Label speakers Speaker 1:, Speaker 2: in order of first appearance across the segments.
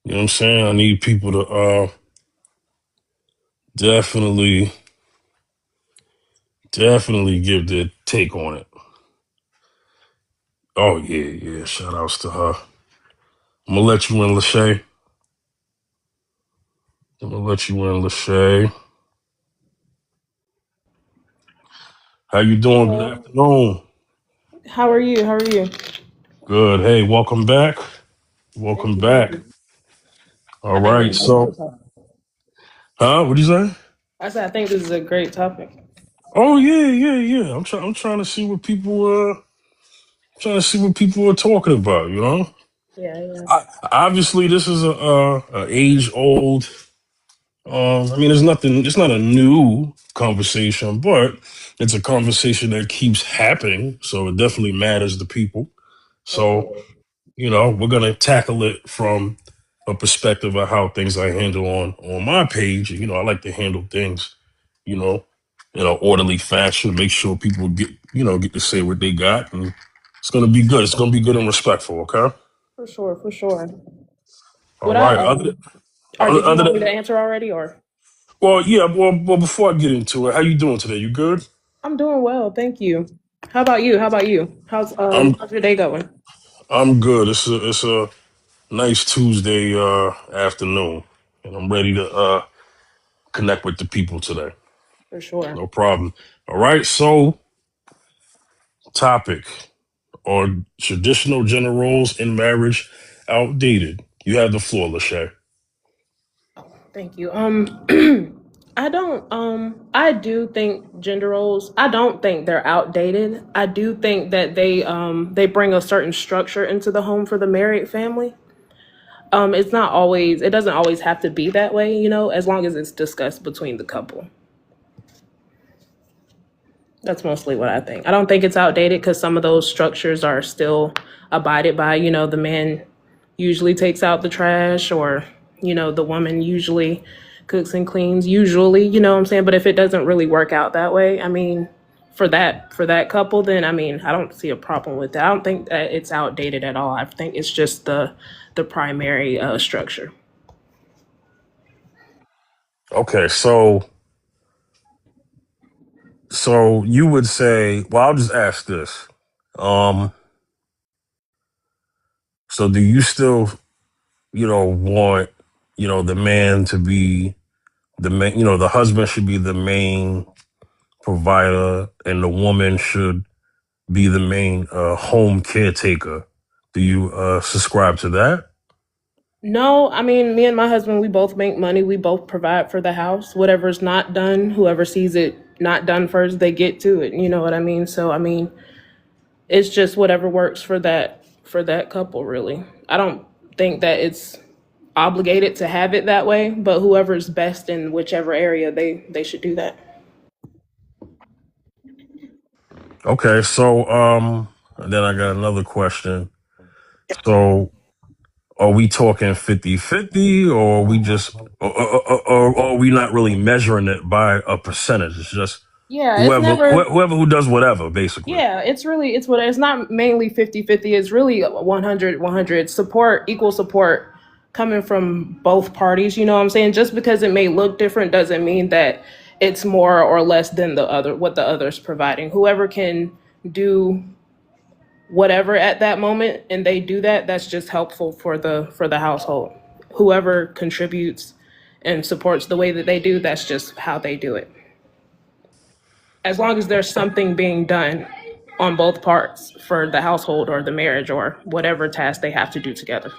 Speaker 1: You know what I'm saying? I need people to definitely, definitely give their take on it. Oh yeah, yeah. Shout outs to her. I'm gonna let you in, Lachey. I'm gonna let you in, Lachey. How you doing? Good
Speaker 2: Hello.
Speaker 1: afternoon.
Speaker 2: How are you? How are you?
Speaker 1: Good. Hey, welcome back.
Speaker 2: Thank
Speaker 1: Welcome
Speaker 2: you. Thank
Speaker 1: back.
Speaker 2: you.
Speaker 1: All
Speaker 2: I think this
Speaker 1: right.
Speaker 2: is a great
Speaker 1: So,
Speaker 2: topic.
Speaker 1: what'd you say?
Speaker 2: I said I think this is a great topic.
Speaker 1: Oh yeah, yeah, yeah. I'm trying to see what people trying to see what people are talking about. You know,
Speaker 2: Yeah, yeah.
Speaker 1: obviously this is a age old. I mean, there's nothing. It's not a new conversation, but it's a conversation that keeps happening. So it definitely matters to people.
Speaker 2: For
Speaker 1: So
Speaker 2: sure.
Speaker 1: we're gonna tackle it from a perspective of how things I handle on my page. I like to handle things, you know, in an orderly fashion. Make sure people get to say what they got, and it's gonna be good. It's gonna be good and respectful. Okay.
Speaker 2: For sure. For sure.
Speaker 1: All
Speaker 2: What I
Speaker 1: right.
Speaker 2: or did you
Speaker 1: Other
Speaker 2: want me to
Speaker 1: than
Speaker 2: answer already or?
Speaker 1: well, yeah. Well. Before I get into it, how you doing today? You good?
Speaker 2: I'm doing well, thank you. How about you? How about you?
Speaker 1: I'm
Speaker 2: How's your day going?
Speaker 1: I'm good. It's a nice Tuesday afternoon, and I'm ready to connect with the people today.
Speaker 2: For sure.
Speaker 1: No problem. All right. So, topic: Are traditional gender roles in marriage outdated? You have the floor, Lachey.
Speaker 2: Thank you. I do think gender roles, I don't think they're outdated. I do think that they bring a certain structure into the home for the married family. It's not always, it doesn't always have to be that way, as long as it's discussed between the couple. That's mostly what I think. I don't think it's outdated because some of those structures are still abided by. The man usually takes out the trash, or, the woman usually cooks and cleans, usually, what I'm saying? But if it doesn't really work out that way, I mean, for that couple, then I mean, I don't see a problem with that. I don't think that it's outdated at all. I think it's just the primary structure.
Speaker 1: Okay. So you would say, well, I'll just ask this. Um. So do you still, want, the man to be the main, the husband should be the main provider, and the woman should be the main home caretaker. Do you subscribe to that?
Speaker 2: No, I mean, me and my husband, we both make money. We both provide for the house. Whatever's not done, whoever sees it not done first, they get to it. You know what I mean? So, I mean, it's just whatever works for that couple, really. I don't think that it's obligated to have it that way, but whoever's best in whichever area, they should do that.
Speaker 1: Okay, so and then I got another question. So are we talking 50-50, or are we just or are we not really measuring it by a percentage? It's just
Speaker 2: Yeah, it's
Speaker 1: whoever
Speaker 2: never.
Speaker 1: whoever who does whatever, basically.
Speaker 2: Yeah, it's not mainly 50-50. It's really 100-100 support, equal support coming from both parties. You know what I'm saying? Just because it may look different doesn't mean that it's more or less than what the other's providing. Whoever can do whatever at that moment and they do that, that's just helpful for the household. Whoever contributes and supports the way that they do, that's just how they do it. As long as there's something being done on both parts for the household or the marriage or whatever task they have to do together.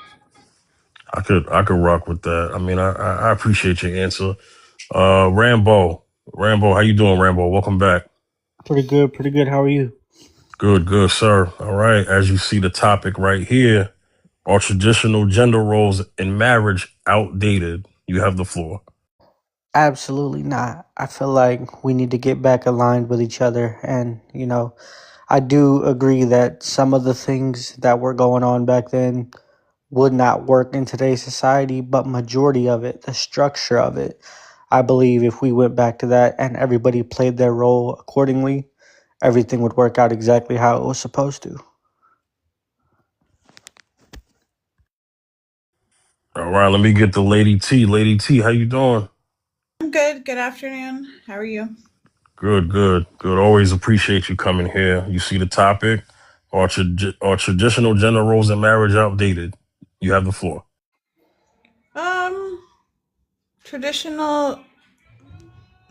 Speaker 1: I could rock with that. I mean, I appreciate your answer. Rambo, how you doing, Rambo? Welcome back.
Speaker 3: Pretty good, pretty good. How are you?
Speaker 1: Good, good, sir. All right. As you see the topic right here, are traditional gender roles in marriage outdated? You have the floor.
Speaker 3: Absolutely not. I feel like we need to get back aligned with each other. And, I do agree that some of the things that were going on back then would not work in today's society, but majority of it, the structure of it, I believe if we went back to that and everybody played their role accordingly, everything would work out exactly how it was supposed to.
Speaker 1: All right, let me get the Lady T. Lady T, how you doing?
Speaker 4: I'm good. Good afternoon. How are you?
Speaker 1: Good, good, good. Always appreciate you coming here. You see the topic? Are traditional gender roles in marriage outdated? You have the floor.
Speaker 4: Um, traditional.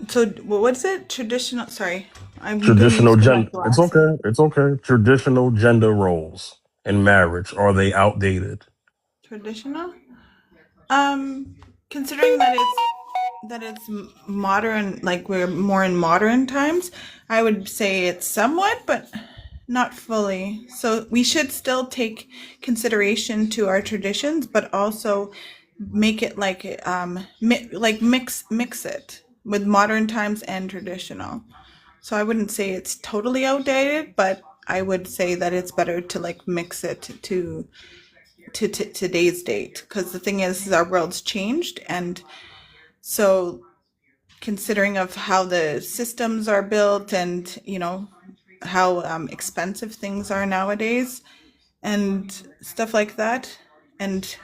Speaker 4: So what is it? Traditional. Sorry, I'm getting
Speaker 1: Traditional
Speaker 4: used to my
Speaker 1: gender. It's
Speaker 4: glasses.
Speaker 1: okay. It's okay. Traditional gender roles in marriage, are they outdated?
Speaker 4: Traditional. Um, considering that it's modern, like we're more in modern times, I would say it's somewhat, but not fully. So we should still take consideration to our traditions, but also make it like like mix it with modern times and traditional. So I wouldn't say it's totally outdated, but I would say that it's better to like mix it to today's date, because the thing is our world's changed, and so considering of how the systems are built, and how expensive things are nowadays and stuff like that, and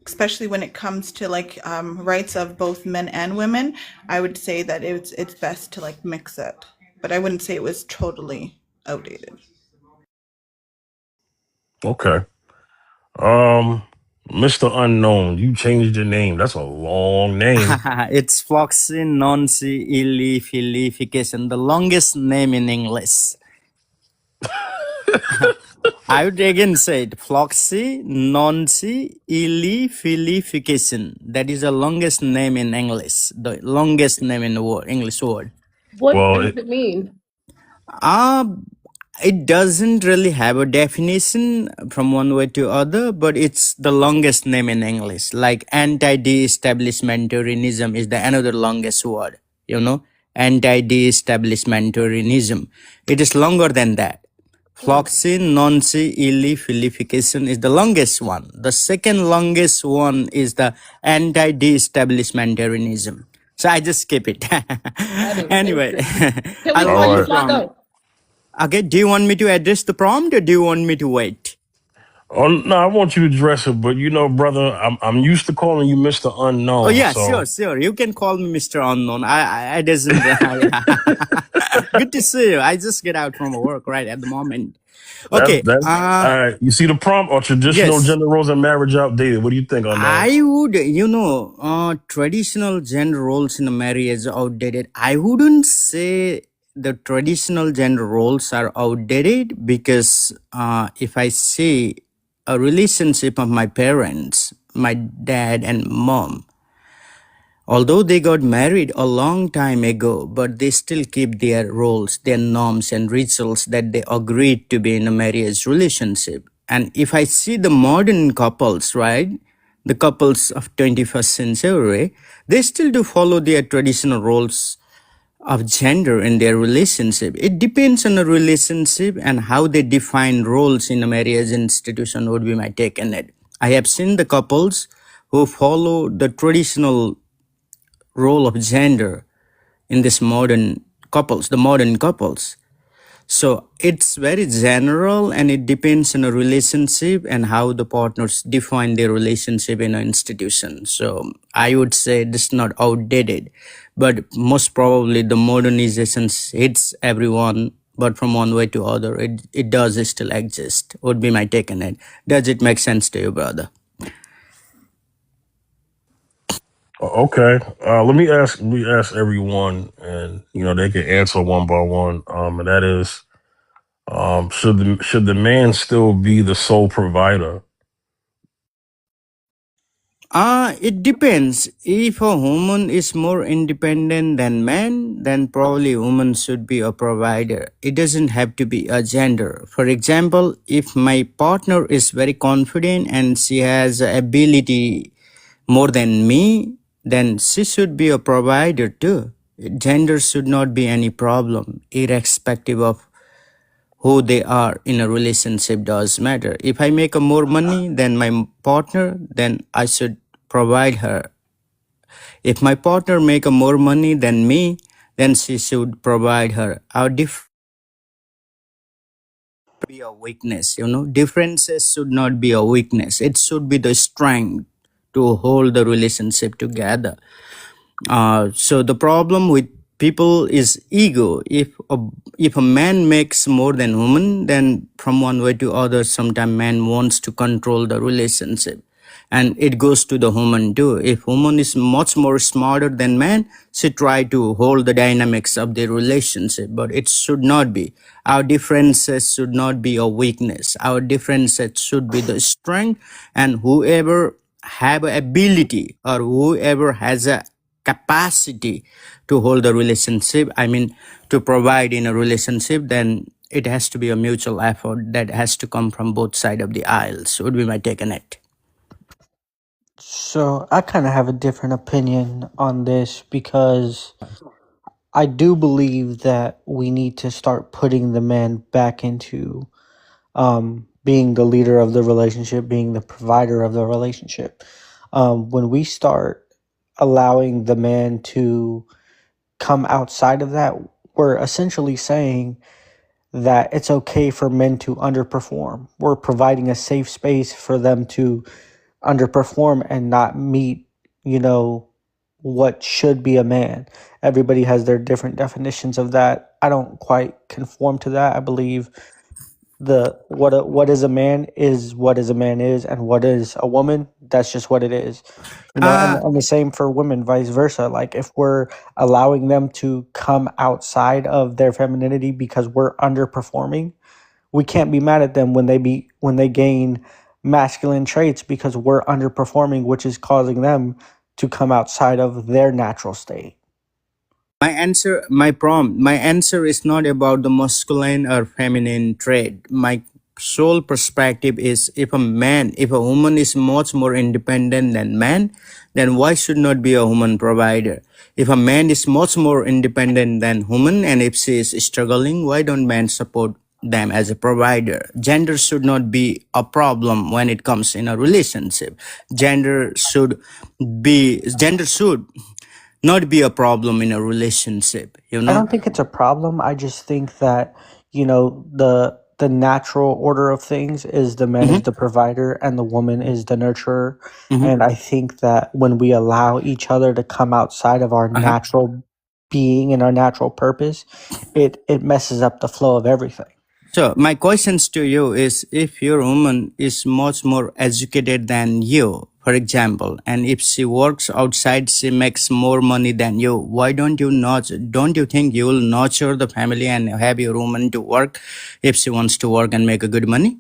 Speaker 4: especially when it comes to like rights of both men and women, I would say that it's best to like mix it, but I wouldn't say it was totally outdated.
Speaker 1: Okay. Um, Mr. Unknown, you changed your name. That's a long name.
Speaker 5: It's Floxy Nonsi Illification, the longest name in English. I would again say it, Floxy Nonsi Illification. That is the longest name in English, the longest name in the word, English word.
Speaker 2: What
Speaker 1: Well,
Speaker 2: does it mean?
Speaker 5: Uh, it doesn't really have a definition from one way to other, but it's the longest name in English. Like anti-de-establishmentarianism is the another longest word, anti-de-establishmentarianism. It is longer than that.
Speaker 2: Mm.
Speaker 5: Floxin nonsi illy filification is the longest one. The second longest one is the anti-de-establishmentarianism. So I just skip it.
Speaker 2: Got it. Thank
Speaker 5: Anyway,
Speaker 2: you. Can we
Speaker 5: I'll
Speaker 2: call
Speaker 1: all
Speaker 5: read
Speaker 2: you
Speaker 5: the
Speaker 1: right.
Speaker 5: prompt.
Speaker 2: Flaco?
Speaker 5: Okay, do you want me to address the prompt or do you want me to wait?
Speaker 1: Oh no, I want you to address it, but brother, I'm used to calling you Mr.
Speaker 5: Oh
Speaker 1: Unknown.
Speaker 5: yeah, sure,
Speaker 1: So
Speaker 5: sure. You can call me Mr. Unknown. I doesn't. Good to see you. I just get out from work right at the moment. Okay.
Speaker 1: that's all right. You see the prompt, or traditional
Speaker 5: Yes.
Speaker 1: gender roles in marriage outdated? What do you think, Unknown?
Speaker 5: I would, traditional gender roles in a marriage are outdated. I wouldn't say the traditional gender roles are outdated because if I see a relationship of my parents, my dad and mom, although they got married a long time ago, but they still keep their roles, their norms and rituals that they agreed to be in a marriage relationship. And if I see the modern couples, right, the couples of 21st century, they still do follow their traditional roles of gender in their relationship. It depends on the relationship and how they define roles in a marriage institution would be my take on it. I have seen the couples who follow the traditional role of gender in this the modern couples. So it's very general and it depends on a relationship and how the partners define their relationship in an institution. So I would say this is not outdated, but most probably the modernization hits everyone, but from one way to other, it does still exist, would be my take on it. Does it make sense to you, brother?
Speaker 1: Okay. Let me ask everyone, and they can answer one by one. And that is, should the man still be the sole provider?
Speaker 5: It depends. If a woman is more independent than man, then probably woman should be a provider. It doesn't have to be a gender. For example, if my partner is very confident and she has ability more than me, then she should be a provider too. Gender should not be any problem, irrespective of who they are in a relationship does matter. If I make a more money than my partner, then I should provide her. If my partner make a more money than me, then she should provide her. Our difference be a weakness, differences should not be a weakness. It should be the strength to hold the relationship together. So the problem with people is ego. If a man makes more than woman, then from one way to other, sometimes man wants to control the relationship, and it goes to the woman too. If woman is much more smarter than man, she try to hold the dynamics of the relationship, but it should not be. Our differences should not be a weakness. Our differences should be the strength, and whoever have a ability or whoever has a capacity to hold a relationship, I mean to provide in a relationship, then it has to be a mutual effort that has to come from both sides of the aisles, would be my take on it.
Speaker 3: So I kind of have a different opinion on this because I do believe that we need to start putting the man back into being the leader of the relationship, being the provider of the relationship. When we start allowing the man to come outside of that, we're essentially saying that it's okay for men to underperform. We're providing a safe space for them to underperform and not meet, what should be a man. Everybody has their different definitions of that. I don't quite conform to that. I believe what is a man is what is a man is, and what is a woman, that's just what it is. And the same for women, vice versa. Like if we're allowing them to come outside of their femininity because we're underperforming, we can't be mad at them when they gain masculine traits because we're underperforming, which is causing them to come outside of their natural state.
Speaker 5: My answer is not about the masculine or feminine trait. My sole perspective is if a woman is much more independent than man, then why should not be a woman provider? If a man is much more independent than woman, and if she is struggling, why don't men support them as a provider? Gender should not be a problem when it comes in a relationship. Gender should not be a problem in a relationship,
Speaker 3: I don't think it's a problem. I just think that, the natural order of things is the man is the provider and the woman is the nurturer. And I think that when we allow each other to come outside of our natural being and our natural purpose, it messes up the flow of everything.
Speaker 5: So my questions to you is, if your woman is much more educated than you, for example, and if she works outside, she makes more money than you, why don't you think you will nurture the family and have your woman to work if she wants to work and make a good money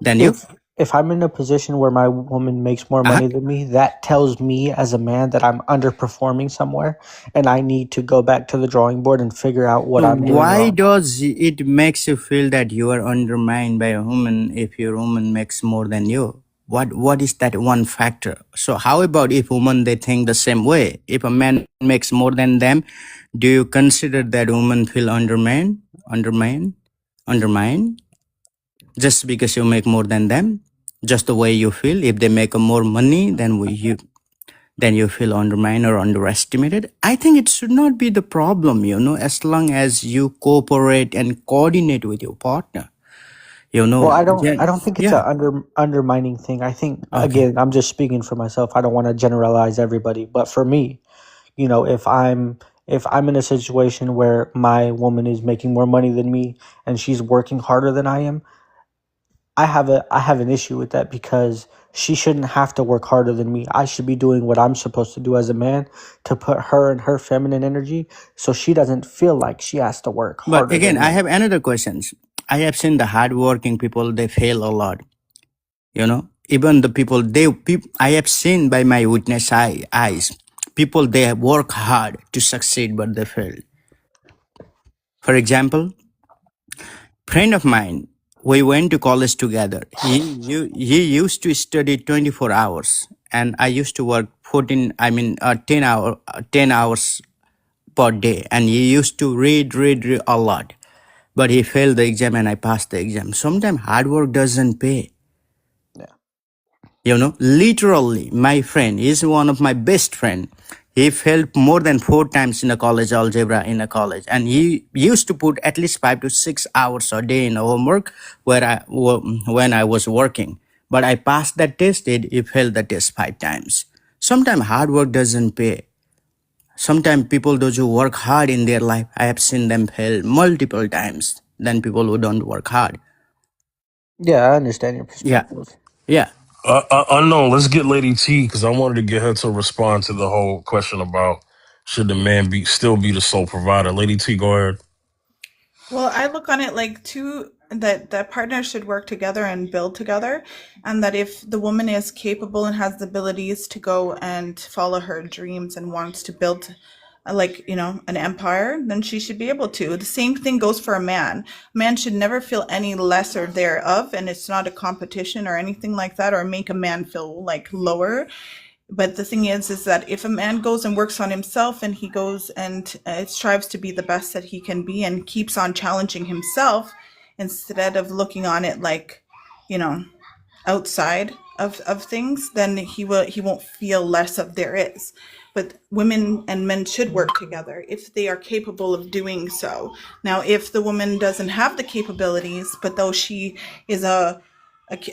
Speaker 5: than you?
Speaker 3: If I'm in a position where my woman makes more money than me, that tells me as a man that I'm underperforming somewhere and I need to go back to the drawing board and figure out what I'm doing
Speaker 5: Why
Speaker 3: wrong.
Speaker 5: does it makes you feel that you are undermined by a woman if your woman makes more than you? What is that one factor? So how about if women they think the same way? If a man makes more than them, do you consider that woman feel undermined just because you make more than them? Just the way you feel. If they make more money than you feel undermined or underestimated. I think it should not be the problem, as long as you cooperate and coordinate with your partner.
Speaker 3: Well, I don't think it's
Speaker 5: Yeah.
Speaker 3: a undermining thing. I think again, I'm just speaking for myself. I don't want to generalize everybody, but for me, if I'm in a situation where my woman is making more money than me and she's working harder than I am, I have an issue with that because she shouldn't have to work harder than me. I should be doing what I'm supposed to do as a man to put her in her feminine energy so she doesn't feel like she has to work harder.
Speaker 5: But again,
Speaker 3: than
Speaker 5: I
Speaker 3: me.
Speaker 5: have another question. I have seen the hardworking people, they fail a lot. Even the people, I have seen by my witness eyes, people, they work hard to succeed, but they fail. For example, friend of mine, we went to college together. He used to study 24 hours and I used to work 10 hours per day, and he used to read a lot, but he failed the exam and I passed the exam. Sometimes hard work doesn't pay. Literally, my friend is one of my best friend. He failed more than 4 times in a college algebra in a college, and he used to put at least 5 to 6 hours a day in a homework when I was working. but I passed that test, he failed the test 5 times. Sometimes hard work doesn't pay. Sometimes people, those who work hard in their life, I have seen them fail multiple times than people who don't work hard.
Speaker 3: Yeah, I understand your
Speaker 5: Yeah,
Speaker 3: perspective.
Speaker 5: yeah.
Speaker 1: Unknown. Let's get Lady T because I wanted to get her to respond to the whole question about should the man be still be the sole provider. Lady T, go ahead.
Speaker 4: Well, I look on it like two that partners should work together and build together, and that if the woman is capable and has the abilities to go and follow her dreams and wants to build like an empire, then she should be able to. The same thing goes for a man. A man should never feel any lesser thereof, and it's not a competition or anything like that, or make a man feel like lower. But the thing is that if a man goes and works on himself and he goes and strives to be the best that he can be and keeps on challenging himself instead of looking on it like, you know, outside of things, then he won't feel less of there is. But women and men should work together if they are capable of doing so. Now, if the woman doesn't have the capabilities, but though she is a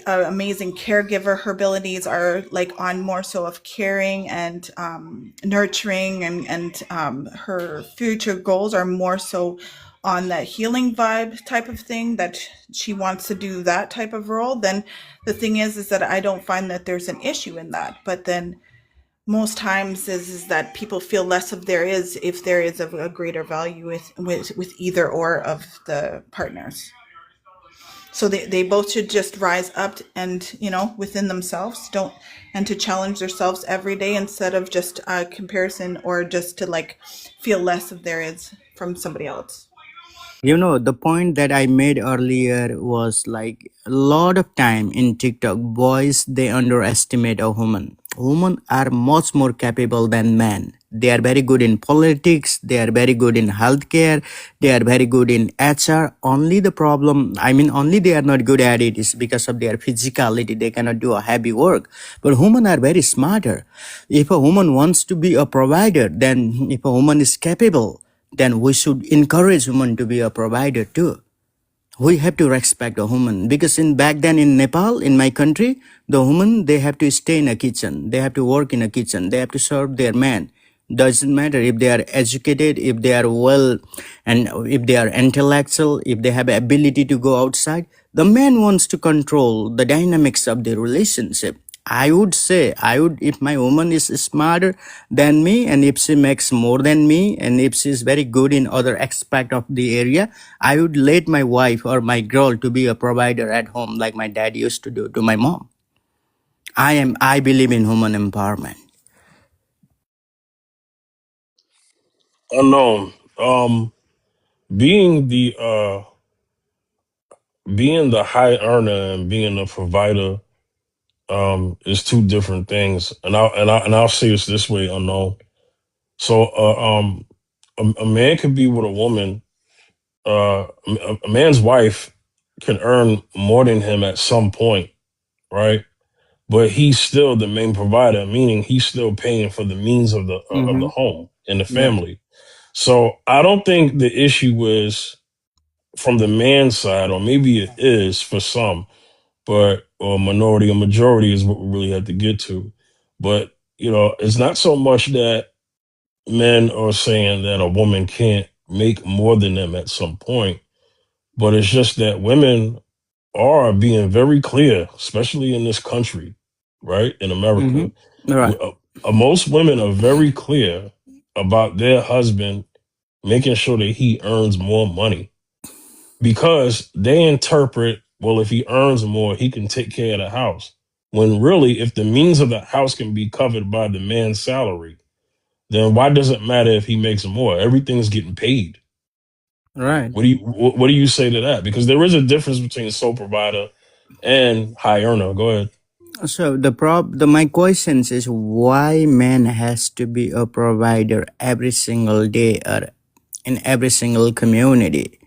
Speaker 4: amazing caregiver, her abilities are like on more so of caring and nurturing, and her future goals are more so on that healing vibe type of thing, that she wants to do that type of role, then the thing is that I don't find that there's an issue in that. But then most times is that people feel less of there is if there is a greater value with either or of the partners. So they both should just rise up and within themselves, don't and to challenge themselves every day instead of just a comparison or just to like feel less of there is from somebody else.
Speaker 5: You know, the point that I made earlier was like a lot of time in TikTok, boys, they underestimate a woman. Women are much more capable than men. They are very good in politics. They are very good in healthcare. They are very good in HR. Only the problem, I mean, only they are not good at it is because of their physicality. They cannot do a heavy work. But women are very smarter. If a woman wants to be a provider, then if a woman is capable, then we should encourage women to be a provider too. We have to respect a woman because back then in Nepal, in my country, the women, they have to stay in a kitchen. They have to work in a kitchen. They have to serve their man. Doesn't matter if they are educated, if they are well, and if they are intellectual, if they have ability to go outside. The man wants to control the dynamics of the relationship. I would say, if my woman is smarter than me, and if she makes more than me, and if she's very good in other aspect of the area, I would let my wife or my girl to be a provider at home like my dad used to do to my mom. I believe in woman empowerment.
Speaker 1: Unknown. Being the being the high earner and being a provider is two different things. And I'll say this way, Unknown. So a man could be with a woman. A man's wife can earn more than him at some point, right? But he's still the main provider, meaning he's still paying for the means of the home and the
Speaker 5: Yeah.
Speaker 1: family. So I don't think the issue is from the man's side, or maybe it is for some, but or minority or majority is what we really have to get to. But it's not so much that men are saying that a woman can't make more than them at some point, but it's just that women are being very clear, especially in this country, right? In America,
Speaker 5: Right.
Speaker 1: most women are very clear about their husband making sure that he earns more money because they interpret, well, if he earns more, he can take care of the house. When really, if the means of the house can be covered by the man's salary, then why does it matter if he makes more? Everything's getting paid.
Speaker 5: Right.
Speaker 1: What do you say to that? Because there is a difference between sole provider and high earner. Go ahead.
Speaker 5: So my questions is why man has to be a provider every single day or in every single community?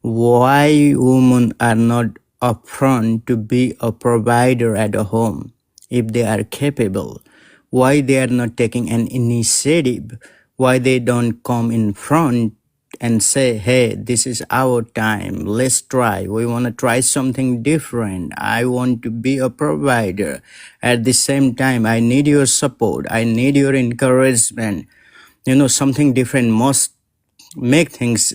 Speaker 5: Why women are not upfront to be a provider at a home if they are capable? Why they are not taking an initiative? Why they don't come in front and say, hey, this is our time. Let's try. We want to try something different. I want to be a provider. At the same time, I need your support. I need your encouragement. Something different must make things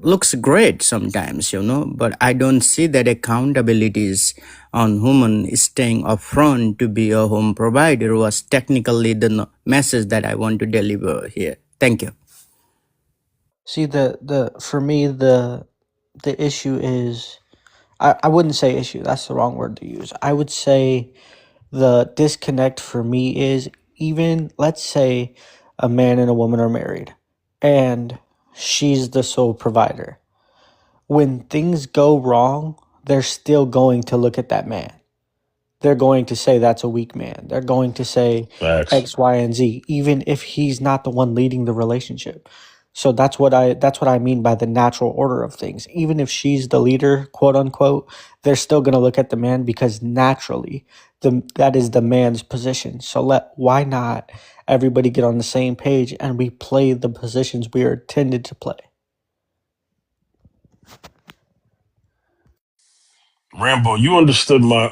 Speaker 5: looks great sometimes, but I don't see that accountability is on women staying upfront to be a home provider was technically the message that I want to deliver here. Thank you.
Speaker 3: See, the for me the issue is, I wouldn't say issue, that's the wrong word to use. I would say the disconnect for me is, even let's say a man and a woman are married and she's the sole provider. When things go wrong, they're still going to look at that man. They're going to say that's a weak man. They're going to say
Speaker 1: Facts.
Speaker 3: X, Y, and Z, even if he's not the one leading the relationship. So that's what I mean by the natural order of things. Even if she's the leader, quote unquote, they're still gonna look at the man, because naturally that is the man's position. So why not everybody get on the same page and we play the positions we are intended to play?
Speaker 1: Rambo, you understood my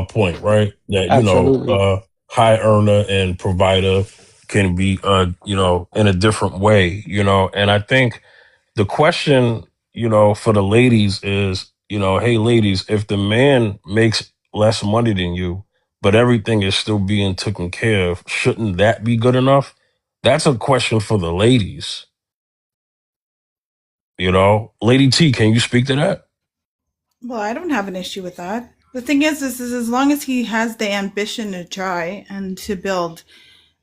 Speaker 1: point, right? That
Speaker 3: Absolutely.
Speaker 1: high earner and provider can be in a different way, and I think the question, for the ladies is, hey ladies, if the man makes less money than you, but everything is still being taken care of, shouldn't that be good enough? That's a question for the ladies, Lady T, can you speak to that?
Speaker 4: Well, I don't have an issue with that. The thing is as long as he has the ambition to try and to build.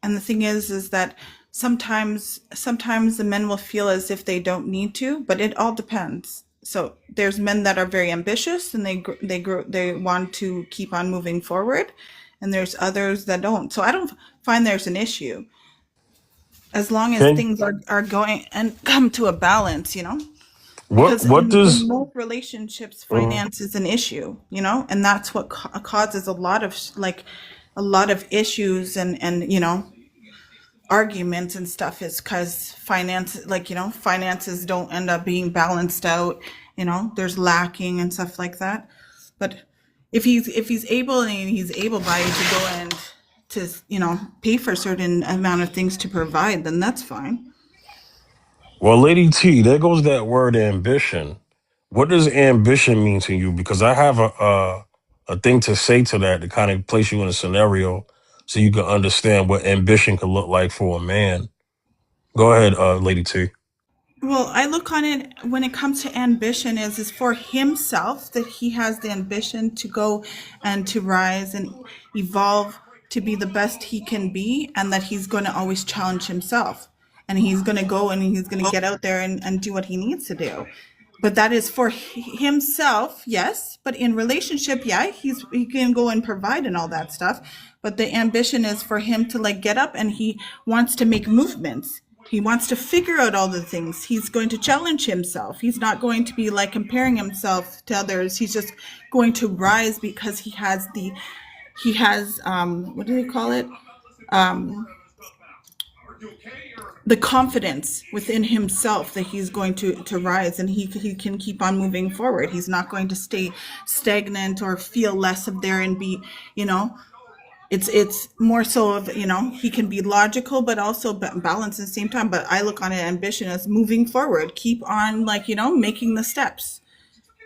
Speaker 4: And the thing is that sometimes the men will feel as if they don't need to, but it all depends. So there's men that are very ambitious and they want to keep on moving forward, and there's others that don't. So I don't find there's an issue as long as
Speaker 1: Can
Speaker 4: things are going and come to a balance,
Speaker 1: what
Speaker 4: because
Speaker 1: what
Speaker 4: in
Speaker 1: does
Speaker 4: most relationships
Speaker 1: uh,
Speaker 4: finance is an issue, and that's what causes a lot of a lot of issues and arguments and stuff, is because finances don't end up being balanced out. There's lacking and stuff like that. But if he's able and he's able-bodied to go and to pay for a certain amount of things to provide, then that's fine.
Speaker 1: well, Lady T, there goes that word ambition. What does ambition mean to you? Because I have a thing to say to that, to kind of place you in a scenario so you can understand what ambition could look like for a man. Go ahead, Lady T.
Speaker 4: Well, I look on it when it comes to ambition is for himself, that he has the ambition to go and to rise and evolve to be the best he can be, and that he's going to always challenge himself, and he's going to go and he's going to get out there and do what he needs to do. But that is for himself, yes. But in relationship, yeah, he can go and provide and all that stuff. But the ambition is for him to get up, and he wants to make movements. He wants to figure out all the things. He's going to challenge himself. He's not going to be comparing himself to others. He's just going to rise because he has what do they call it? The confidence within himself that he's going to rise, and he can keep on moving forward. He's not going to stay stagnant or feel less of there and be, it's more so of, he can be logical, but also balanced at the same time. But I look on it, ambition as moving forward, keep on making the steps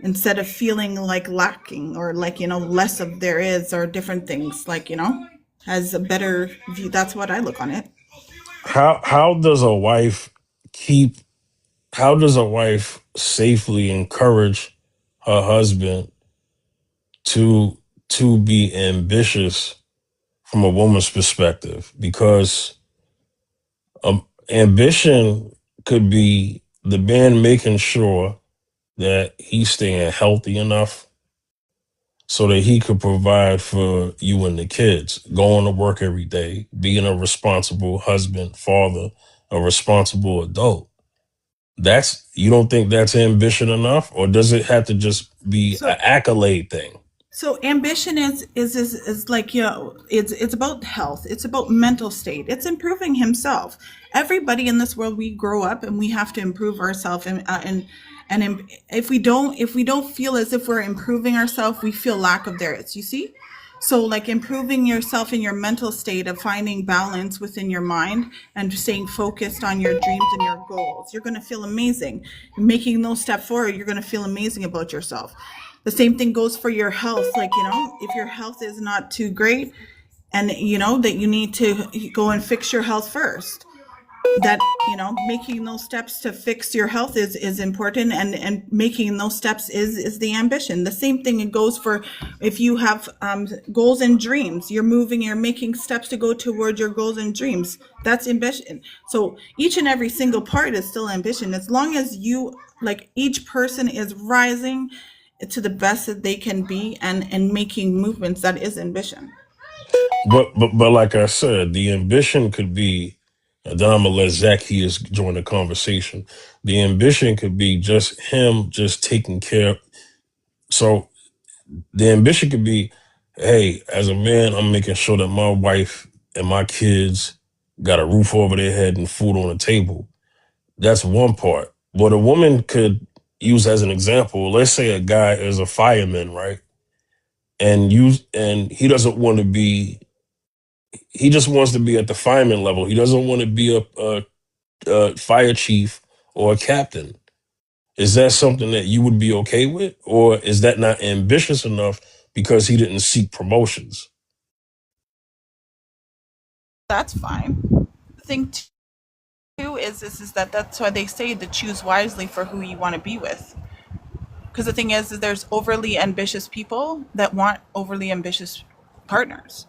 Speaker 4: instead of feeling lacking or less of there is, or different things, has a better view. That's what I look on it.
Speaker 1: How does a wife keep? How does a wife safely encourage her husband to be ambitious from a woman's perspective? Because ambition could be the man making sure that he's staying healthy enough so that he could provide for you and the kids, going to work every day, being a responsible husband, father, a responsible adult. You don't think that's ambition enough, or does it have to just be
Speaker 4: So
Speaker 1: an accolade thing?
Speaker 4: So ambition is like, it's about health. It's about mental state. It's improving himself. Everybody in this world, we grow up and we have to improve ourselves, if we don't feel as if we're improving ourselves, we feel lack of theirs. You see? So like improving yourself in your mental state of finding balance within your mind and staying focused on your dreams and your goals, you're going to feel amazing. Making those steps forward, you're going to feel amazing about yourself. The same thing goes for your health. Like, if your health is not too great, and that you need to go and fix your health first, that making those steps to fix your health is important, and making those steps is the ambition. The same thing it goes for if you have goals and dreams. You're making steps to go toward your goals and dreams. That's ambition. So each and every single part is still ambition, as long as each person is rising to the best that they can be, and making movements. That is ambition.
Speaker 1: But like I said, the ambition could be. Then I'm gonna let Zacchaeus join the conversation. The ambition could be just him just taking care. So the ambition could be, hey, as a man, I'm making sure that my wife and my kids got a roof over their head and food on the table. That's one part. What a woman could use as an example, let's say a guy is a fireman, right? And he doesn't want to be, he just wants to be at the fireman level. He doesn't want to be a fire chief or a captain. Is that something that you would be okay with? Or is that not ambitious enough because he didn't seek promotions?
Speaker 4: That's fine. The thing too is that that's why they say to choose wisely for who you want to be with. Because the thing is there's overly ambitious people that want overly ambitious partners.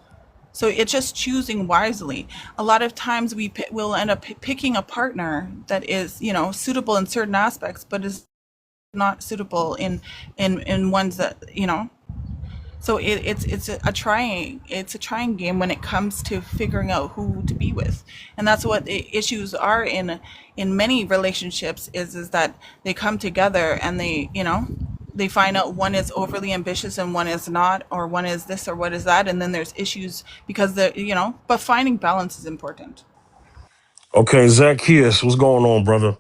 Speaker 4: So it's just choosing wisely. A lot of times will end up picking a partner that is, suitable in certain aspects, but is not suitable in ones that, So it's a trying game when it comes to figuring out who to be with, and that's what the issues are in many relationships is that they come together and they find out one is overly ambitious and one is not, or one is this or what is that, and then there's issues because but finding balance is important.
Speaker 1: Okay, Zacchaeus, what's going on, brother?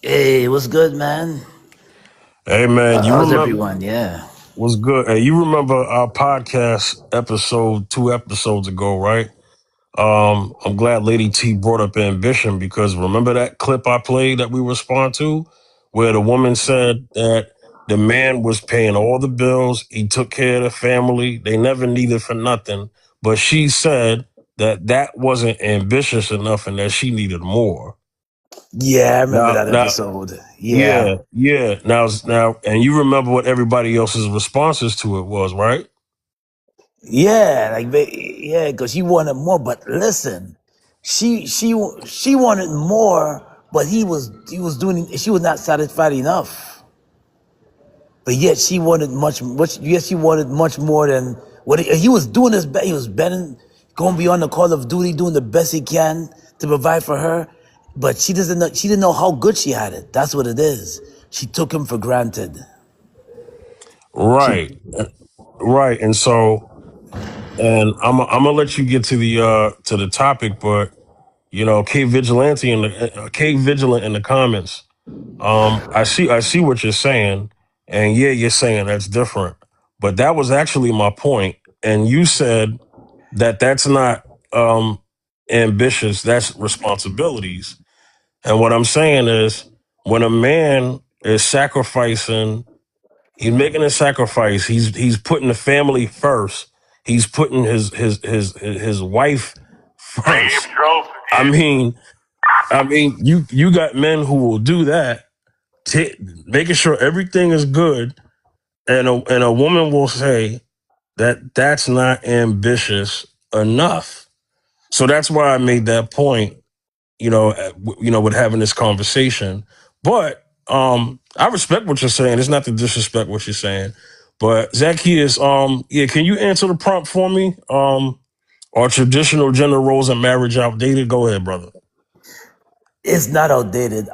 Speaker 6: Hey, what's good, man?
Speaker 1: Hey, man, you
Speaker 6: How's
Speaker 1: remember
Speaker 6: everyone? Yeah.
Speaker 1: what's good? Hey, you remember our podcast episode 2 episodes ago, right? I'm glad Lady T brought up ambition because remember that clip I played that we respond to where the woman said that the man was paying all the bills. He took care of the family. They never needed for nothing. But she said that that wasn't ambitious enough and that she needed more.
Speaker 6: Yeah, I remember
Speaker 1: Now,
Speaker 6: that
Speaker 1: now,
Speaker 6: episode. Yeah.
Speaker 1: yeah. Now, and you remember what everybody else's responses to it was, right?
Speaker 6: Yeah, yeah, because she wanted more, but listen, she wanted more, but she was not satisfied enough. But yet she wanted she wanted much more than what he was doing his best. He was bending, going beyond the call of duty, doing the best he can to provide for her. But she didn't know how good she had it. That's what it is. She took him for granted. She,
Speaker 1: Right. Right. And so, and I'm gonna let you get to the topic, but K Vigilante in the K Vigilant in the comments. I see what you're saying, and yeah, you're saying that's different, but that was actually my point. And you said that that's not ambitious, that's responsibilities. And what I'm saying is, when a man is sacrificing, he's making a sacrifice. He's putting the family first. He's putting his wife first. I mean, you got men who will do that, making sure everything is good, and a woman will say that that's not ambitious enough. So that's why I made that point. With having this conversation, but I respect what you're saying. It's not to disrespect what you're saying, but Zacchaeus, yeah, can you answer the prompt for me? Are traditional gender roles in marriage outdated? Go ahead, brother.
Speaker 6: it's not outdated.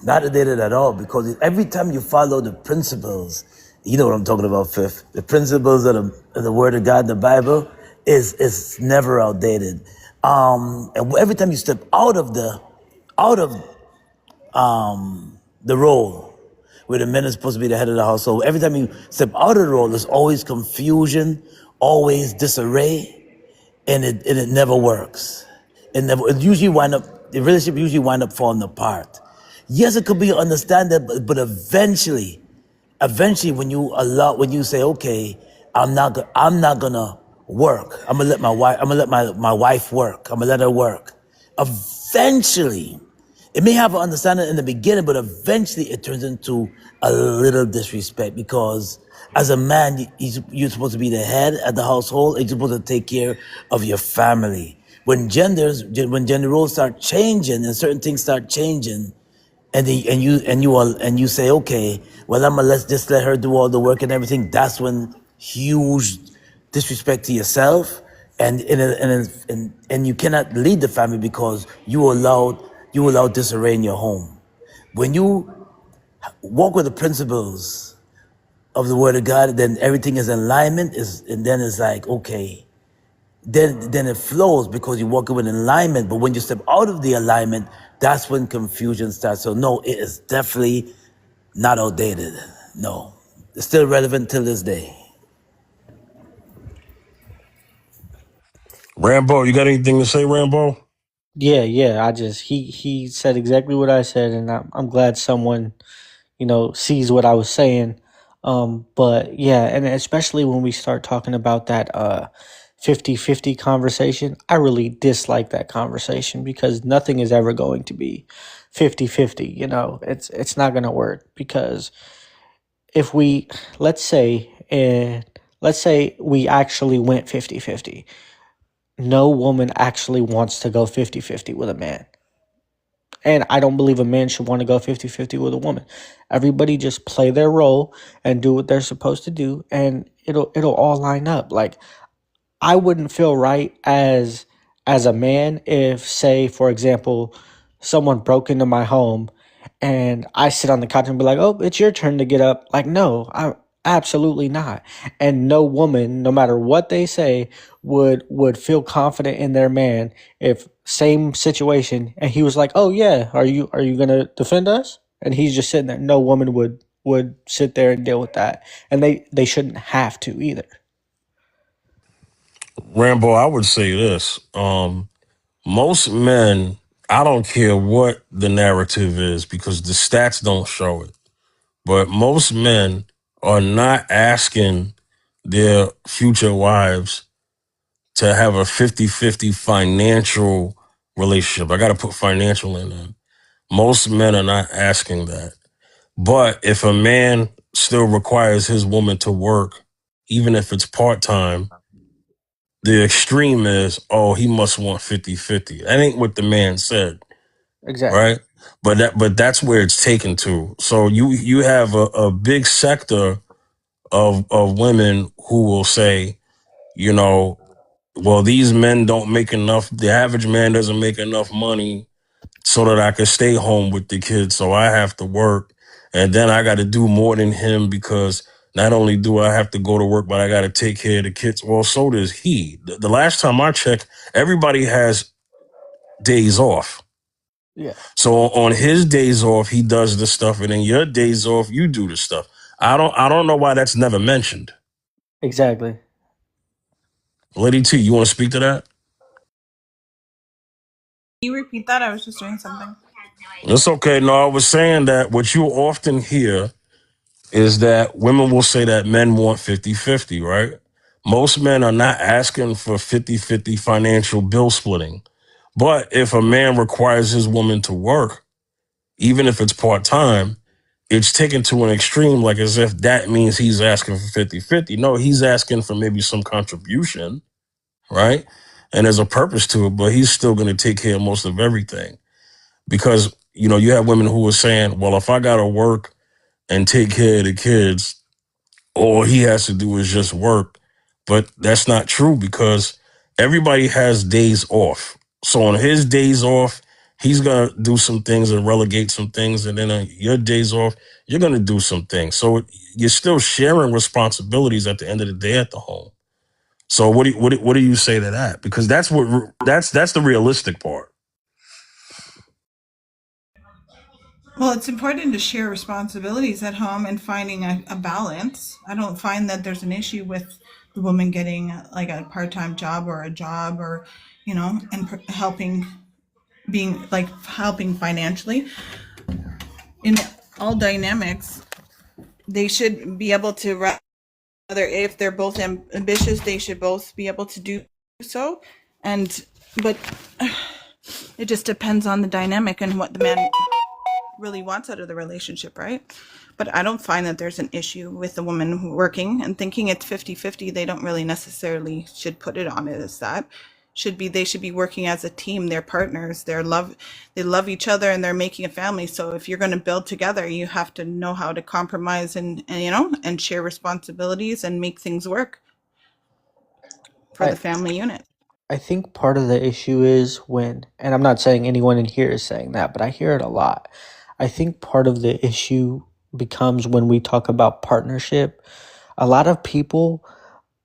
Speaker 6: Not outdated at all, because every time you follow the principles, you know what I'm talking about, Fifth. The principles of the Word of God, the Bible, is never outdated. And every time you step out of the role where the men is supposed to be the head of the household, every time you step out of the role, there's always confusion, always disarray, and it never works. The relationship usually wind up falling apart. Yes, it could be understandable, but eventually when you say, okay, I'm not gonna work. I'm gonna let my wife work. I'm gonna let her work. Eventually, it may have an understanding in the beginning, but eventually it turns into a little disrespect, because as a man, you're supposed to be the head at the household, and you're supposed to take care of your family. When gender roles start changing and certain things start changing, and you say, okay, well, let's just let her do all the work and everything. That's when huge disrespect to yourself, and you cannot lead the family, because you allowed disarray in your home. When you walk with the principles of the Word of God, then everything is in alignment. And then it's like, okay, then it flows, because you're walking with alignment. But when you step out of the alignment, that's when confusion starts. So no, it is definitely not outdated. No, it's still relevant till this day.
Speaker 1: Rambo, you got anything to say, Rambo?
Speaker 3: Yeah. He said exactly what I said, and I'm glad someone sees what I was saying. But yeah, and especially when we start talking about that 50-50 conversation, I really dislike that conversation, because nothing is ever going to be 50-50. It's not going to work, because if we let's say let's say we actually went 50-50, no woman actually wants to go 50-50 with a man. And I don't believe a man should want to go 50-50 with a woman. Everybody just play their role and do what they're supposed to do, and it'll all line up. Like, I wouldn't feel right as a man if, say, for example, someone broke into my home and I sit on the couch and be like, "Oh, it's your turn to get up." Like, no, I absolutely not. And no woman, no matter what they say, would feel confident in their man if same situation and he was like, "Oh yeah, are you gonna defend us?" And he's just sitting there. No woman would sit there and deal with that, and they shouldn't have to either.
Speaker 1: Rambo, I would say this. Most men, I don't care what the narrative is, because the stats don't show it, but most men are not asking their future wives to have a 50-50 financial relationship. I got to put financial in there. Most men are not asking that. But if a man still requires his woman to work, even if it's part-time, the extreme is, oh, he must want 50-50. That ain't what the man said,
Speaker 3: Exactly.
Speaker 1: right? But that's where it's taken to. So you have a big sector of women who will say, you know, well, these men don't make enough. The average man doesn't make enough money so that I can stay home with the kids. So I have to work. And then I got to do more than him, because not only do I have to go to work, but I got to take care of the kids. Well, so does he. The last time I checked, everybody has days off.
Speaker 3: Yeah.
Speaker 1: So on his days off, he does the stuff. And then your days off, you do the stuff. I don't know why that's never mentioned.
Speaker 3: Exactly.
Speaker 1: Lady T, you want to speak to that?
Speaker 4: Can you repeat that? I was just doing something.
Speaker 1: It's okay. No, I was saying that what you often hear is that women will say that men want 50-50, right? Most men are not asking for 50-50 financial bill splitting. But if a man requires his woman to work, even if it's part-time, it's taken to an extreme, like as if that means he's asking for 50-50. No, he's asking for maybe some contribution, right? And there's a purpose to it, but he's still going to take care of most of everything. Because, you have women who are saying, well, if I got to work and take care of the kids, all he has to do is just work. But that's not true, because everybody has days off. So on his days off, He's gonna do some things and relegate some things, and then your days off, you're gonna do some things. So you're still sharing responsibilities at the end of the day at the home. So what do you say to that? Because that's the realistic part.
Speaker 4: Well, it's important to share responsibilities at home and finding a balance. I don't find that there's an issue with the woman getting like a part-time job or a job or, and helping, being like helping financially. In all dynamics, they should be able to, rather, if they're both ambitious, they should both be able to do so. But it just depends on the dynamic and what the man really wants out of the relationship, right? But I don't find that there's an issue with the woman working and thinking it's 50-50. They don't really necessarily should put it on it as that. They should be working as a team. They're partners. They love each other and they're making a family. So if you're going to build together, you have to know how to compromise and share responsibilities and make things work for
Speaker 3: I,
Speaker 4: the family unit.
Speaker 3: I think part of the issue is when, and I'm not saying anyone in here is saying that, but I hear it a lot. I think part of the issue becomes when we talk about partnership. A lot of people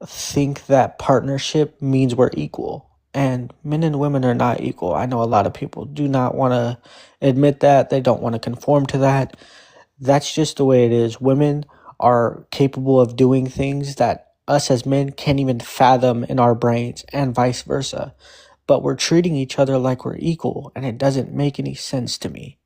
Speaker 3: think that partnership means we're equal, and men and women are not equal. I know a lot of people do not want to admit that. They don't want to conform to that. That's just the way it is. Women are capable of doing things that us as men can't even fathom in our brains, and vice versa. But we're treating each other like we're equal, and it doesn't make any sense to me.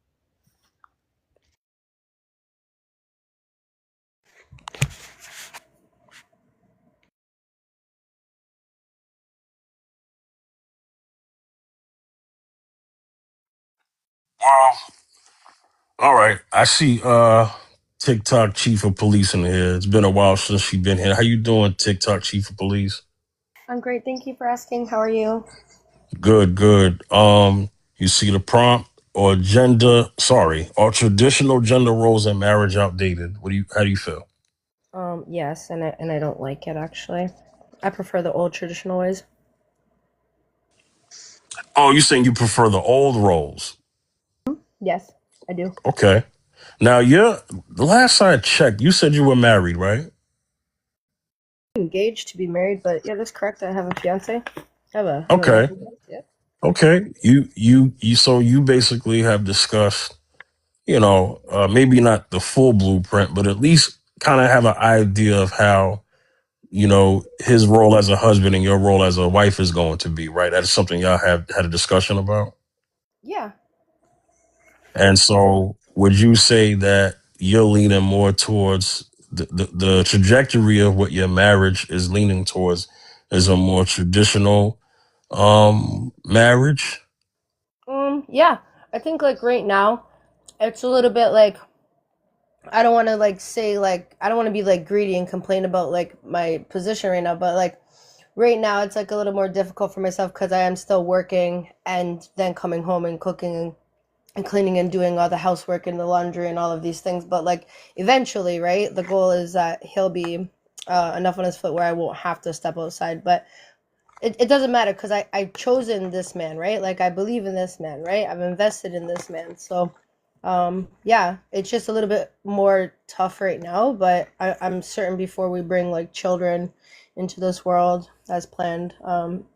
Speaker 1: Well, all right. I see TikTok chief of police in here. It's been a while since she been here. How you doing, TikTok chief of police?
Speaker 7: I'm great. Thank you for asking. How are you?
Speaker 1: Good, good. You see the prompt or or traditional gender roles in marriage outdated. How do you feel?
Speaker 7: Yes, and I don't like it actually. I prefer the old traditional ways.
Speaker 1: Oh, you saying you prefer the old roles?
Speaker 7: Yes, I do.
Speaker 1: Okay. Now, the last I checked, you said you were married, right?
Speaker 7: I'm engaged to be married, but yeah, that's correct. I have a fiance. I have a
Speaker 1: Okay.
Speaker 7: man. Yeah.
Speaker 1: Okay. So you basically have discussed, maybe not the full blueprint, but at least kind of have an idea of how, his role as a husband and your role as a wife is going to be, right? That's something y'all have had a discussion about.
Speaker 7: Yeah.
Speaker 1: And so would you say that you're leaning more towards the trajectory of what your marriage is leaning towards is a more traditional marriage?
Speaker 7: Yeah. I think like right now, it's a little bit like I don't want to like say like I don't want to be like greedy and complain about like my position right now, but like right now it's like a little more difficult for myself because I am still working and then coming home and cooking and cleaning and doing all the housework and the laundry and all of these things. But like eventually, right, the goal is that he'll be enough on his foot where I won't have to step outside. But it doesn't matter because I've chosen this man, right? Like I believe in this man, right? I've invested in this man. So yeah, it's just a little bit more tough right now, but I'm certain before we bring like children into this world as planned,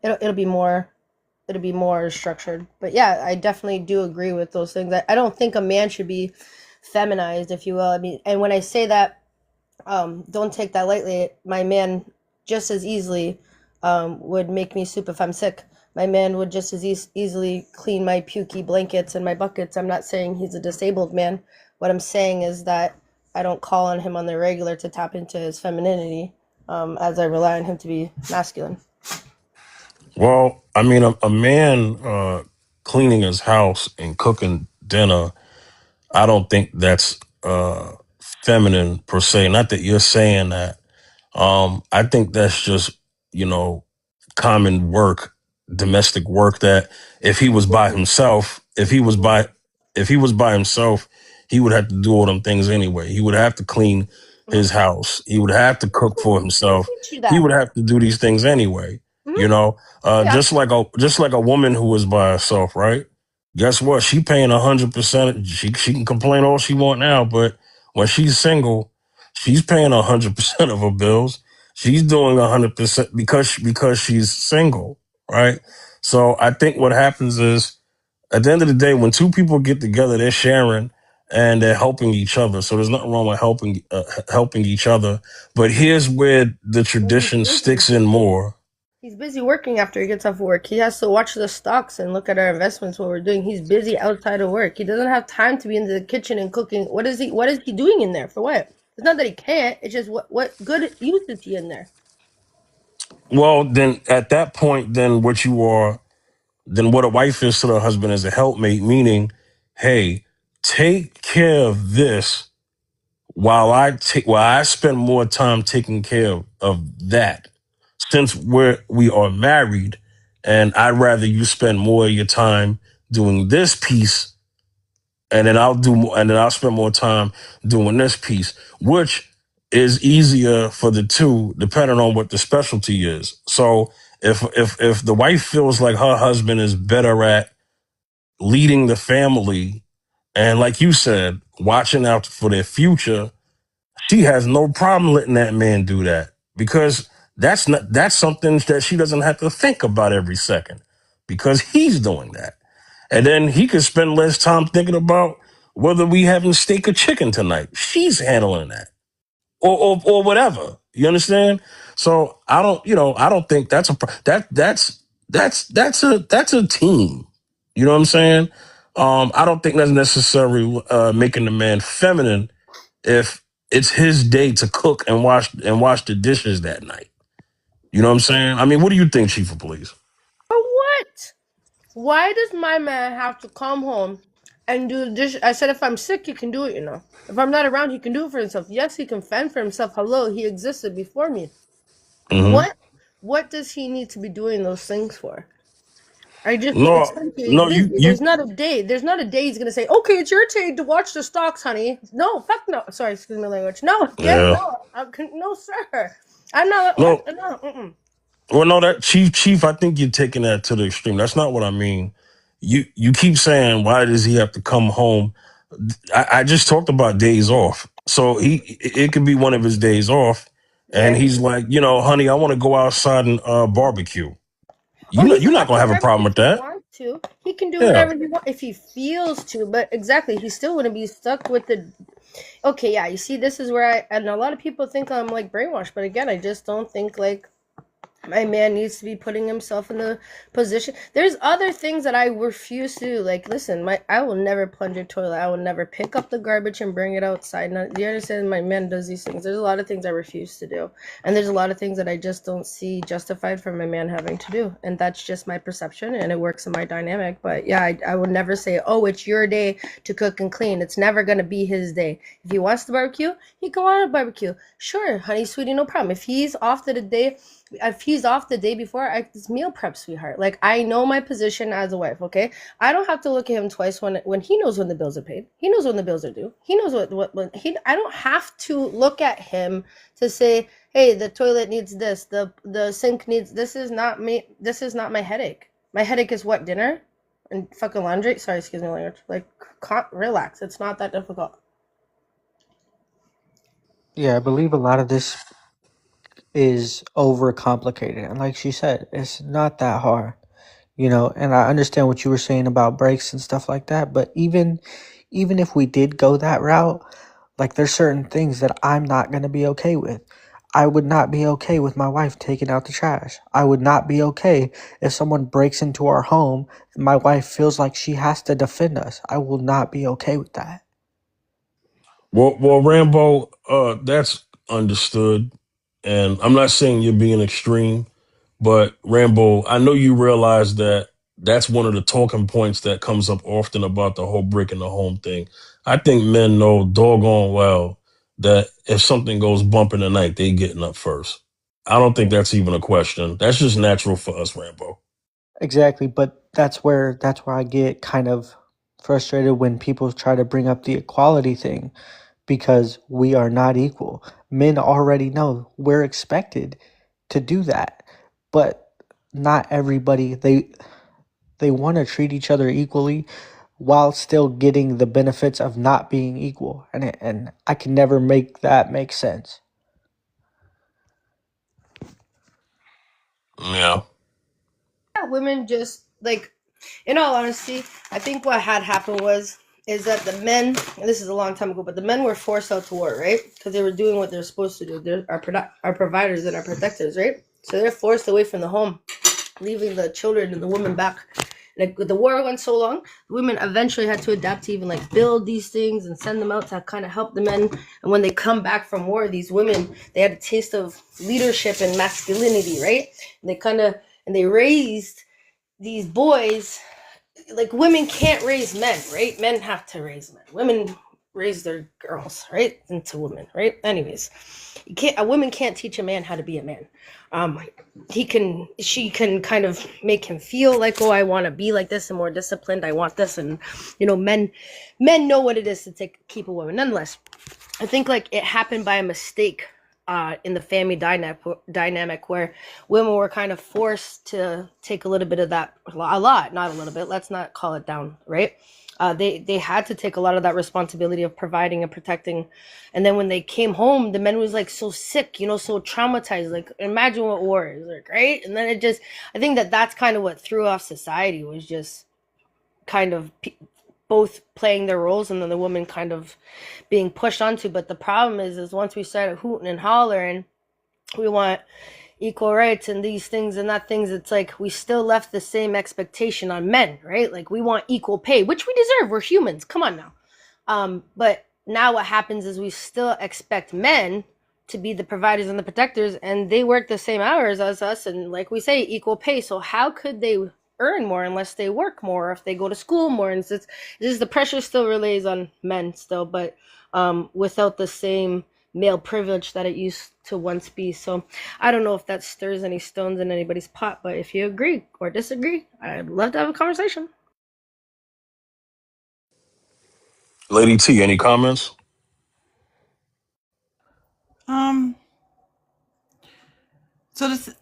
Speaker 7: it'll be more structured. But yeah, I definitely do agree with those things. I don't think a man should be feminized, if you will. I mean, and when I say that, don't take that lightly. My man just as easily would make me soup if I'm sick. My man would just as easily clean my pukey blankets and my buckets. I'm not saying he's a disabled man. What I'm saying is that I don't call on him on the regular to tap into his femininity, as I rely on him to be masculine.
Speaker 1: Well, I mean, a man cleaning his house and cooking dinner, I don't think that's feminine per se. Not that you're saying that. I think that's just, you know, common work, domestic work that if he was by himself, if he was by himself, he would have to do all them things anyway. He would have to clean his house. He would have to cook for
Speaker 7: He'll
Speaker 1: himself.
Speaker 7: teach you
Speaker 1: He
Speaker 7: that.
Speaker 1: would have to do these things anyway.
Speaker 7: Hmm.
Speaker 1: You know,
Speaker 7: Yeah.
Speaker 1: just like a woman who was by herself, right? guess what? She paying 100%. She can complain all she want now, but when she's single, she's paying 100% of her bills. She's doing 100% because she's single, right? So I think what happens is at the end of the day, when two people get together, they're sharing and they're helping each other. So there's nothing wrong with helping each other. But here's where the
Speaker 7: Well, he's
Speaker 1: tradition
Speaker 7: busy.
Speaker 1: sticks in more.
Speaker 7: He's busy working after he gets off work. He has to watch the stocks and look at our investments what we're doing. He's busy outside of work. He doesn't have time to be in the kitchen and cooking. What is he doing in there? For what? It's not that he can't, it's just what good use is he in there?
Speaker 1: Well, then at that point, then what a wife is to the husband is a helpmate, meaning, hey, take care of this while I spend more time taking care of that. Since we are married, and I'd rather you spend more of your time doing this piece, and then I'll spend more time doing this piece, which is easier for the two, depending on what the specialty is. So if the wife feels like her husband is better at leading the family and, like you said, watching out for their future, she has no problem letting that man do that because that's something that she doesn't have to think about every second because he's doing that. And then he could spend less time thinking about whether we having steak or chicken tonight. She's handling that or whatever. You understand? So I don't think that's a team. You know what I'm saying? I don't think that's necessarily making the man feminine if it's his day to cook and wash the dishes that night. You know what I'm saying? I mean, what do you think, Chief of Police?
Speaker 7: For what? Why does my man have to come home and do the dish? I said if I'm sick, he can do it, If I'm not around, he can do it for himself. Yes, he can fend for himself. Hello, he existed before me.
Speaker 1: Mm-hmm.
Speaker 7: What does he need to be doing those things for? I just it's
Speaker 1: No,
Speaker 7: simply he's
Speaker 1: no,
Speaker 7: busy.
Speaker 1: you
Speaker 7: There's not a day he's gonna say, okay, it's your turn to watch the stocks, honey. No, fuck no. Sorry, excuse my language. No, get
Speaker 1: yeah.
Speaker 7: no. No, sir. I'm not what?
Speaker 1: No,
Speaker 7: No. Mm-mm.
Speaker 1: well, no, that Chief, I think you're taking that to the extreme. That's not what I mean. You keep saying, why does he have to come home? I just talked about days off. So it could be one of his days off, and
Speaker 7: Yeah.
Speaker 1: he's like, honey, I want to go outside and barbecue.
Speaker 7: Oh, he
Speaker 1: You're
Speaker 7: can
Speaker 1: not
Speaker 7: watch
Speaker 1: gonna
Speaker 7: the
Speaker 1: have a
Speaker 7: garbage
Speaker 1: problem
Speaker 7: if
Speaker 1: with
Speaker 7: he
Speaker 1: that.
Speaker 7: wants to. He can do
Speaker 1: Yeah.
Speaker 7: whatever he wants if he feels to. But exactly, he still wouldn't be stuck with the. Okay, yeah. You see, this is where and a lot of people think I'm like brainwashed, but again, I just don't think like my man needs to be putting himself in the position. There's other things that I refuse to do. Like, listen, I will never plunge a toilet. I will never pick up the garbage and bring it outside. Now, do you understand? My man does these things. There's a lot of things I refuse to do, and there's a lot of things that I just don't see justified for my man having to do. And that's just my perception, and it works in my dynamic. But yeah, I would never say, oh, it's your day to cook and clean. It's never gonna be his day. If he wants to barbecue, he can want to barbecue. Sure, honey, sweetie, no problem. If he's off the day before, it's meal prep, sweetheart. Like, I know my position as a wife, okay? I don't have to look at him twice when he knows when the bills are paid. He knows when the bills are due. He knows I don't have to look at him to say, hey, the toilet needs this, the sink needs this. Is not me. This is not my headache. My headache is what, dinner and fucking laundry. Sorry, excuse me, language. Like, relax. It's not that difficult.
Speaker 3: Yeah, I believe a lot of this is overcomplicated. And like she said, it's not that hard, and I understand what you were saying about breaks and stuff like that, but even if we did go that route, like there's certain things that I'm not going to be okay with. I would not be okay with my wife taking out the trash. I would not be okay if someone breaks into our home and my wife feels like she has to defend us. I will not be okay with that.
Speaker 1: Well, Rambo, that's understood, and I'm not saying you're being extreme, but Rambo, I know you realize that that's one of the talking points that comes up often about the whole brick in the home thing. I think men know doggone well that if something goes bump in the night, they getting up first. I don't think that's even a question. That's just natural for us, Rambo.
Speaker 3: Exactly, but that's where I get kind of frustrated when people try to bring up the equality thing because we are not equal. Men already know we're expected to do that. But not everybody they want to treat each other equally while still getting the benefits of not being equal. And I can never make that make sense.
Speaker 1: Yeah.
Speaker 7: Women just like, in all honesty, I think what had happened is that the men, and this is a long time ago, but the men were forced out to war, right? Because they were doing what they're supposed to do. They're our providers and our protectors, right? So they're forced away from the home, leaving the children and the women back. Like the war went so long, the women eventually had to adapt to even like build these things and send them out to kind of help the men. And when they come back from war, these women, they had a taste of leadership and masculinity, right? And they raised these boys. Like women can't raise men, right? Men have to raise men. Women raise their girls, right, into women, right? Anyways, a woman can't teach a man how to be a man. She can kind of make him feel like, oh, I want to be like this and more disciplined. I want this, and men know what it is to keep a woman. Nonetheless, I think like it happened by a mistake in the family dynamic where women were kind of forced to take a little bit of that, a lot, not a little bit. Let's not call it down, right? They had to take a lot of that responsibility of providing and protecting. And then when they came home, the men was like so sick, so traumatized. Like imagine what war is like, right? And then I think that's kind of what threw off society, was just kind of both playing their roles and then the woman kind of being pushed onto. But the problem is once we started hooting and hollering, we want equal rights and these things and that things, it's like we still left the same expectation on men, right? Like we want equal pay, which we deserve. We're humans. Come on now. But now what happens is we still expect men to be the providers and the protectors, and they work the same hours as us, and like we say, equal pay. So how could they earn more unless they work more, if they go to school more? And it's just the pressure still relays on men still, but without the same male privilege that it used to once be. So I don't know if that stirs any stones in anybody's pot, but if you agree or disagree, I'd love to have a conversation.
Speaker 1: Lady T, any comments?
Speaker 4: So this,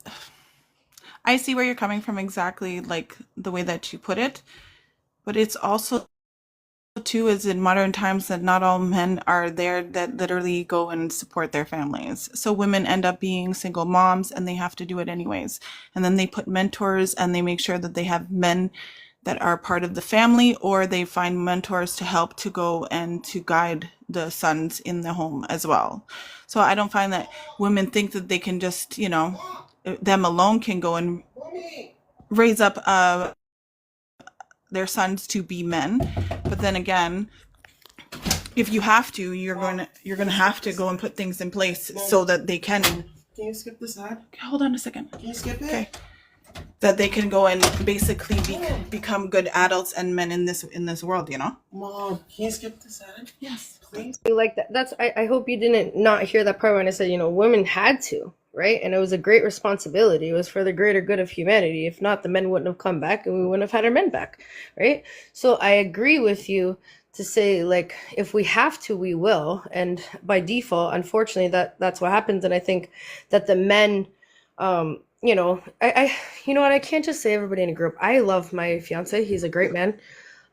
Speaker 4: I see where you're coming from, exactly like the way that you put it, but it's also too is in modern times that not all men are there that literally go and support their families. So women end up being single moms and they have to do it anyways. And then they put mentors and they make sure that they have men that are part of the family, or they find mentors to help to go and to guide the sons in the home as well. So I don't find that women think that they can just, them alone can go and raise up their sons to be men. But then again, if you have to, you're gonna have to go and put things in place so that they can.
Speaker 8: Can you skip this ad?
Speaker 4: Hold on a second.
Speaker 8: Can you skip it?
Speaker 4: Okay. That they can go and basically become good adults and men in this world,
Speaker 8: Mom, can you skip this ad?
Speaker 4: Yes.
Speaker 8: Please.
Speaker 7: Like that. I hope you didn't not hear that part when I said, women had to, right? And it was a great responsibility. It was for the greater good of humanity. If not, the men wouldn't have come back and we wouldn't have had our men back, right? So I agree with you to say, like, if we have to, we will. And by default, unfortunately, that's what happens. And I think that the men, I you know what, I can't just say everybody in a group. I love my fiance. He's a great man.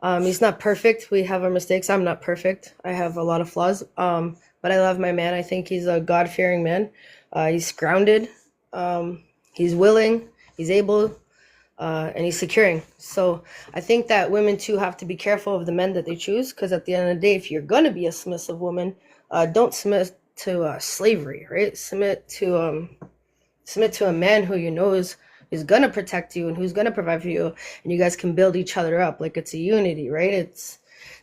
Speaker 7: He's not perfect. We have our mistakes. I'm not perfect. I have a lot of flaws. But I love my man. I think he's a God-fearing man. He's grounded. He's willing. He's able. And he's securing. So I think that women too have to be careful of the men that they choose, because at the end of the day, if you're going to be a submissive woman, don't submit to slavery, right? Submit to a man who is going to protect you and who's going to provide for you, and you guys can build each other up. Like, it's a unity, right?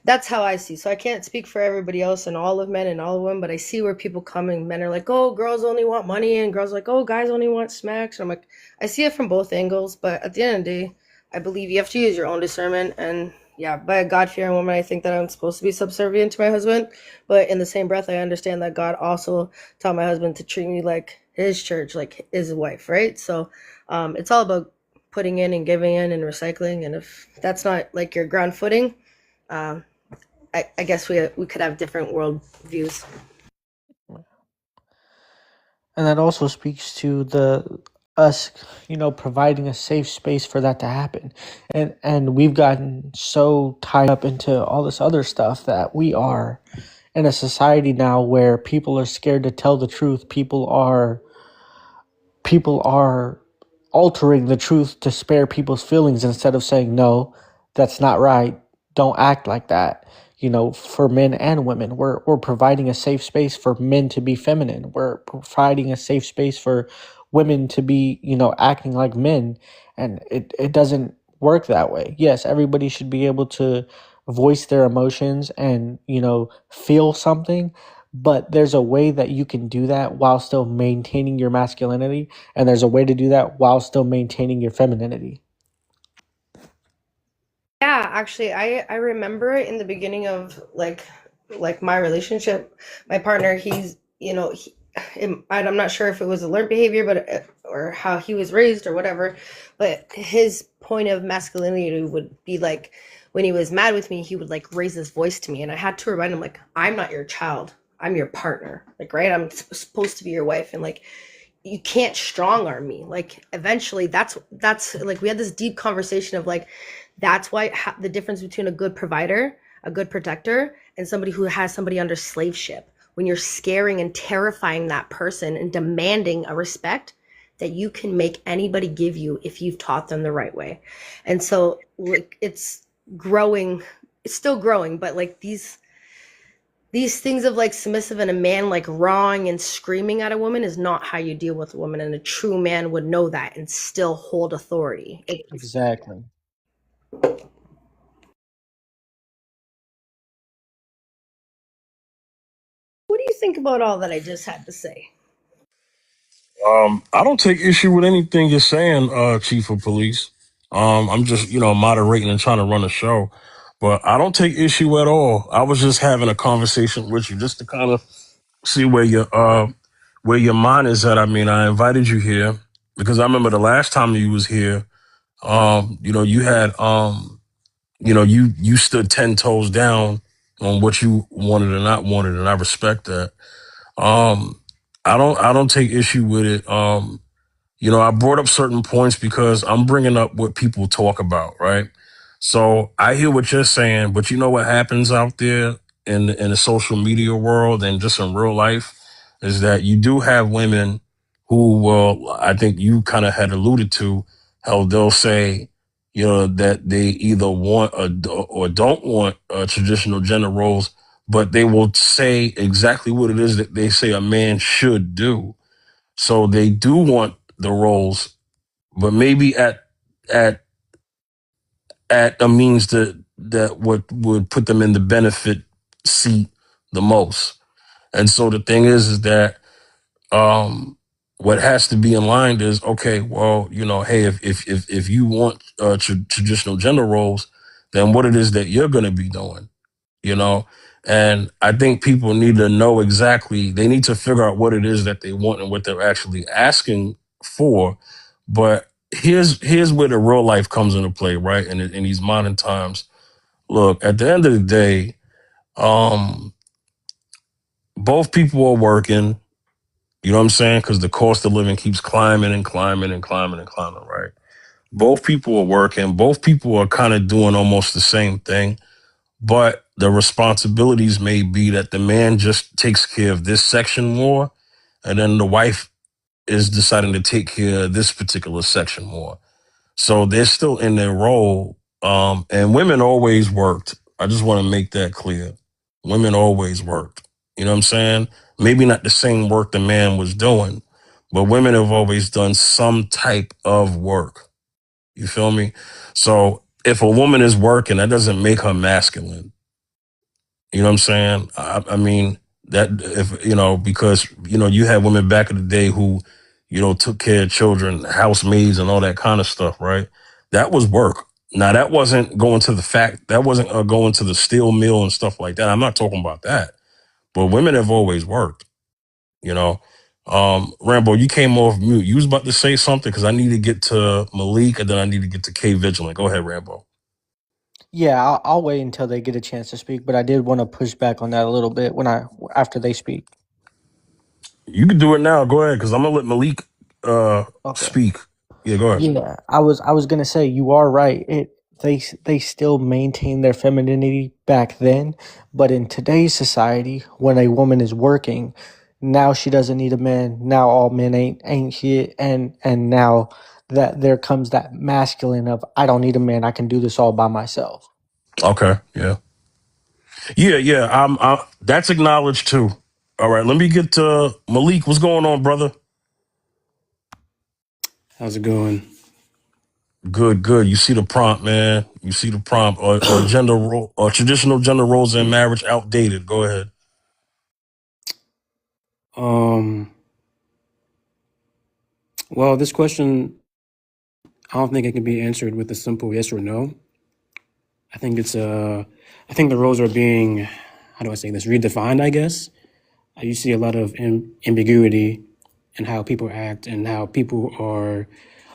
Speaker 7: That's how I see. So I can't speak for everybody else and all of men and all of women, but I see where people come and men are like, oh, girls only want money, and girls are like, oh, guys only want smacks. And I'm like, I see it from both angles, but at the end of the day, I believe you have to use your own discernment. And yeah, by a God-fearing woman, I think that I'm supposed to be subservient to my husband, but in the same breath, I understand that God also taught my husband to treat me like his church, like his wife, right? So it's all about putting in and giving in and recycling, and if that's not like your ground footing, I guess we could have different world views.
Speaker 3: And that also speaks to us, providing a safe space for that to happen. And we've gotten so tied up into all this other stuff that we are in a society now where people are scared to tell the truth. People are altering the truth to spare people's feelings instead of saying, no, that's not right. Don't act like that. For men and women, we're providing a safe space for men to be feminine. We're providing a safe space for women to be, acting like men. And it doesn't work that way. Yes, everybody should be able to voice their emotions and, feel something, but there's a way that you can do that while still maintaining your masculinity, and there's a way to do that while still maintaining your femininity.
Speaker 7: Yeah, actually, I remember in the beginning of like my relationship, my partner, he's I'm not sure if it was a learned behavior, but or how he was raised or whatever, but his point of masculinity would be like when he was mad with me, he would like raise his voice to me, and I had to remind him like, I'm not your child, I'm your partner, like, right? I'm supposed to be your wife, and like you can't strong arm me. Like eventually that's like we had this deep conversation of like that's why the difference between a good provider, a good protector, and somebody who has somebody under slave ship. When you're scaring and terrifying that person and demanding a respect that you can make anybody give you if you've taught them the right way. And so like it's growing, it's still growing, but like these things of like submissive and a man like rawing and screaming at a woman is not how you deal with a woman, and a true man would know that and still hold authority.
Speaker 3: Exactly.
Speaker 7: What do you think about all that I just had to say?
Speaker 1: I don't take issue with anything you're saying, Chief of Police. I'm just, moderating and trying to run a show, but I don't take issue at all. I was just having a conversation with you just to kind of see where your mind is at. I mean, I invited you here because I remember the last time you was here. You had, you stood 10 toes down on what you wanted and not wanted, and I respect that. Um, I don't take issue with it. I brought up certain points because I'm bringing up what people talk about, right? So I hear what you're saying, but you know what happens out there in the social media world and just in real life is that you do have women who will, I think you kind of had alluded to how they'll say, that they either want or don't want traditional gender roles, but they will say exactly what it is that they say a man should do. So they do want the roles, but maybe at at a means that would put them in the benefit seat the most. And so the thing is that what has to be in line is okay. Well, hey, if you want traditional gender roles, then what it is that you're going to be doing, you know. And I think people need to know exactly. They need to figure out what it is that they want and what they're actually asking for. But here's where the real life comes into play, right? In these modern times, look, at the end of the day, um, both people are working. You know what I'm saying? Because the cost of living keeps climbing and climbing and climbing and climbing, right? Both people are working. Both people are kind of doing almost the same thing. But the responsibilities may be that the man just takes care of this section more, and then the wife is deciding to take care of this particular section more. So they're still in their role. And women always worked. I just want to make that clear. Women always worked. You know what I'm saying? Maybe not the same work the man was doing, but women have always done some type of work. You feel me? So if a woman is working, that doesn't make her masculine. You know what I'm saying? I mean, that if, because, you had women back in the day who, took care of children, housemaids and all that kind of stuff, right? That was work. Now, that wasn't going to that wasn't going to the steel mill and stuff like that. I'm not talking about that. But women have always worked, you know? Rambo, you came off mute. You was about to say something because I need to get to Malik and then I need to get to K Vigilant. Go ahead, Rambo.
Speaker 3: Yeah, I'll wait until they get a chance to speak, but I did want to push back on that a little bit after they speak.
Speaker 1: You can do it now. Go ahead, because I'm gonna let Malik
Speaker 3: Okay.
Speaker 1: speak. Yeah, go ahead.
Speaker 3: Yeah, I was gonna say you are right. They still maintain their femininity back then, but in today's society, when a woman is working, now she doesn't need a man. Now all men ain't shit, and now that there comes that masculine of I don't need a man. I can do this all by myself.
Speaker 1: Okay, yeah. Yeah. That's acknowledged too. All right, let me get to Malik. What's going on, brother?
Speaker 9: How's it going?
Speaker 1: Good. You see the prompt, man. You see the prompt, or gender role, or traditional gender roles in marriage outdated. Go ahead.
Speaker 9: Um, well, this question, I don't think it can be answered with a simple yes or no. I think I think the roles are being, how do I say this, redefined, I guess. You see a lot of ambiguity in how people act and how people are,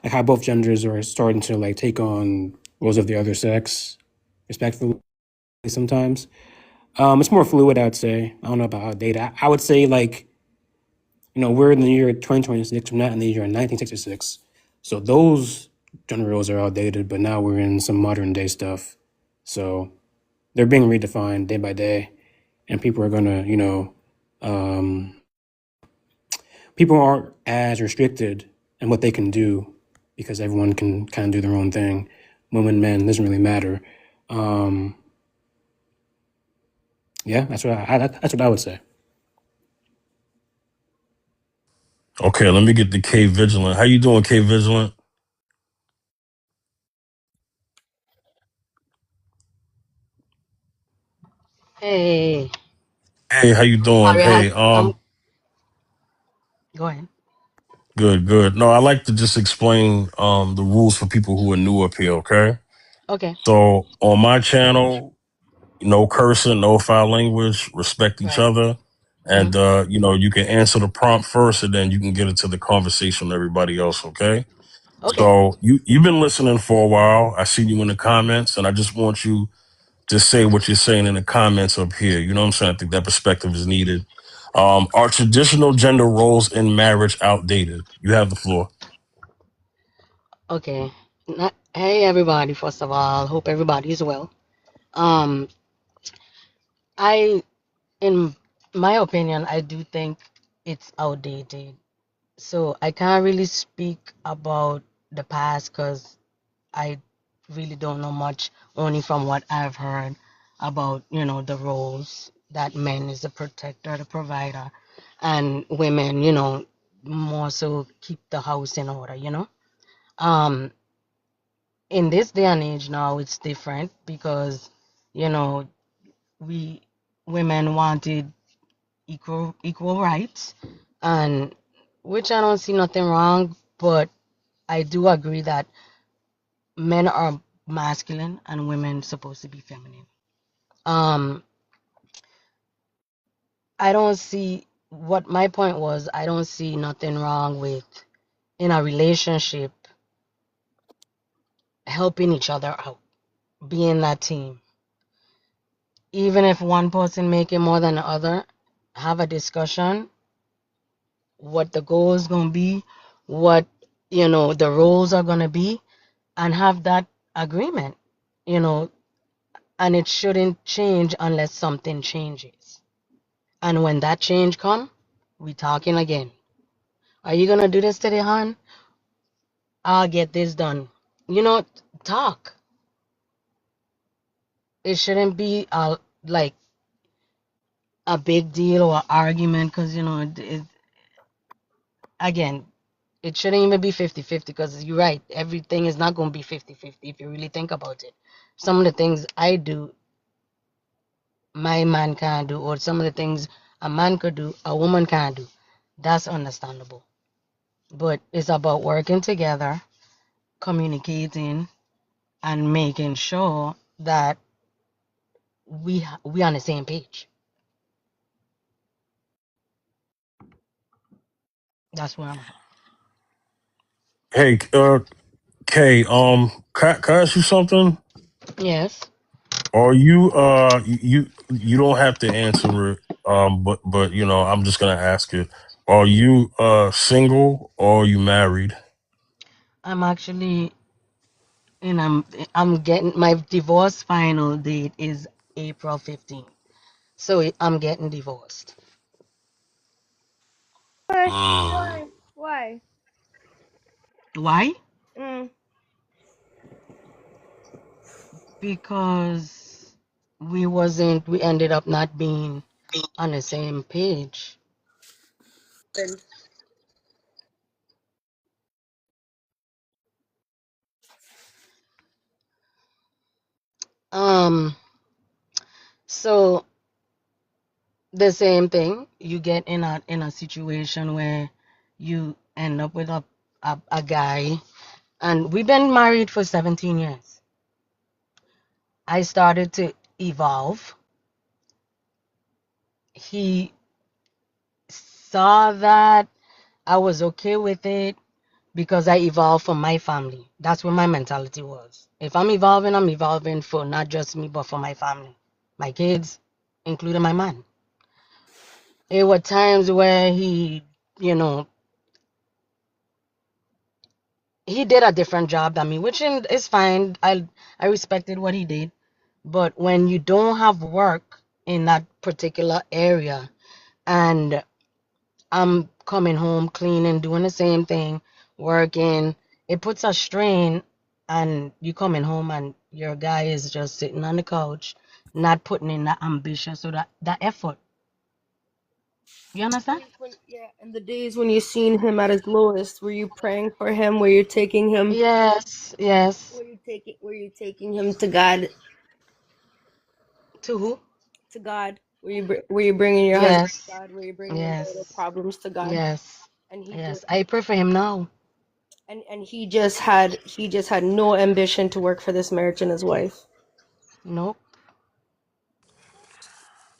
Speaker 9: like how both genders are starting to like take on roles of the other sex, respectfully sometimes. It's more fluid, I'd say. I don't know about outdated. I would say like, we're in the year 2026, we're not in the year 1966. So those gender roles are outdated, but now we're in some modern day stuff. So they're being redefined day by day, and people are gonna, people aren't as restricted in what they can do because everyone can kind of do their own thing. Women, men, doesn't really matter. Yeah, that's what I would say.
Speaker 1: Okay, let me get the K Vigilant. How you doing, K Vigilant?
Speaker 10: Hey,
Speaker 1: Hey, how you doing?
Speaker 10: sorry,
Speaker 1: Hey,
Speaker 10: go ahead.
Speaker 1: good. No, I like to just explain the rules for people who are new up here, okay?
Speaker 10: Okay,
Speaker 1: So on my channel, no cursing, no foul language, respect each
Speaker 10: right.
Speaker 1: other.
Speaker 10: Mm-hmm.
Speaker 1: And you can answer the prompt first and then you can get into the conversation with everybody else, okay?
Speaker 10: Okay,
Speaker 1: So you've been listening for a while. I see you in the comments and I just want you to say what you're saying in the comments up here. You know what I'm saying? I think that perspective is needed. Are traditional gender roles in marriage outdated? You have the floor.
Speaker 10: okay. Hey, everybody, first of all, hope everybody is well. Um, I, in my opinion, I do think it's outdated. So I can't really speak about the past because I really don't know much, only from what I've heard about, the roles that men is the protector, the provider, and women, more so keep the house in order. Um, in this day and age now, it's different because, you know, we women wanted equal rights, and which I don't see nothing wrong, but I do agree that men are masculine and women supposed to be feminine. Um, I don't see what my point was. I don't see nothing wrong with in a relationship helping each other out, being that team. Even if one person making more than the other, have a discussion what the goal is gonna be, what the roles are gonna be, and have that agreement. You know, and it shouldn't change unless something changes. And when that change come, we talking again. Are you gonna do this today, hon? I'll get this done. Talk. It shouldn't be like a big deal or argument because again, it shouldn't even be 50-50 because you're right. Everything is not going to be 50-50 if you really think about it. Some of the things I do, my man can't do, or some of the things a man could do, a woman can't do. That's understandable. But it's about working together, communicating, and making sure that we on the same page. That's where I'm at.
Speaker 1: Hey, Kay, can I ask you something?
Speaker 10: Yes.
Speaker 1: Are you you don't have to answer it, but I'm just gonna ask it. Are you single or are you married?
Speaker 10: I'm actually, and I'm getting my divorce final date is April 15th. So I'm getting divorced.
Speaker 7: Why?
Speaker 1: Mm.
Speaker 7: Why? Why?
Speaker 10: Why?
Speaker 7: Mm.
Speaker 10: Because we ended up not being on the same page.
Speaker 7: Then
Speaker 10: Um, so the same thing, you get in a situation where you end up with a guy, and we've been married for 17 years. I started to evolve. He saw that I was okay with it because I evolved for my family. That's what my mentality was. If I'm evolving for not just me, but for my family, my kids, including my man. There were times where you know, he did a different job than me, which is fine. I respected what he did. But when you don't have work in that particular area, and I'm coming home cleaning, doing the same thing, working, it puts a strain. And you coming home and your guy is just sitting on the couch, not putting in that ambition, so that effort. You understand?
Speaker 7: yeah, and the days when you seen him at his lowest, were you praying for him? Were you taking him?
Speaker 10: Yes, yes.
Speaker 7: Were you taking him to God?
Speaker 10: To who?
Speaker 7: To God? Were you bringing your husband to
Speaker 10: Yes,
Speaker 7: God? Were you bringing your marital
Speaker 10: yes,
Speaker 7: problems to God?
Speaker 10: yes,
Speaker 7: And he just
Speaker 10: yes. I pray for him now.
Speaker 7: and he just had no ambition to work for this marriage and his wife.
Speaker 10: Nope.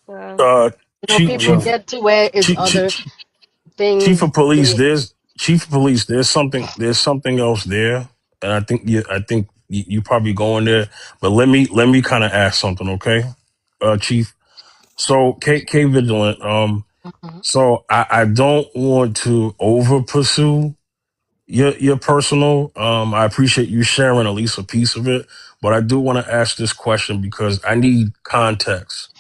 Speaker 7: Uh,
Speaker 1: Uh,
Speaker 10: You know,
Speaker 1: chief,
Speaker 10: people
Speaker 1: chief,
Speaker 9: Well,
Speaker 10: get to where it's
Speaker 1: chief,
Speaker 10: other
Speaker 1: chief, chief
Speaker 10: things
Speaker 1: of police.
Speaker 10: they
Speaker 1: There's chief of police. There's something else there, and I think you probably going there. But let me kind of ask something, okay, chief. So K vigilant.
Speaker 10: Mhm.
Speaker 1: So I don't want to over pursue your personal. I appreciate you sharing at least a piece of it, but I do want to ask this question because I need context.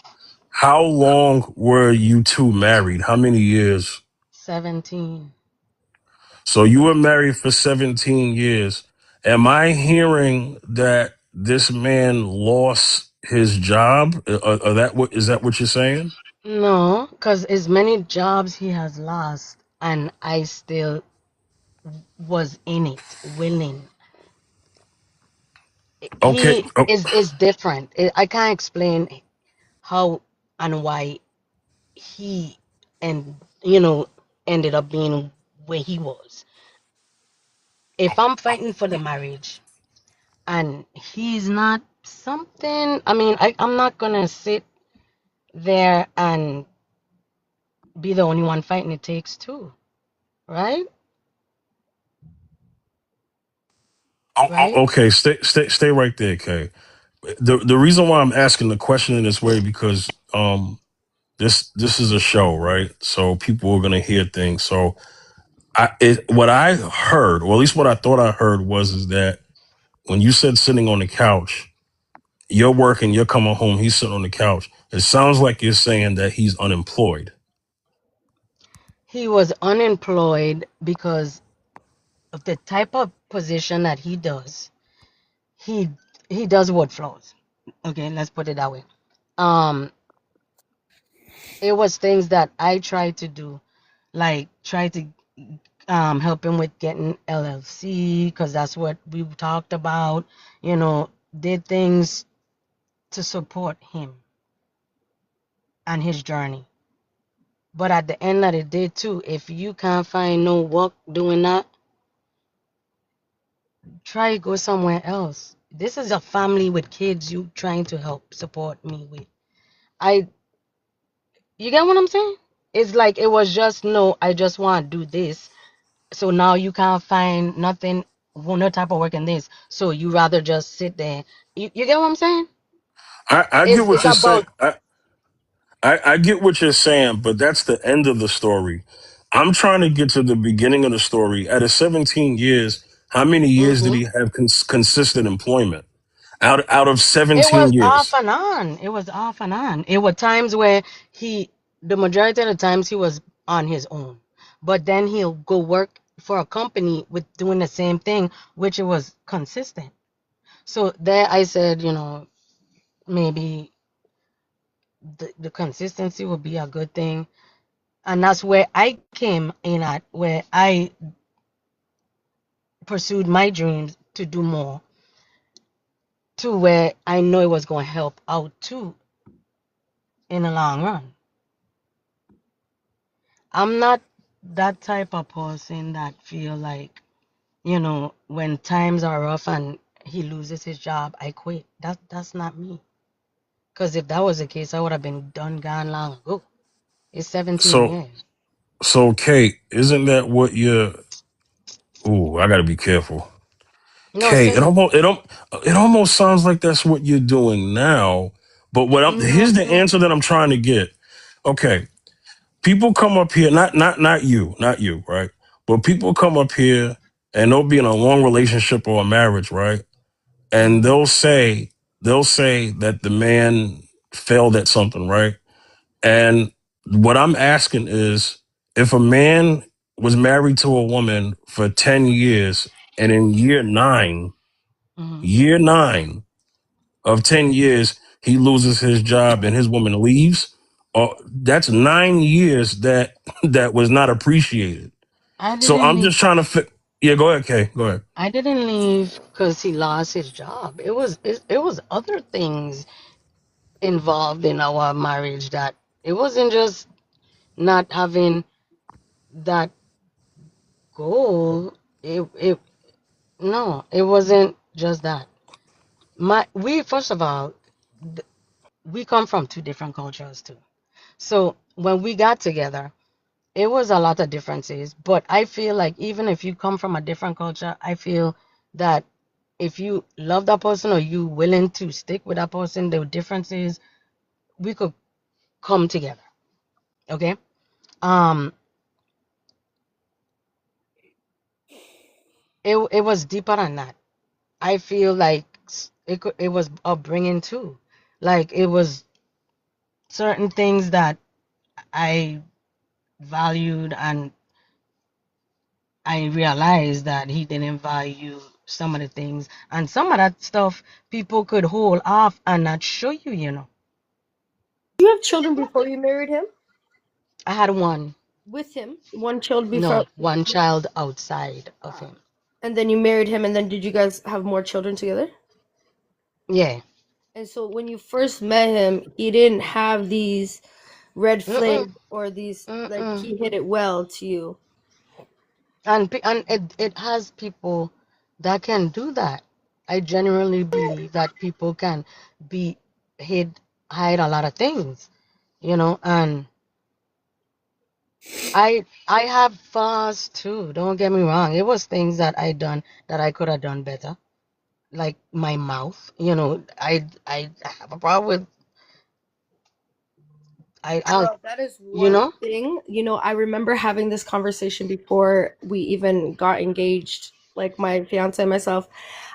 Speaker 1: How long were you two married? How many years?
Speaker 10: 17.
Speaker 1: So you were married for 17 years. Am I hearing that this man lost his job? Is that what you're saying?
Speaker 10: No, because as many jobs he has lost, and I still was in it, willing.
Speaker 1: Okay.
Speaker 10: He is different. I can't explain how and why he and ended up being where he was. If I'm fighting for the marriage and he's not something, I mean, I'm not gonna sit there and be the only one fighting. It takes two, right? Right?
Speaker 1: Okay. Stay right there, Kay. The reason why I'm asking the question in this way because this is a show, right? So people are gonna hear things. So what I heard, or at least what I thought I heard, was is that when you said sitting on the couch, you're working, you're coming home, he's sitting on the couch. It sounds like you're saying that he's unemployed.
Speaker 10: He was unemployed because of the type of position that he does. He he does wood floors. Okay, let's put it that way. Um, it was things that I tried to do, like try to help him with getting LLC because that's what we talked about. Did things to support him and his journey. But at the end of the day, too, if you can't find no work doing that, try to go somewhere else. This is a family with kids you trying to help support me with. I, you get what I'm saying? It's like it was just no, I just want to do this. So now you can't find nothing, no type of work in this. So you rather just sit there. You get what I'm saying?
Speaker 1: I get what
Speaker 10: It's
Speaker 1: you're saying.
Speaker 10: about
Speaker 1: I get what you're saying, but that's the end of the story. I'm trying to get to the beginning of the story. Out of 17 years, how many years did
Speaker 10: Mm-hmm.
Speaker 1: he have consistent employment? Out of
Speaker 10: It
Speaker 1: 17
Speaker 10: was off
Speaker 1: years.
Speaker 10: and on. It was off and on. It were times where the majority of the times he was on his own, but then he'll go work for a company with doing the same thing, which it was consistent. So there, I said, maybe the consistency would be a good thing, and that's where I came in at, where I pursued my dreams to do more, to where I know it was going to help out too in the long run. I'm not that type of person that feel like, when times are rough and he loses his job, I quit. That's not me. Because if that was the case, I would have been done, gone long ago. It's 17
Speaker 1: So,
Speaker 10: years.
Speaker 1: Kate, isn't that what you're? Ooh, I got to be careful.
Speaker 10: No,
Speaker 1: Kate,
Speaker 10: say it.
Speaker 1: it almost sounds like that's what you're doing now. But here's the
Speaker 10: Mm-mm,
Speaker 1: answer that I'm trying to get. Okay, people come up here, not you, right? But people come up here and they'll be in a long relationship or a marriage, right? And
Speaker 10: mm-hmm,
Speaker 1: they'll say that the man failed at something, right? And what I'm asking is, if a man was married to a woman for 10 years and in
Speaker 10: mm-hmm.
Speaker 1: year nine of 10 years, he loses his job and his woman leaves, that's 9 years that was not appreciated.
Speaker 10: I
Speaker 1: So
Speaker 10: didn't
Speaker 1: I'm
Speaker 10: leave.
Speaker 1: just trying to yeah, go ahead, Kay. Go ahead.
Speaker 10: I didn't leave because he lost his job. It was other things involved in our marriage, that it wasn't just not having that goal. It No, it wasn't just that. We first of all, we come from two different cultures too. So when we got together, it was a lot of differences. But I feel like even if you come from a different culture, I feel that if you love that person or you willing to stick with that person, the differences, we could come together. Okay. Um, it was deeper than that. I feel like it was upbringing too. Like it was certain things that I valued, and I realized that he didn't value some of the things, and some of that stuff people could hold off and not show you.
Speaker 7: You have children before you married him?
Speaker 10: I had one,
Speaker 7: With him? One child before,
Speaker 10: no, one child outside of him.
Speaker 7: and then you married him, and then did you guys have more children together?
Speaker 10: Yeah.
Speaker 7: And so when you first met him, he didn't have these red
Speaker 10: Mm-mm,
Speaker 7: flags or these, like,
Speaker 10: mm-mm.
Speaker 7: he hit it well to you.
Speaker 10: And it has people that can do that. I genuinely believe that people can be hide a lot of things, and I have flaws too. Don't get me wrong. It was things that I done that I could have done better, like my mouth. I have a problem with I
Speaker 7: Well, that is
Speaker 10: you
Speaker 7: one
Speaker 10: know.
Speaker 7: thing. I remember having this conversation before we even got engaged, like my fiance and myself,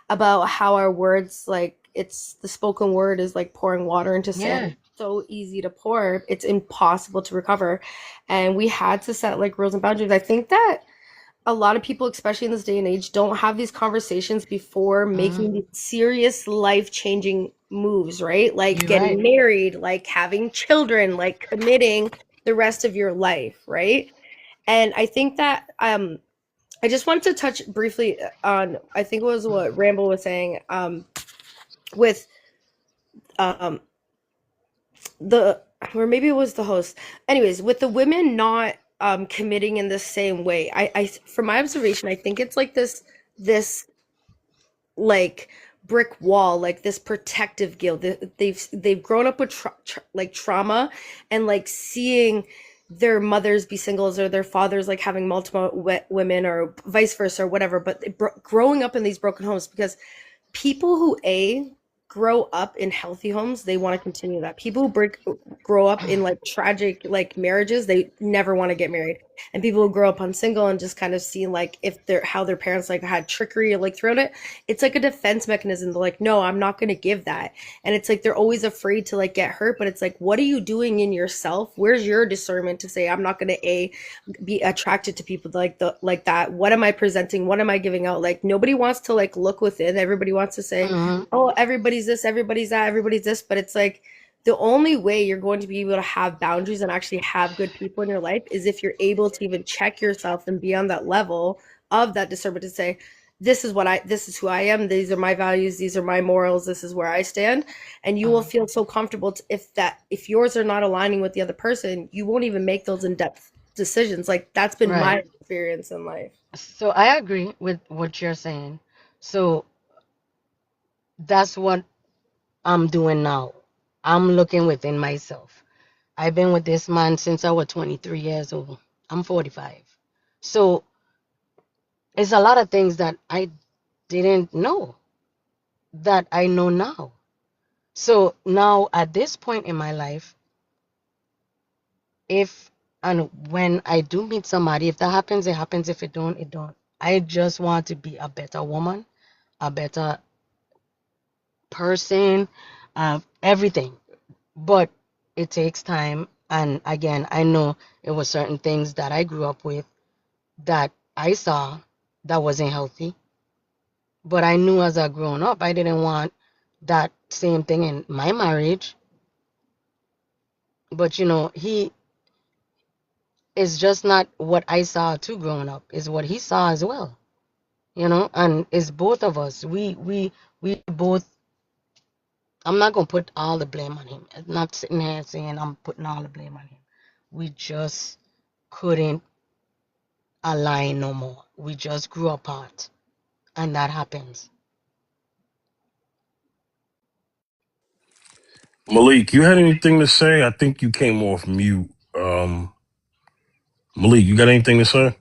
Speaker 7: about how our words, like, it's the spoken word is like pouring water into
Speaker 10: Yeah.
Speaker 7: sand. So easy to pour, it's impossible to recover. And we had to set like rules and boundaries. I think that a lot of people, especially in this day and age, don't have these conversations before making
Speaker 10: Mm,
Speaker 7: these serious life-changing moves, right? Like
Speaker 10: you're
Speaker 7: getting
Speaker 10: right.
Speaker 7: married, like having children, like committing the rest of your life, right? And I think that I just wanted to touch briefly on, I think it was what Ramble was saying, with um the, or maybe it was the host. Anyways, with the women not committing in the same way. I from my observation, I think it's like this like brick wall, like this protective guild. They've grown up with like trauma, and like seeing their mothers be singles or their fathers like having multiple women or vice versa or whatever, but growing up in these broken homes, because people who grow up in healthy homes, they want to continue that. People who grow up in like tragic like marriages, they never want to get married. and people who grow up on single and just kind of seeing like if they're how their parents like had trickery like throughout it, it's like a defense mechanism. They're like, no, I'm not going to give that, and it's like they're always afraid to like get hurt. But it's like, what are you doing in yourself? Where's your discernment to say I'm not going to be attracted to people like that? What am I presenting? What am I giving out? Like nobody wants to like look within. Everybody wants to say, oh, everybody's this, everybody's that, everybody's this, but it's like the only way you're going to be able to have boundaries and actually have good people in your life is if you're able to even check yourself and be on that level of that discernment to say, this is who I am. These are my values. These are my morals. This is where I stand. And you will feel so comfortable if yours are not aligning with the other person, you won't even make those in-depth decisions. Like that's been my
Speaker 10: Right.
Speaker 7: experience in life.
Speaker 10: So I agree with what you're saying. So that's what I'm doing now. I'm looking within myself. I've been with this man since I was 23 years old. I'm 45. So it's a lot of things that I didn't know that I know now. So now at this point in my life, if and when I do meet somebody, if that happens, it happens. If it don't, it don't. I just want to be a better woman, a better person, everything. But it takes time. And again, I know it was certain things that I grew up with that I saw that wasn't healthy. But I knew as I grown up, I didn't want that same thing in my marriage. But he is just not what I saw too growing up, is what he saw as well. And it's both of us. We both. I'm not gonna put all the blame on him. I'm not sitting here saying I'm putting all the blame on him. We just couldn't align no more. We just grew apart, and that happens.
Speaker 1: Malik, you had anything to say? I think you came off mute. Malik, you got anything to say?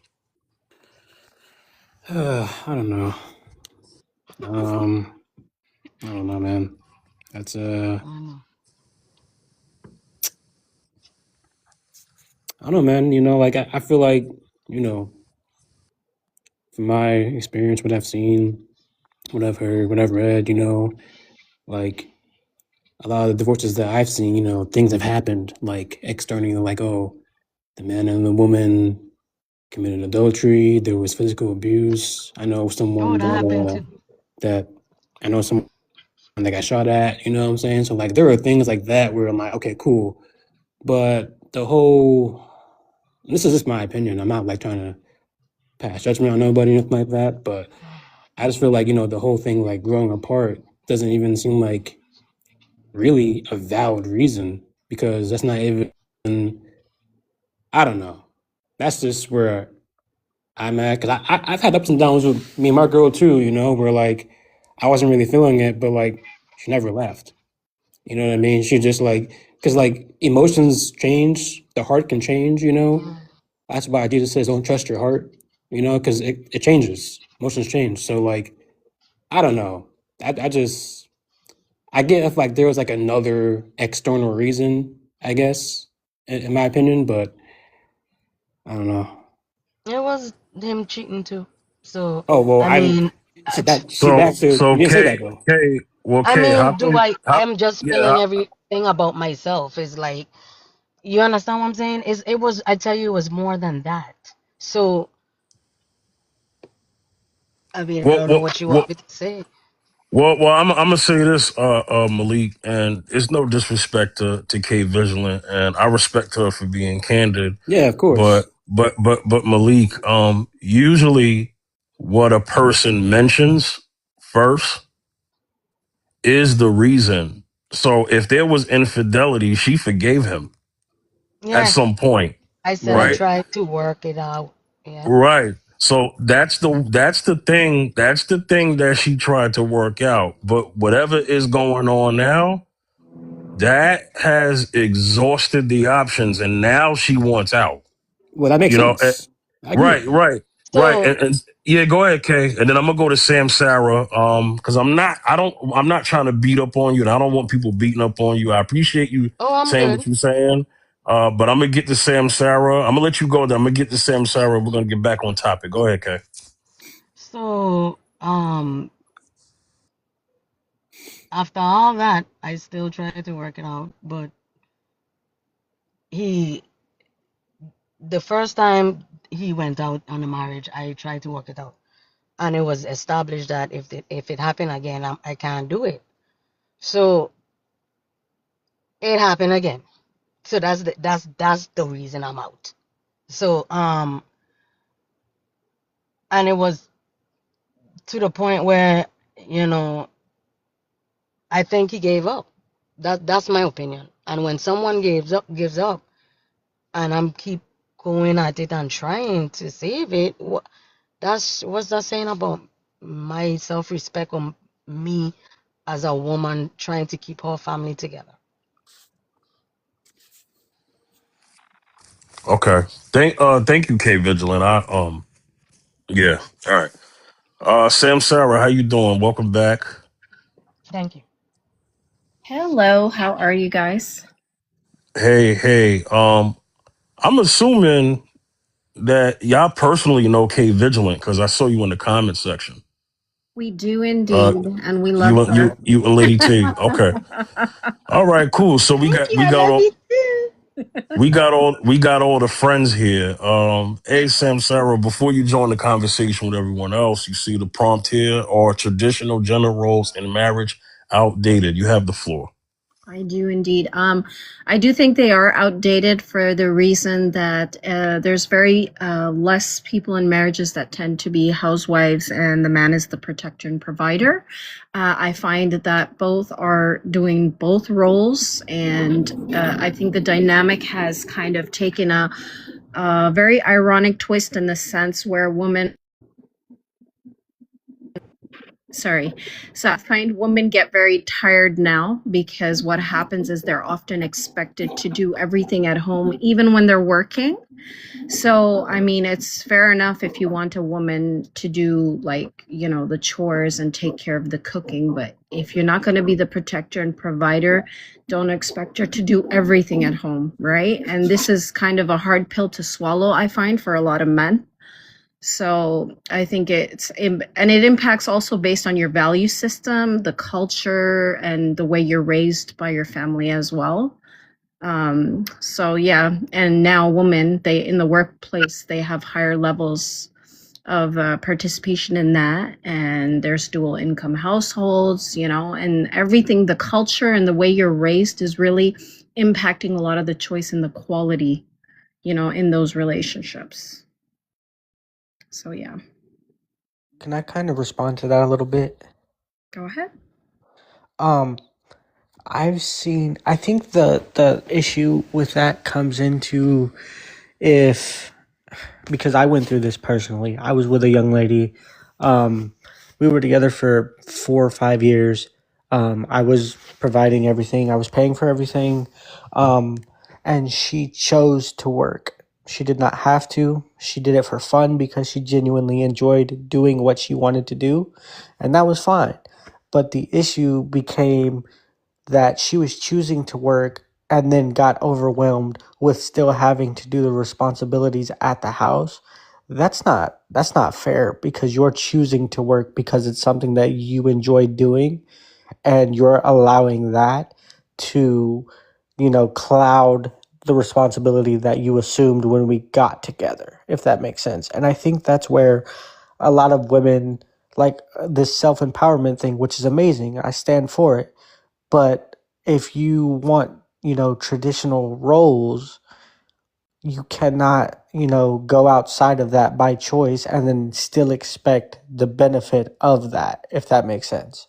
Speaker 9: I don't know. I don't know, man. That's
Speaker 10: Mm.
Speaker 9: I don't know, man. Like I feel like, from my experience, what I've seen, what I've heard, what I've read, like a lot of the divorces that I've seen, things have happened like externally, like, oh, the man and the woman committed adultery, there was physical abuse. I know
Speaker 10: Oh,
Speaker 9: someone
Speaker 10: that happened too.
Speaker 9: that I know someone that got shot at, you know what I'm saying? So like there are things like that where I'm like, okay, cool. But the whole this is just my opinion. I'm not like trying to pass judgment on nobody or anything like that, but I just feel like, the whole thing like growing apart doesn't even seem like really a valid reason, because that's not even, I don't know. That's just where I'm at, because I've had ups and downs with me and my girl too, where like I wasn't really feeling it, but like she never left. You know what I mean? She just like, because like emotions change, the heart can change. That's why Jesus says, don't trust your heart, because it changes. Emotions change. So like, I don't know. I get if like there was like another external reason, I guess, in my opinion, but I don't know.
Speaker 10: It was him cheating too. So
Speaker 9: Oh well,
Speaker 10: I mean,
Speaker 9: see that's you
Speaker 1: So
Speaker 9: didn't say that though.
Speaker 10: I
Speaker 1: K,
Speaker 10: mean, do I? I'm just feeling
Speaker 1: yeah,
Speaker 10: everything about myself. Is like, you understand what I'm saying? It was. I tell you, it was more than that. So I mean, I
Speaker 1: well,
Speaker 10: don't know
Speaker 1: well,
Speaker 10: what you
Speaker 1: well,
Speaker 10: want me to say.
Speaker 1: well, I'm gonna say this, Malik, and it's no disrespect to K Vigilant, and I respect her for being candid,
Speaker 9: Yeah, of
Speaker 1: but
Speaker 9: course.
Speaker 1: Malik, usually what a person mentions first is the reason. So if there was infidelity, she forgave him at
Speaker 10: Yeah,
Speaker 1: some point,
Speaker 10: I said I
Speaker 9: Right.
Speaker 1: right?
Speaker 10: tried to work it out. Yeah.
Speaker 1: Right. So that's the thing that she tried to work out. But whatever is going on now, that has exhausted the options, and now she wants out.
Speaker 9: Well, that makes
Speaker 1: You know,
Speaker 9: sense. I
Speaker 1: right,
Speaker 9: agree.
Speaker 1: right, right.
Speaker 10: So,
Speaker 1: And yeah, go ahead, Kay. And then I'm gonna go to Sam Sarah. Because I'm not trying to beat up on you, and I don't want people beating up on you. I appreciate you
Speaker 10: oh, I'm
Speaker 1: saying
Speaker 10: good.
Speaker 1: what you're saying, But I'm gonna get to Sam Sarah. I'm gonna let you go. Then I'm gonna get to Sam Sarah. We're gonna get back on topic. Go ahead, Kay.
Speaker 10: So, after all that, I still try to work it out. But he, the first time he went out on a marriage, I tried to work it out, and it was established that if it happened again, I can't do it. So it happened again. So that's the reason I'm out. So and it was to the point where, you know, I think he gave up. That's my opinion. And when someone gives up, and I'm keep going at it and trying to save it, what's that saying about my self-respect or me as a woman trying to keep her family together?
Speaker 1: Okay. Thank you, Kay Vigilant. Yeah. All right. Sam Sarah, how you doing? Welcome back.
Speaker 10: Thank you.
Speaker 11: Hello, how are you guys?
Speaker 1: Hey. I'm assuming that y'all personally know Kay Vigilant because I saw you in the comment section.
Speaker 11: We do
Speaker 1: Uh,
Speaker 11: indeed, and we love
Speaker 1: you
Speaker 11: her.
Speaker 1: you you and Lady T. Okay. All right. Cool. So we
Speaker 7: Thank
Speaker 1: got
Speaker 7: you.
Speaker 1: we
Speaker 7: I
Speaker 1: got
Speaker 7: love
Speaker 1: all
Speaker 7: you too.
Speaker 1: we got all the friends here. Hey Sam Sarah, before you join the conversation with everyone else, you see the prompt here: are traditional gender roles in marriage outdated? You have the floor.
Speaker 11: I do indeed. I do think they are outdated for the reason that there's very less people in marriages that tend to be housewives, and the man is the protector and provider. I find that both are doing both roles, and I think the dynamic has kind of taken a very ironic twist in the sense where women. Sorry. So I find women get very tired now because what happens is they're often expected to do everything at home, even when they're working. So, I mean, it's fair enough if you want a woman to do, like, you know, the chores and take care of the cooking. But if you're not going to be the protector and provider, don't expect her to do everything at home, right? And this is kind of a hard pill to swallow, I find, for a lot of men. So I think and it impacts also based on your value system, the culture, and the way you're raised by your family as well. So yeah, and now women, they in the workplace, they have higher levels of participation in that, and there's dual income households, you know, and everything, the culture and the way you're raised is really impacting a lot of the choice and the quality, you know, in those relationships. So yeah.
Speaker 3: Can I kind of respond to that a little bit?
Speaker 11: Go ahead.
Speaker 3: I think the issue with that comes into because I went through this personally. I was with a young lady. We were together for 4 or 5 years. I was providing everything. I was paying for everything. And she chose to work. She did not have to. She did it for fun because she genuinely enjoyed doing what she wanted to do. And that was fine. But the issue became that she was choosing to work and then got overwhelmed with still having to do the responsibilities at the house. That's not fair because you're choosing to work because it's something that you enjoy doing, and you're allowing that to, cloud the responsibility that you assumed when we got together, if that makes sense. And I think that's where a lot of women, like this self-empowerment thing, which is amazing, I stand for it. But if you want, traditional roles, you cannot, go outside of that by choice and then still expect the benefit of that, if that makes sense.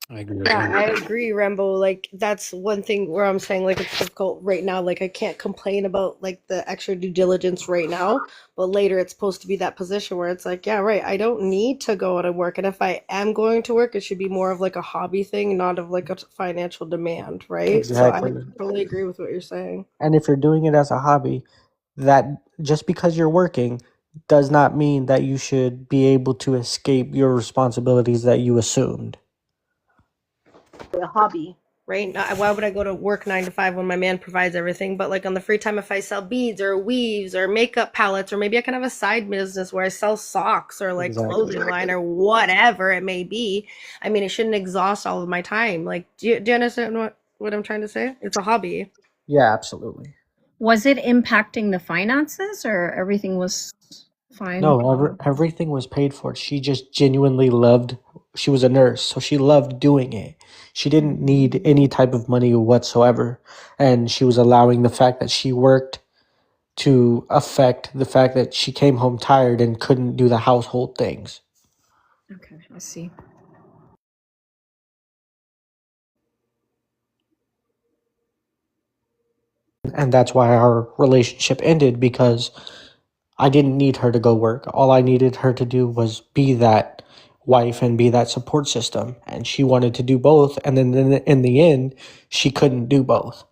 Speaker 9: I agree with
Speaker 7: Yeah,
Speaker 9: that.
Speaker 7: I agree, Rembo. Like that's one thing where I'm saying like it's difficult right now. Like I can't complain about like the extra due diligence right now, but later it's supposed to be that position where it's like, yeah, right, I don't need to go to work. And if I am going to work, it should be more of like a hobby thing, not of like a financial demand, right? So I
Speaker 3: Exactly.
Speaker 7: totally agree with what you're saying.
Speaker 3: And if you're doing it as a hobby, that just because you're working does not mean that you should be able to escape your responsibilities that you assumed.
Speaker 7: A hobby. right? Why would I go to work 9 to 5 when my man provides everything? But like on the free time, if I sell beads or weaves or makeup palettes, or maybe I can have a side business where I sell socks or like
Speaker 3: Exactly.
Speaker 7: clothing line or whatever it may be. I mean, it shouldn't exhaust all of my time. Like, do you understand what I'm trying to say? It's a hobby.
Speaker 3: Yeah, absolutely.
Speaker 11: Was it impacting the finances or everything was fine?
Speaker 3: No, everything was paid for. She just genuinely loved. She was a nurse, so she loved doing it. She didn't need any type of money whatsoever, and she was allowing the fact that she worked to affect the fact that she came home tired and couldn't do the household things.
Speaker 11: Okay, I see.
Speaker 3: And that's why our relationship ended, because I didn't need her to go work. All I needed her to do was be that wife and be that support system. And she wanted to do both. And then in the end, she couldn't do both.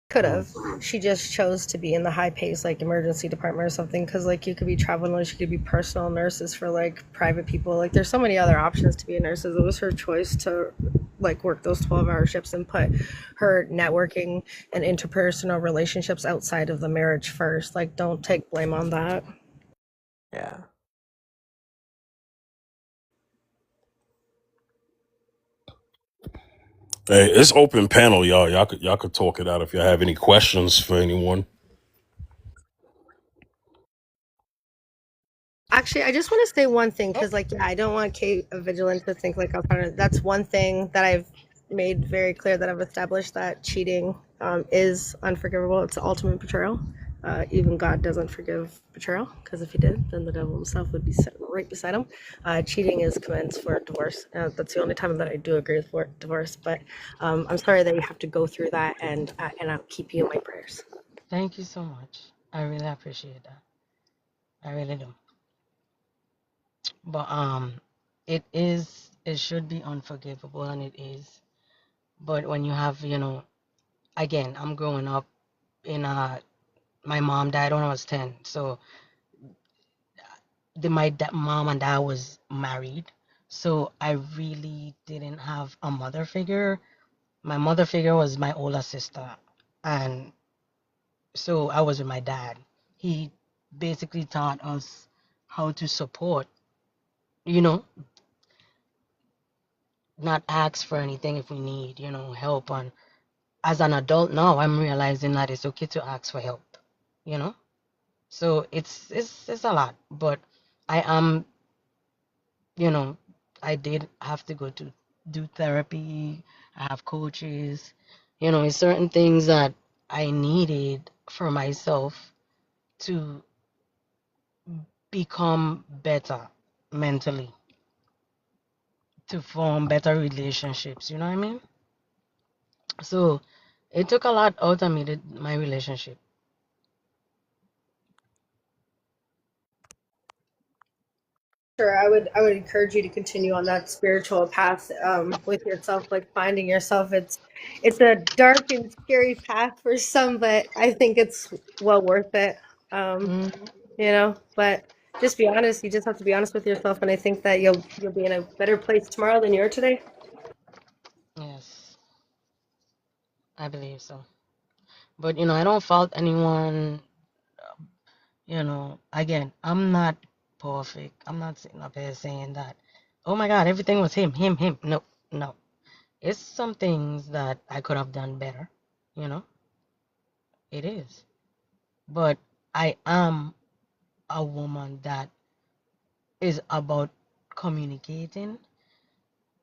Speaker 7: Could have. She just chose to be in the high pace, like emergency department or something. Because like you could be travel nurse, you could be personal nurses for like private people. Like there's so many other options to be a nurse. It was her choice to like work those 12-hour shifts and put her networking and interpersonal relationships outside of the marriage first. Like don't take blame on that.
Speaker 3: Yeah.
Speaker 1: Hey, it's open panel, y'all. Y'all could talk it out if y'all have any questions for anyone.
Speaker 7: Actually, I just want to say one thing because, like, yeah, I don't want Kate Vigilant to think like I'm trying to. That's one thing that I've made very clear that I've established that cheating is unforgivable. It's the ultimate betrayal. Even God doesn't forgive betrayal because if he did, then the devil himself would be sitting right beside him. Cheating is commends for divorce. That's the only time that I do agree with for divorce. But I'm sorry that you have to go through that, and I'll keep you in my prayers.
Speaker 10: Thank you so much. I really appreciate that. I really do. But it should be unforgivable, and it is. But when you have, again, I'm growing up in my mom died when I was 10. So mom and dad was married. So I really didn't have a mother figure. My mother figure was my older sister. And so I was with my dad. He basically taught us how to support, you know, not ask for anything if we need, help. And as an adult now, I'm realizing that it's okay to ask for help, you know? So it's a lot, but I am, you know, I did have to go to do therapy. I have coaches, it's certain things that I needed for myself to become better mentally, to form better relationships, you know what I mean? So it took a lot out of me, my relationship.
Speaker 7: Sure, I would encourage you to continue on that spiritual path with yourself, like finding yourself. It's a dark and scary path for some, but I think it's well worth it. Um,
Speaker 10: Mm,
Speaker 7: but just be honest. You just have to be honest with yourself, and I think that you'll be in a better place tomorrow than you are today.
Speaker 10: yes, I believe so. But I don't fault anyone. Again, I'm not perfect. I'm not sitting up here saying that, oh my God, everything was him, him, him. No, no. It's some things that I could have done better. You know, it is. But I am a woman that is about communicating,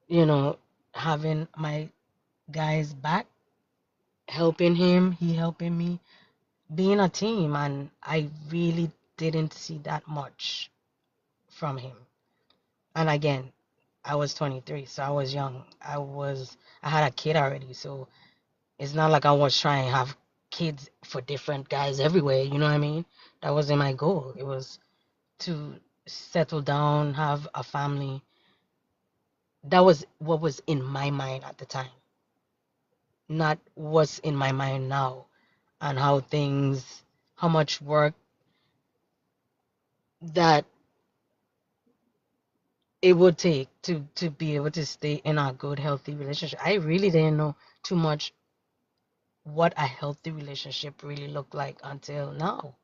Speaker 10: you know, having my guy's back, helping him, he helping me, being a team. And I really didn't see that much from him. And again, I was 23, so I was young. I had a kid already, so it's not like I was trying to have kids for different guys everywhere, you know what I mean? That wasn't my goal. It was to settle down, have a family. That was what was in my mind at the time, not what's in my mind now, and how much work that it would take to be able to stay in a good, healthy relationship. I really didn't know too much what a healthy relationship really looked like until now.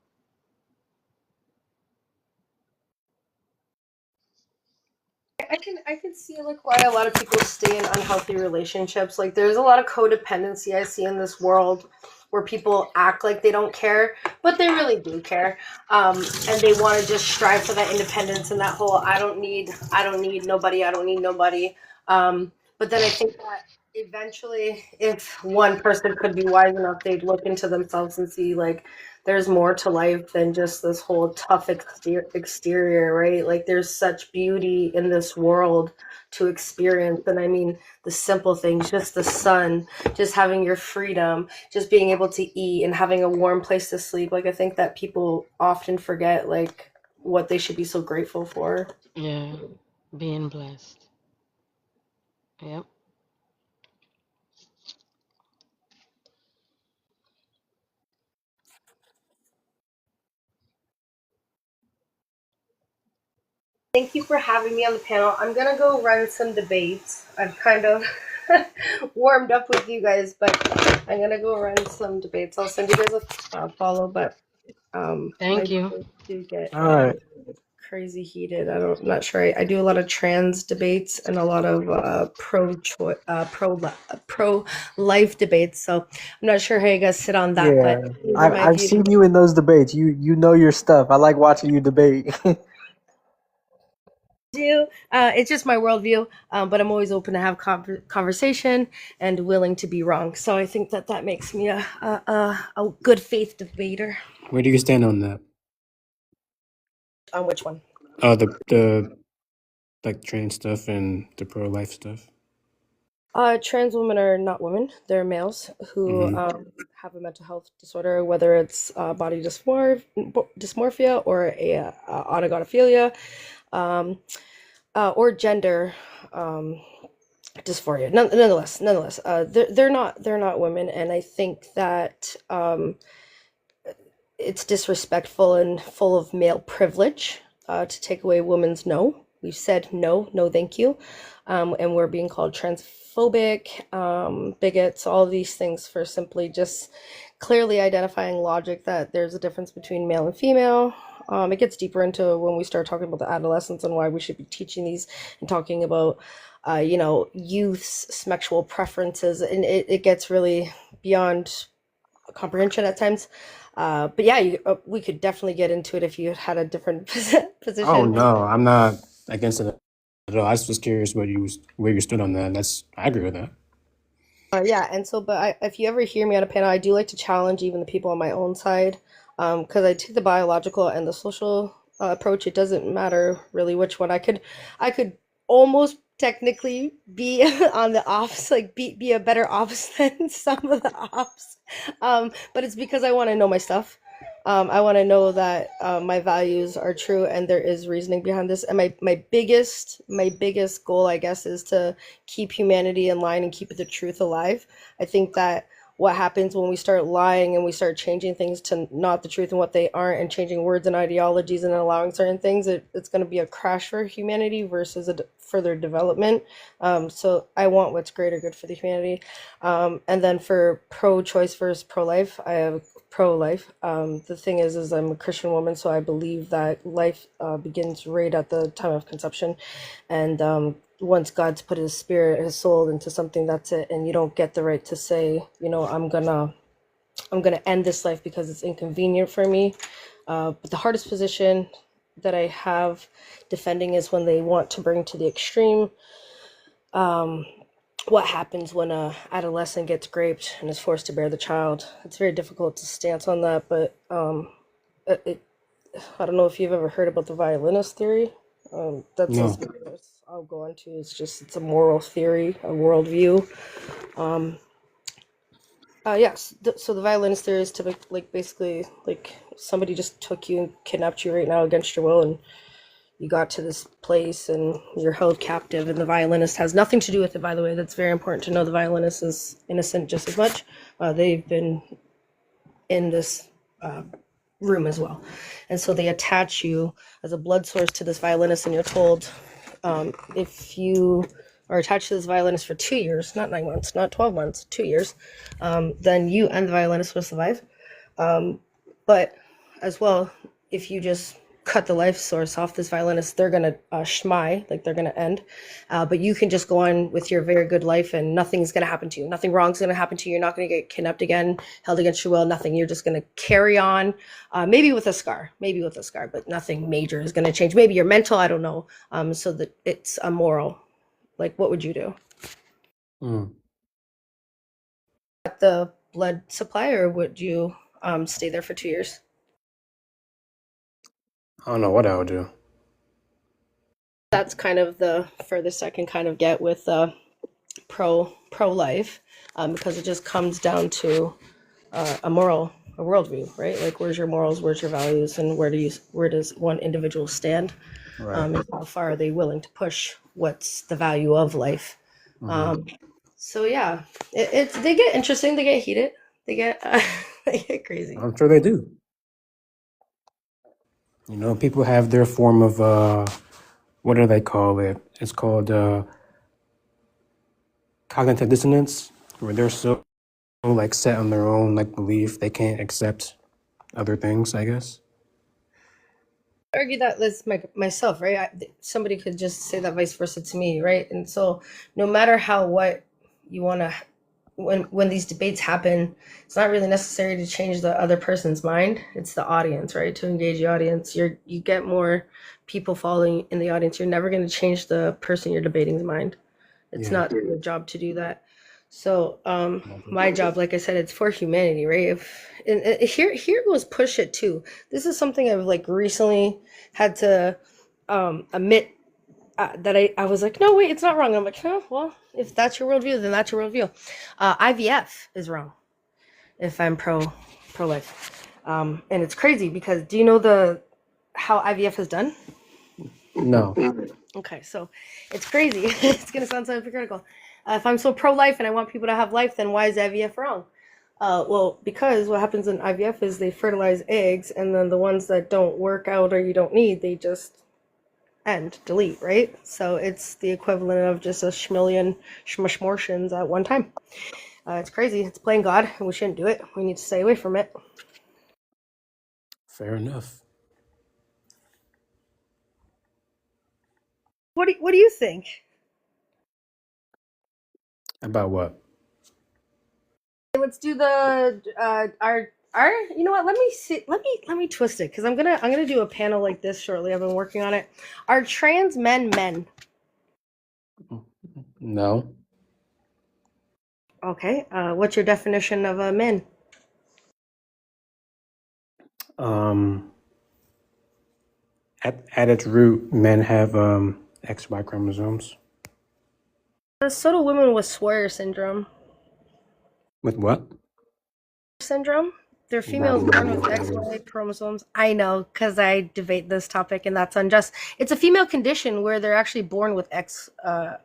Speaker 7: I can see like why a lot of people stay in unhealthy relationships. Like there's a lot of codependency I see in this world where people act like they don't care, but they really do care. And they want to just strive for that independence and that whole I don't need nobody, I don't need nobody. But then I think that eventually if one person could be wise enough, they'd look into themselves and see like there's more to life than just this whole tough exterior, right? Like there's such beauty in this world to experience. And I mean, the simple things, just the sun, just having your freedom, just being able to eat and having a warm place to sleep. Like I think that people often forget like what they should be so grateful for.
Speaker 10: Yeah, being blessed. Yep.
Speaker 7: Thank you for having me on the panel. I'm gonna go run some debates. I've kind of warmed up with you guys, but I'm gonna go run some debates. I'll send you guys a follow, but my
Speaker 10: Thank you.
Speaker 7: debates do get
Speaker 3: All right.
Speaker 7: crazy heated. I'm not sure. I do a lot of trans debates and a lot of pro life debates. So I'm not sure how you guys sit on that,
Speaker 3: Yeah,
Speaker 7: but these are my
Speaker 3: I've
Speaker 7: views.
Speaker 3: seen you in those debates. You know your stuff. I like watching you debate.
Speaker 7: It's just my worldview, but I'm always open to have conversation and willing to be wrong. So I think that makes me a good faith debater.
Speaker 9: Where do you stand on that?
Speaker 7: On which one?
Speaker 9: The like trans stuff and the pro life stuff.
Speaker 7: Trans women are not women; they're males who have a mental health disorder, whether it's body dysmorphia or a autogynephilia, or gender dysphoria. Nonetheless, they're not women, and I think that it's disrespectful and full of male privilege to take away women's no. We've said no, no, thank you, and we're being called transphobic, bigots, all of these things for simply just clearly identifying logic that there's a difference between male and female. It gets deeper into when we start talking about the adolescents and why we should be teaching these and talking about, youth's sexual preferences, and it gets really beyond comprehension at times. But yeah, we could definitely get into it if you had a different position.
Speaker 9: Oh no, I'm not against it at all. I was just curious where you stood on that. I agree with that.
Speaker 7: Yeah, and so, but if you ever hear me on a panel, I do like to challenge even the people on my own side, because I take the biological and the social approach. It doesn't matter really which one. I could almost technically be on the ops, like be a better ops than some of the ops, but it's because I want to know my stuff. I want to know that my values are true and there is reasoning behind this. And my biggest goal, I guess, is to keep humanity in line and keep the truth alive. I think that what happens when we start lying and we start changing things to not the truth and what they aren't, and changing words and ideologies and allowing certain things, it's going to be a crash for humanity versus a further development. So I want what's greater good for the humanity. And then for pro-choice versus pro-life, I have pro-life. The thing is I'm a Christian woman, so I believe that life begins right at the time of conception. And once God's put his spirit, his soul into something, that's it. And you don't get the right to say, I'm gonna end this life because it's inconvenient for me. But the hardest position that I have defending is when they want to bring to the extreme. What happens when a adolescent gets raped and is forced to bear the child? It's very difficult to stance on that, but I don't know if you've ever heard about the violinist theory. That's
Speaker 9: No.
Speaker 7: as much as I'll go into. It's a moral theory, a worldview. Yes. So the violinist theory is to basically somebody just took you and kidnapped you right now against your will, and you got to this place and you're held captive, and the violinist has nothing to do with it, by the way. That's very important to know. The violinist is innocent just as much. They've been in this room as well. And so they attach you as a blood source to this violinist, and you're told if you are attached to this violinist for 2 years, not 9 months, not 12 months, 2 years, then you and the violinist will survive. But as well, if you just cut the life source off this violinist, they're gonna shmai, like they're gonna end. But you can just go on with your very good life, and nothing's gonna happen to you. Nothing wrong's gonna happen to you. You're not gonna get kidnapped again, held against your will. Nothing. You're just gonna carry on, maybe with a scar, but nothing major is gonna change. Maybe you're mental. I don't know. So that it's immoral. Like, what would you do?
Speaker 9: Mm.
Speaker 7: At the blood supply, or would you stay there for 2 years?
Speaker 9: I don't know what I would do.
Speaker 7: That's kind of the furthest I can kind of get with pro life, because it just comes down to a worldview, right? Like, where's your morals, where's your values, and where does one individual stand?
Speaker 9: Right.
Speaker 7: And how far are they willing to push what's the value of life? So yeah, they get interesting, they get heated, they get they get crazy.
Speaker 9: I'm sure they do. You know, people have their form of what do they call it? It's called cognitive dissonance, where they're so like set on their own like belief they can't accept other things, I guess.
Speaker 7: Argue that with myself, right? Somebody could just say that vice versa to me, right? And so no matter what you want to, when these debates happen, it's not really necessary to change the other person's mind. It's the audience, right? To engage the audience. You get more people following in the audience. You're never going to change the person you're debating's mind. It's not your job to do that. So my job, like I said, it's for humanity, right? Here goes push it too. This is something I've like recently had to admit that I was like, no, wait, it's not wrong. I'm like, oh, well, if that's your worldview, then that's your worldview. IVF is wrong if I'm pro-life. And it's crazy because do you know how IVF is done?
Speaker 9: No.
Speaker 7: Okay, so it's crazy. It's going to sound so hypocritical. If I'm so pro-life and I want people to have life, then why is IVF wrong? Well, because what happens in IVF is they fertilize eggs, and then the ones that don't work out or you don't need, they just delete, right? So it's the equivalent of just a schmillion schmushmortions at one time. It's crazy. It's playing God, and we shouldn't do it. We need to stay away from it.
Speaker 9: Fair enough.
Speaker 7: What do you think?
Speaker 9: About what?
Speaker 7: Let's do the our you know what, let me twist it, because I'm gonna do a panel like this shortly. I've been working on it. Are trans men?
Speaker 9: No.
Speaker 7: Okay. What's your definition of a man?
Speaker 9: At its root, men have XY chromosomes.
Speaker 7: So do women with Swyer syndrome.
Speaker 9: With what?
Speaker 7: Syndrome? They're females born with XY chromosomes. I know, because I debate this topic, and that's unjust. It's a female condition where they're actually born with XY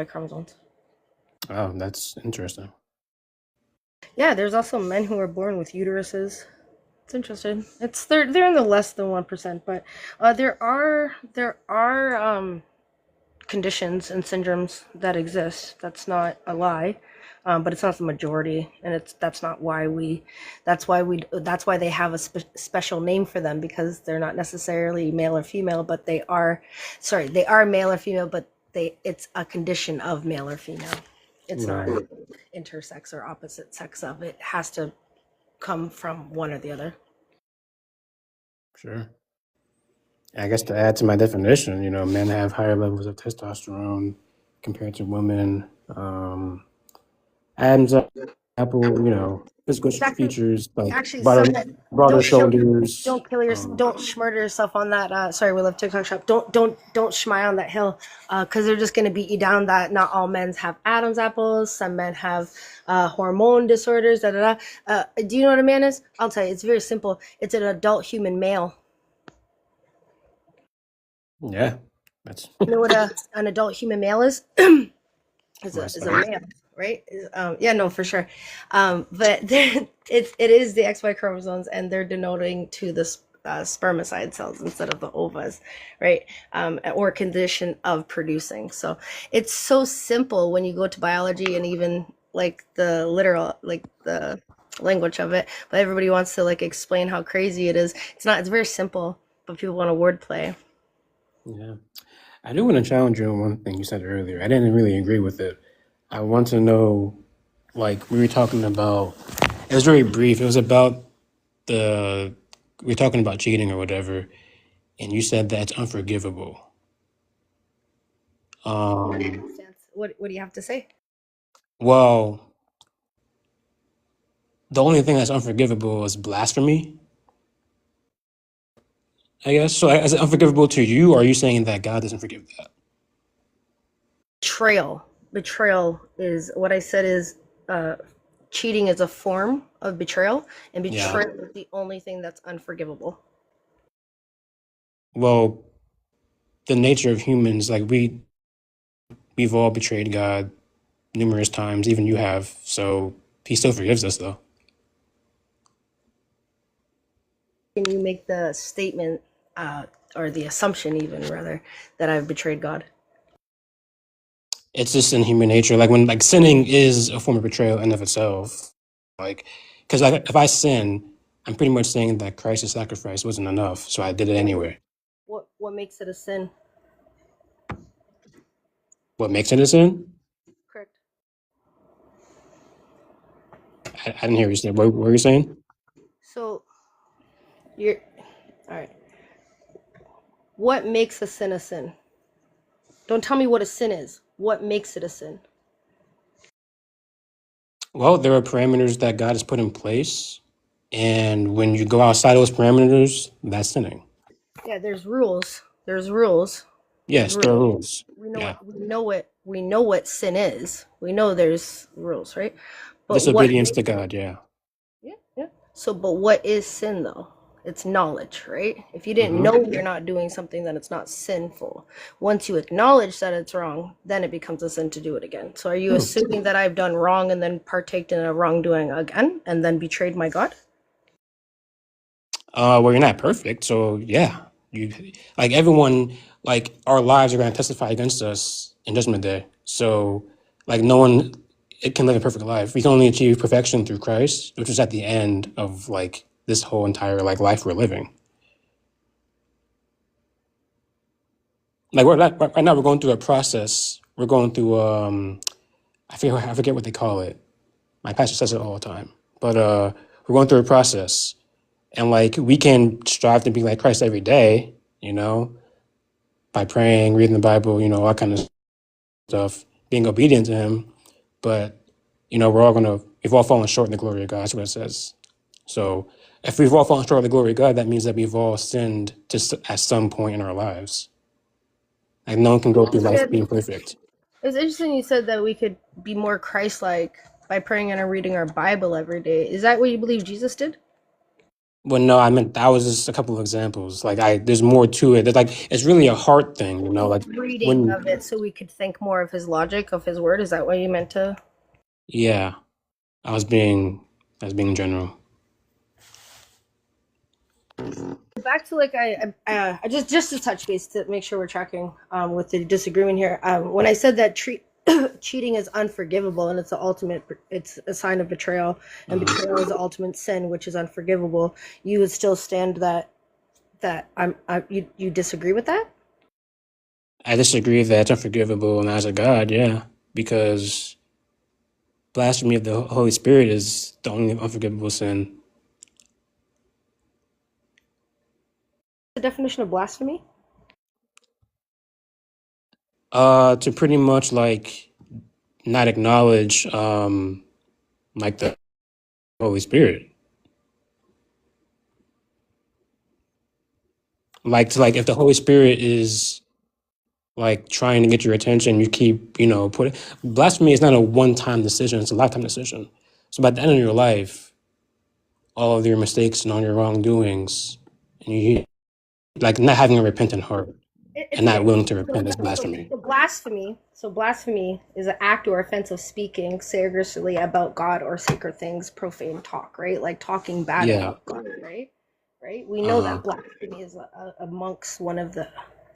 Speaker 7: chromosomes.
Speaker 9: Oh, that's interesting.
Speaker 7: Yeah, there's also men who are born with uteruses. It's interesting. They're in the less than 1%, but there are conditions and syndromes that exist. That's not a lie, but it's not the majority, and that's why they have a special name for them, because they're not necessarily male or female, but they are male or female, but it's a condition of male or female. It's not intersex or opposite sex of. It has to come from one or the other.
Speaker 9: Sure. I guess to add to my definition, you know, men have higher levels of testosterone compared to women. Adam's apple, you know, physical features like broader shoulders.
Speaker 7: Don't schmurder yourself on that. Sorry, we love TikTok shop. Don't schmy on that hill, because they're just gonna beat you down. That not all men have Adam's apples. Some men have hormone disorders. Do you know what a man is? I'll tell you. It's very simple. It's an adult human male.
Speaker 9: Yeah, that's.
Speaker 7: You know what an adult human male is? is a male, right? Yeah, no, for sure. But it is the XY chromosomes, and they're denoting to this spermicide cells instead of the ovas, right? Or condition of producing. So it's so simple when you go to biology and even like the literal, like the language of it, but everybody wants to like explain how crazy it is. It's not, it's very simple, but people want to wordplay.
Speaker 9: Yeah. I do want to challenge you on one thing you said earlier. I didn't really agree with it. I want to know, like, we were talking about, it was very brief. It was about we were talking about cheating or whatever, and you said that's unforgivable.
Speaker 7: What do you have to say?
Speaker 9: Well, the only thing that's unforgivable is blasphemy, I guess. So is it unforgivable to you, or are you saying that God doesn't forgive that?
Speaker 7: Betrayal is what I said is cheating is a form of betrayal, and
Speaker 9: Yeah.
Speaker 7: betrayal is the only thing that's unforgivable.
Speaker 9: Well, the nature of humans, like we've all betrayed God numerous times, even you have. So he still forgives us, though.
Speaker 7: Can you make the statement or the assumption even rather that I've betrayed God?
Speaker 9: It's just in human nature. Like when sinning is a form of betrayal in of itself. Like, because if I sin, I'm pretty much saying that Christ's sacrifice wasn't enough, so I did it anyway.
Speaker 7: What makes it a sin?
Speaker 9: What makes it a sin?
Speaker 7: Correct.
Speaker 9: I didn't hear you say. What were you saying?
Speaker 7: So you're all right. What makes a sin a sin? Don't tell me what a sin is. What makes it a sin?
Speaker 9: Well, there are parameters that God has put in place, and when you go outside those parameters, that's sinning.
Speaker 7: Yeah, there's rules. There's rules.
Speaker 9: Yes, there are rules.
Speaker 7: We know
Speaker 9: Yeah.
Speaker 7: we know what sin is. We know there's rules, right? But
Speaker 9: Disobedience to God, yeah.
Speaker 7: Yeah. So, but what is sin though? It's knowledge, right? If you didn't know you're not doing something, then it's not sinful. Once you acknowledge that it's wrong, then it becomes a sin to do it again. So, are you assuming that I've done wrong and then partaked in a wrongdoing again and then betrayed my God?
Speaker 9: Well, you're not perfect, so yeah. You like everyone, like our lives are going to testify against us in Judgment Day. So, like no one, it can live a perfect life. We can only achieve perfection through Christ, which is at the end of like this whole entire like life we're living. Like right now, we're going through a process. We're going through I forget what they call it. My pastor says it all the time, but we're going through a process. And like we can strive to be like Christ every day, you know, by praying, reading the Bible, you know, all kind of stuff, being obedient to him. But, you know, we've all fallen short in the glory of God. That's what it says. So if we've all fallen short of the glory of God, that means that we've all sinned at some point in our lives. Like no one can go through life being perfect.
Speaker 7: It's interesting you said that we could be more Christ-like by praying and reading our Bible every day. Is that what you believe Jesus did?
Speaker 9: Well, no, I meant that was just a couple of examples. Like there's more to it. There's like it's really a heart thing, you know. Like
Speaker 7: Reading of it so we could think more of his logic, of his word. Is that what you meant to?
Speaker 9: Yeah, I was being general.
Speaker 7: Back to like I just to touch base to make sure we're tracking with the disagreement here. When I said that cheating is unforgivable and it's a sign of betrayal, and betrayal is the ultimate sin, which is unforgivable, you would still stand that you disagree with that?
Speaker 9: I disagree that it's unforgivable in the eyes of God, yeah, because blasphemy of the Holy Spirit is the only unforgivable sin.
Speaker 7: The definition of blasphemy?
Speaker 9: To pretty much like not acknowledge like the Holy Spirit. Like if the Holy Spirit is like trying to get your attention, you keep, you know, blasphemy is not a one-time decision, it's a lifetime decision. So by the end of your life, all of your mistakes and all your wrongdoings, and you like not having a repentant heart and not willing to repent is blasphemy.
Speaker 7: So blasphemy is an act or offense of speaking seriously about God or sacred things, profane talk, right? Like talking bad about God, right? right? We know
Speaker 1: Uh-huh.
Speaker 7: that blasphemy is amongst one of the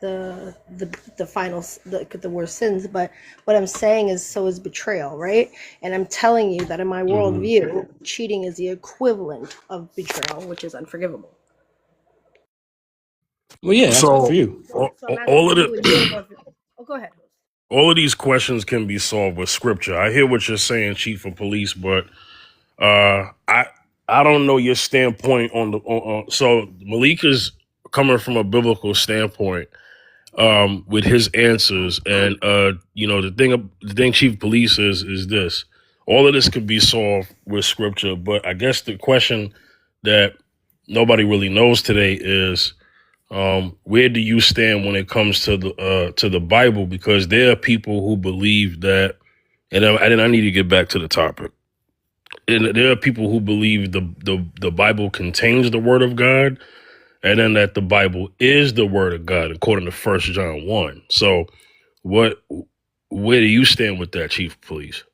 Speaker 7: the final the worst sins. But what I'm saying is, so is betrayal, right? And I'm telling you that in my
Speaker 1: Hmm.
Speaker 7: worldview, cheating is the equivalent of betrayal, which is unforgivable.
Speaker 9: Well, yeah, that's good for
Speaker 1: So
Speaker 9: you.
Speaker 7: So I'm
Speaker 1: all
Speaker 7: asking
Speaker 1: of
Speaker 7: you in your
Speaker 1: the
Speaker 7: worldview. Oh, go ahead.
Speaker 1: all of these questions can be solved with scripture. I hear what you're saying, Chief of Police, but I don't know your standpoint on the so Malik is coming from a biblical standpoint with his answers, and the thing Chief of Police is this: all of this could be solved with scripture, but I guess the question that nobody really knows today is where do you stand when it comes to the Bible? Because there are people who believe that, and I need to get back to the topic. And there are people who believe the Bible contains the Word of God, and then that the Bible is the Word of God, according to 1 John 1. So, what, where do you stand with that, Chief of Police?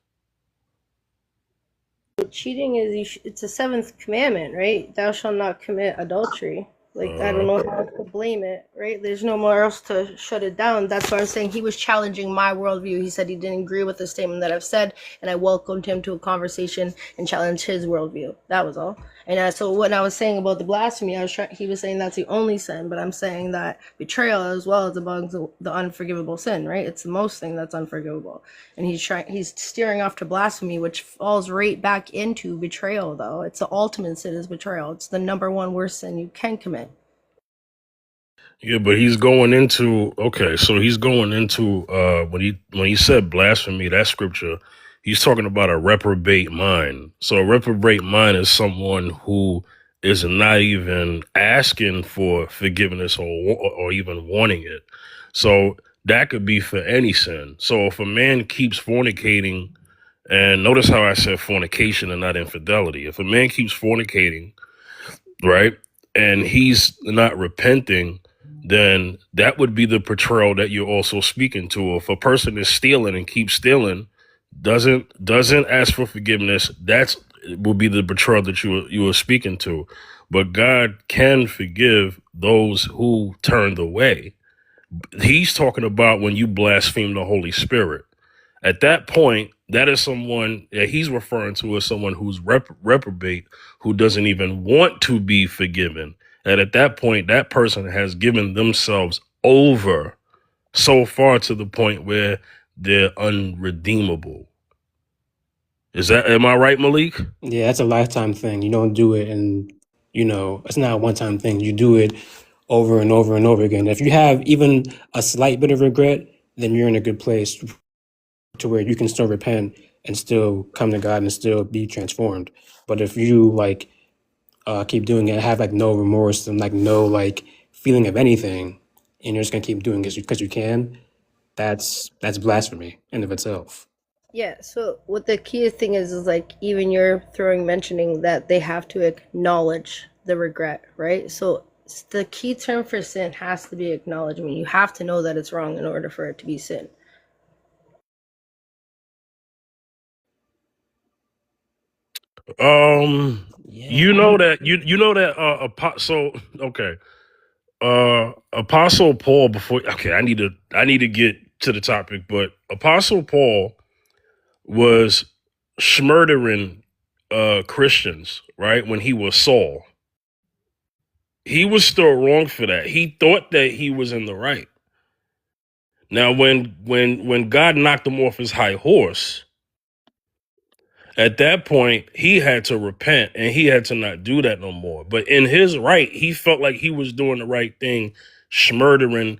Speaker 7: Cheating is it's a seventh commandment, right? Thou shalt not commit adultery. Like, I don't know how else to blame it, right? There's no more else to shut it down. That's why I'm saying he was challenging my worldview. He said he didn't agree with the statement that I've said, and I welcomed him to a conversation and challenged his worldview. That was all. And so when I was saying about the blasphemy, he was saying that's the only sin, but I'm saying that betrayal as well is among the unforgivable sin, right? It's the most thing that's unforgivable. And he's steering off to blasphemy, which falls right back into betrayal, though. It's the ultimate sin is betrayal. It's the number one worst sin you can commit.
Speaker 1: Yeah, but he's going into when he said blasphemy, that scripture, he's talking about a reprobate mind. So a reprobate mind is someone who is not even asking for forgiveness or even wanting it. So that could be for any sin. So if a man keeps fornicating, and notice how I said fornication and not infidelity. If a man keeps fornicating, right, and he's not repenting, then that would be the betrayal that you're also speaking to. If a person is stealing and keeps stealing, doesn't ask for forgiveness, that's would be the betrayal that you were speaking to. But God can forgive those who turned away. He's talking about when you blaspheme the Holy Spirit. At that point, that is someone that he's referring to as someone who's reprobate, who doesn't even want to be forgiven. And at that point, that person has given themselves over so far to the point where they're unredeemable. Am I right, Malik?
Speaker 9: Yeah, that's a lifetime thing. You don't do it, and it's not a one-time thing. You do it over and over and over again. If you have even a slight bit of regret, then you're in a good place to where you can still repent and still come to God and still be transformed. But if you keep doing it, have no remorse and no feeling of anything, and you're just gonna keep doing it because you can, that's blasphemy in of itself.
Speaker 7: Yeah, so what the key thing is even you're mentioning that they have to acknowledge the regret, right? So the key term for sin has to be acknowledgement. You have to know that it's wrong in order for it to be sin.
Speaker 1: You know that so okay. Apostle Paul I need to get to the topic, but Apostle Paul was murdering Christians, right? When he was Saul. He was still wrong for that. He thought that he was in the right. Now when God knocked him off his high horse, at that point, he had to repent and he had to not do that no more. But in his right, he felt like he was doing the right thing, murdering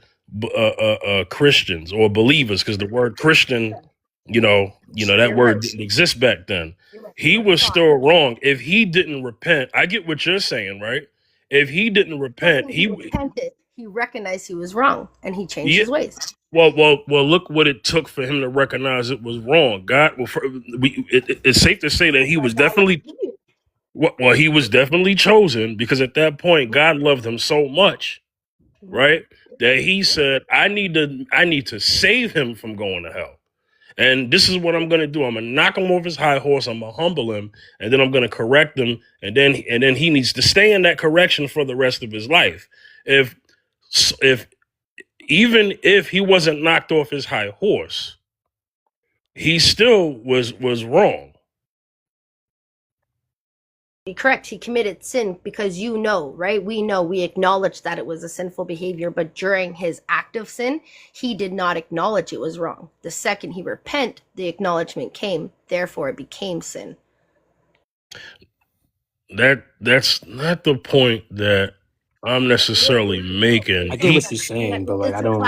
Speaker 1: Christians or believers, because the word Christian, that word didn't exist back then. He was still wrong. If he didn't repent, I get what you're saying, right? If he didn't repent,
Speaker 7: He repented. He recognized he was wrong and he changed
Speaker 1: yeah,
Speaker 7: his ways.
Speaker 1: well. Look what it took for him to recognize it was wrong. It's safe to say that he was definitely he was definitely chosen, because at that point God loved him so much, right, that he said, I need to save him from going to hell. And this is what I'm gonna do. I'm gonna knock him off his high horse. I'm gonna humble him, and then I'm gonna correct him. And then he needs to stay in that correction for the rest of his life. If even if he wasn't knocked off his high horse, he still was wrong.
Speaker 7: Correct, he committed sin because right? We acknowledge that it was a sinful behavior, but during his act of sin, he did not acknowledge it was wrong. The second he repent, the acknowledgement came, therefore it became sin.
Speaker 1: That's not the point that I'm necessarily making.
Speaker 9: I get what she's saying, but like I don't.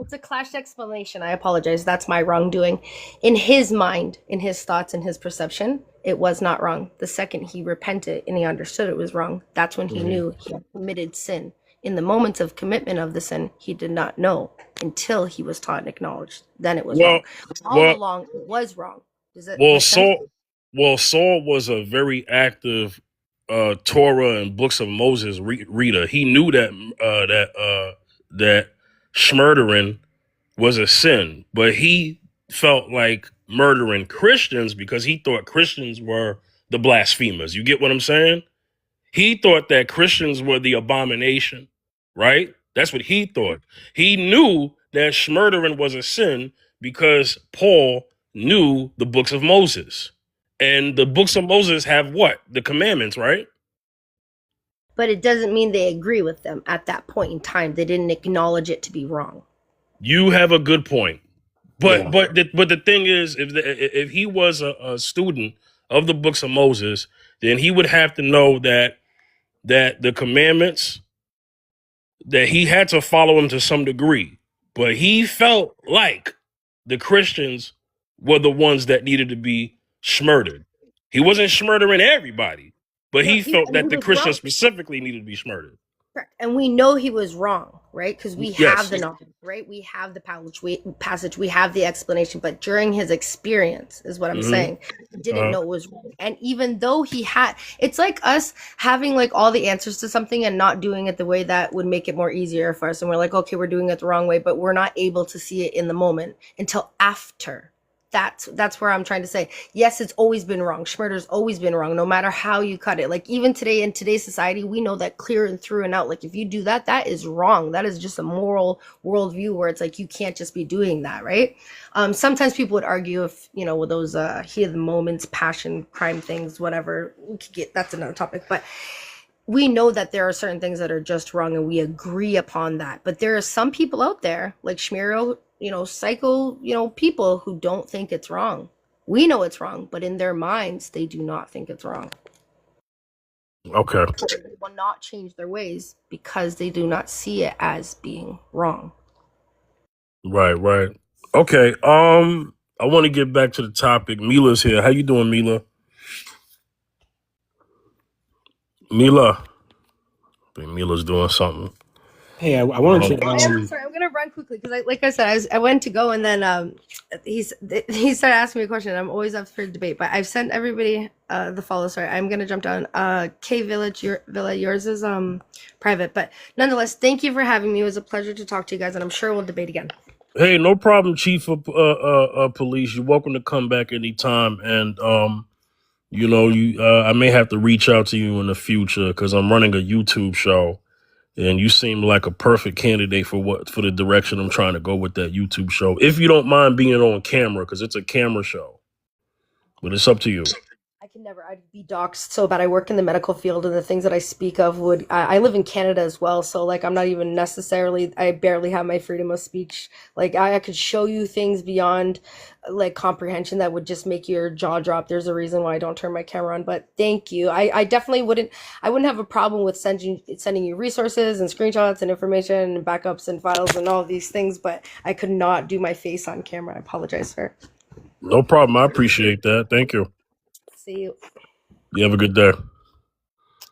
Speaker 7: It's a clash explanation. I apologize. That's my wrongdoing. In his mind, in his thoughts, in his perception, it was not wrong. The second he repented and he understood it was wrong, that's when he knew he had committed sin. In the moments of commitment of the sin, he did not know until he was taught and acknowledged. Then it was wrong. All along, it was wrong. Does that make sense?
Speaker 1: Saul was a very active Torah and books of Moses reader. He knew that schmurdering was a sin, but he felt like murdering Christians because he thought Christians were the blasphemers. You get what I'm saying? He thought that Christians were the abomination, right? That's what he thought. He knew that schmurdering was a sin because Paul knew the books of Moses. And the books of Moses have what? The commandments, right?
Speaker 7: But it doesn't mean they agree with them at that point in time. They didn't acknowledge it to be wrong.
Speaker 1: You have a good point. But the thing is, if he was a student of the books of Moses, then he would have to know that the commandments, that he had to follow them to some degree. But he felt like the Christians were the ones that needed to be schmurdered. He wasn't schmurdering everybody, but he felt that the Christians specifically needed to be schmurdered.
Speaker 7: Correct. And we know he was wrong, right? Because we have the knowledge, right? We have the passage, we have the explanation. But during his experience, is what I'm saying, he didn't know it was wrong. And even though it's like us having like all the answers to something and not doing it the way that would make it more easier for us. And we're like, okay, we're doing it the wrong way, but we're not able to see it in the moment until after. That's where I'm trying to say, yes, it's always been wrong. Schmurder's always been wrong, no matter how you cut it. Like even today, in today's society, we know that clear and through and out. Like if you do that, that is wrong. That is just a moral worldview where it's like, you can't just be doing that, right? Sometimes people would argue if, with those heat of the moments, passion, crime things, whatever, we could get, that's another topic. But we know that there are certain things that are just wrong and we agree upon that. But there are some people out there like Shmiro, psycho, people who don't think it's wrong. We know it's wrong, but in their minds, they do not think it's wrong.
Speaker 1: Okay.
Speaker 7: They will not change their ways because they do not see it as being wrong.
Speaker 1: Right. Okay. I want to get back to the topic. Mila's here. How you doing, Mila? Mila. I think Mila's doing something.
Speaker 9: Hey, I wanted to.
Speaker 7: Sorry, I'm gonna run quickly because, like I said, I went to go and then he started asking me a question. I'm always up for debate, but I've sent everybody the follow. Sorry, I'm gonna jump down. K Villa, yours is private, but nonetheless, thank you for having me. It was a pleasure to talk to you guys, and I'm sure we'll debate again.
Speaker 1: Hey, no problem, Chief of Police. You're welcome to come back anytime, and I may have to reach out to you in the future because I'm running a YouTube show. And you seem like a perfect candidate for the direction I'm trying to go with that YouTube show. If you don't mind being on camera, because it's a camera show. But it's up to you.
Speaker 7: I'd be doxxed so bad. I work in the medical field and the things that I speak of I live in Canada as well. So like, I'm not even necessarily, I barely have my freedom of speech. Like I could show you things beyond like comprehension that would just make your jaw drop. There's a reason why I don't turn my camera on, but thank you. I definitely wouldn't have a problem with sending you resources and screenshots and information and backups and files and all of these things, but I could not do my face on camera. I apologize, sir.
Speaker 1: No problem. I appreciate that. Thank you.
Speaker 7: See you.
Speaker 1: You have a good day.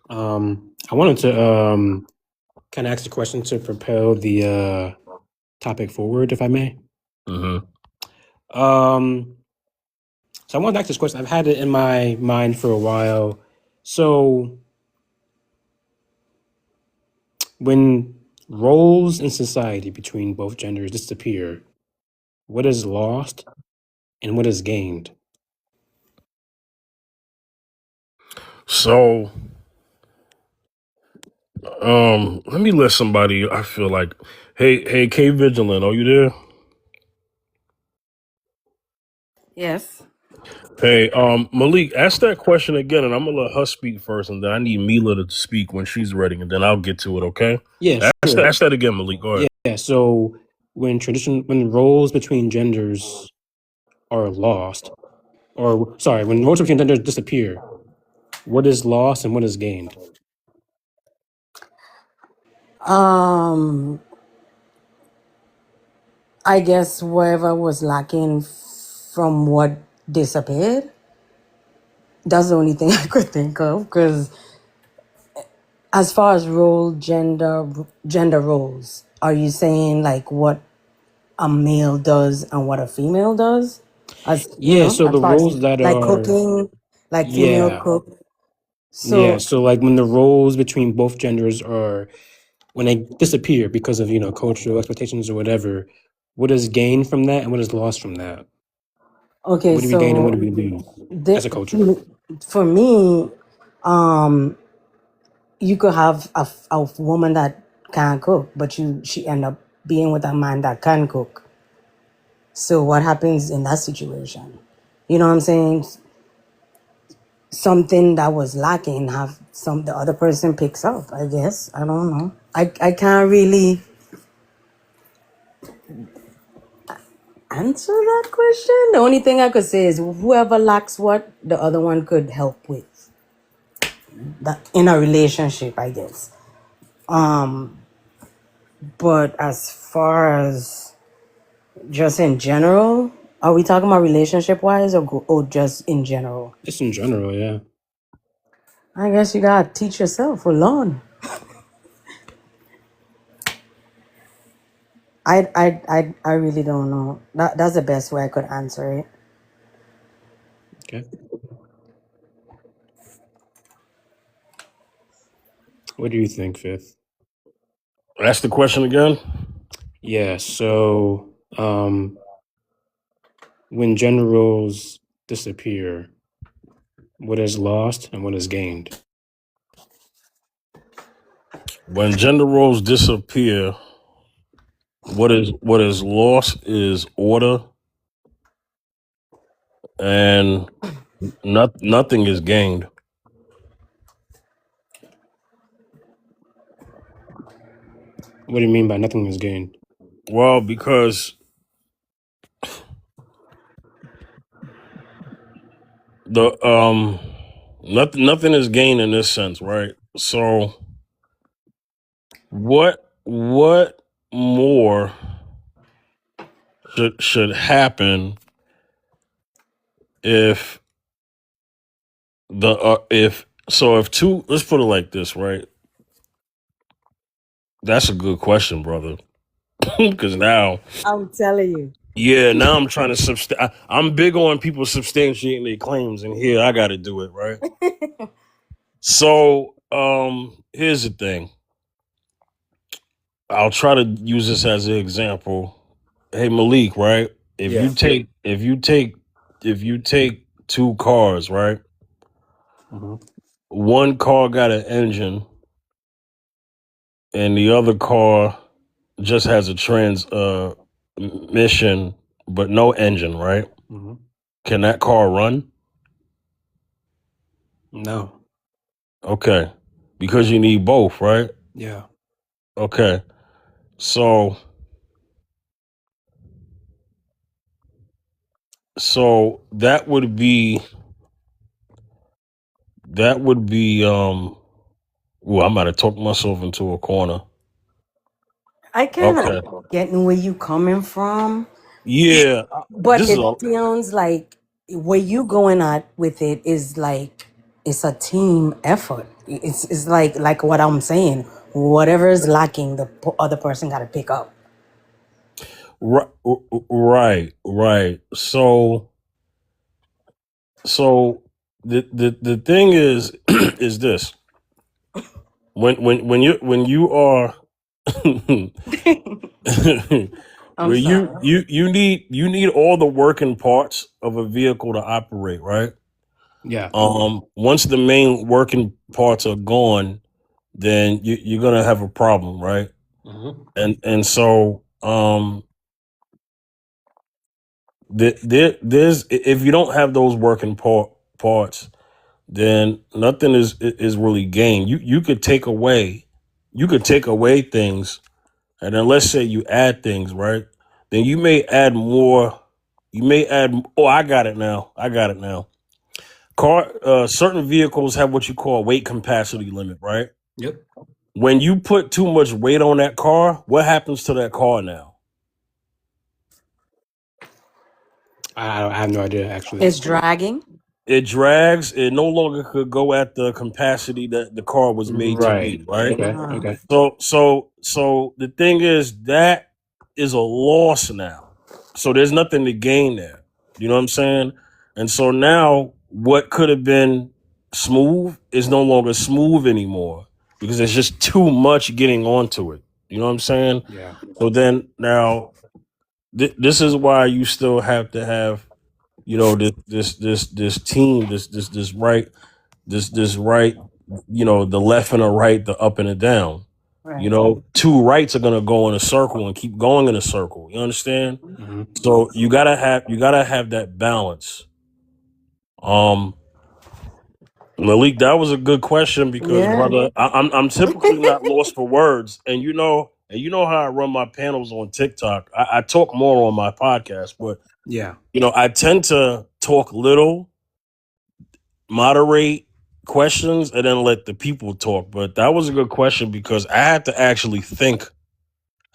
Speaker 9: I wanted to kind of ask a question to propel the topic forward, if I may.
Speaker 1: Mm-hmm.
Speaker 9: So I wanted to ask this question. I've had it in my mind for a while. So when roles in society between both genders disappear, what is lost and what is gained?
Speaker 1: So, let me let somebody. I feel like, hey, K Vigilant, are you there?
Speaker 12: Yes.
Speaker 1: Hey, Malik, ask that question again, and I'm gonna let her speak first, and then I need Mila to speak when she's ready, and then I'll get to it. Okay?
Speaker 9: Yeah,
Speaker 1: Ask
Speaker 9: sure.
Speaker 1: that again, Malik. Go ahead.
Speaker 9: Yeah. So when roles between genders are lost, or sorry, when roles between genders disappear, what is lost and what is gained?
Speaker 10: Um, I guess whatever was lacking from what disappeared. That's the only thing I could think of. Because as far as gender roles, are you saying like what a male does and what a female does? As
Speaker 9: Yeah. So
Speaker 10: as
Speaker 9: the
Speaker 10: far as
Speaker 9: roles that
Speaker 10: like
Speaker 9: are
Speaker 10: cooking, like female
Speaker 9: yeah
Speaker 10: cook.
Speaker 9: yeah.
Speaker 10: So
Speaker 9: So like when the roles between both genders are when they disappear because of cultural expectations or whatever, what is gained from that and what is lost from that?
Speaker 10: okay,
Speaker 9: What do we gain and what
Speaker 10: so
Speaker 9: do we lose as a culture?
Speaker 10: for me, you could have a woman that can't cook, but she end up being with a man that can cook. So what happens in that situation? You know what I'm saying? Something that was lacking, have the other person picks up. I guess I don't know. I can't really answer that question. The only thing I could say is whoever lacks what, the other one could help with that in a relationship, I guess. But as far as just in general, are we talking about relationship wise or just in general?
Speaker 9: Just in general, yeah.
Speaker 10: I guess you gotta teach yourself or learn. I really don't know. That's the best way I could answer it.
Speaker 9: Okay. What do you think, Fifth?
Speaker 1: Ask the question again.
Speaker 9: Yeah. So when gender roles disappear, what is lost and what is gained?
Speaker 1: When gender roles disappear, what is lost is order, and nothing is gained.
Speaker 9: What do you mean by nothing is gained?
Speaker 1: Well, because the nothing is gained in this sense, right? So what more should happen if if two, let's put it like this, right? That's a good question, brother. Because now,
Speaker 12: I'm telling you.
Speaker 1: yeah, now I'm trying to I'm big on people substantiating their claims, and here I got to do it, right? So, here's the thing. I'll try to use this as an example. Hey, Malik, right? If
Speaker 9: Yeah.
Speaker 1: you take two cars, right?
Speaker 9: Mhm.
Speaker 1: One car got an engine, and the other car just has a mission, but no engine, right?
Speaker 9: Mhm.
Speaker 1: Can that car run?
Speaker 9: No.
Speaker 1: Okay, because you need both, right?
Speaker 9: Yeah.
Speaker 1: Okay, so that would be well, I'm about to talk myself into a corner.
Speaker 10: I kind
Speaker 1: Okay,
Speaker 10: of getting where you coming from,
Speaker 1: yeah,
Speaker 10: but
Speaker 1: this is
Speaker 10: it
Speaker 1: a
Speaker 10: sounds like where you going at with it is like it's a team effort. It's like what I'm saying. Whatever is lacking, the other person got to pick up.
Speaker 1: right. So the thing is is this: when you are
Speaker 12: I'm
Speaker 1: where
Speaker 12: sorry.
Speaker 1: you need all the working parts of a vehicle to operate, right?
Speaker 9: Yeah.
Speaker 1: Once the main working parts are gone, then you're gonna have a problem, right?
Speaker 9: Hmm.
Speaker 1: And so there's if you don't have those working parts, then nothing is really gained. You could take away things, and then let's say you add things, right? Then you may add more. You may add. Oh, I got it now. Certain vehicles have what you call a weight capacity limit, right?
Speaker 9: Yep.
Speaker 1: When you put too much weight on that car, what happens to that car now?
Speaker 9: I have no idea actually.
Speaker 12: It's dragging.
Speaker 1: It drags. It no longer could go at the capacity that the car was made to
Speaker 9: Right.
Speaker 1: be, right?
Speaker 9: Okay.
Speaker 12: Uh-huh.
Speaker 9: Okay.
Speaker 1: So the thing is that is a loss now. So there's nothing to gain there. You know what I'm saying? And so now what could have been smooth is no longer smooth anymore because there's just too much getting onto it. You know what I'm saying?
Speaker 9: Yeah.
Speaker 1: So then now this is why you still have to have, you know, this team, this right, you know, the left and the right, the up and the down. You
Speaker 12: Right.
Speaker 1: know, two rights are gonna go in a circle and keep going in a circle. You understand?
Speaker 9: Hmm.
Speaker 1: So you gotta have that balance. Um, Malik, that was a good question because,
Speaker 12: Yeah.
Speaker 1: brother, I'm typically not lost for words, and you know how I run my panels on TikTok. I talk more on my podcast, but
Speaker 9: Yeah.
Speaker 1: you know I tend to talk little, moderate questions, and then let the people talk. But that was a good question because I had to actually think.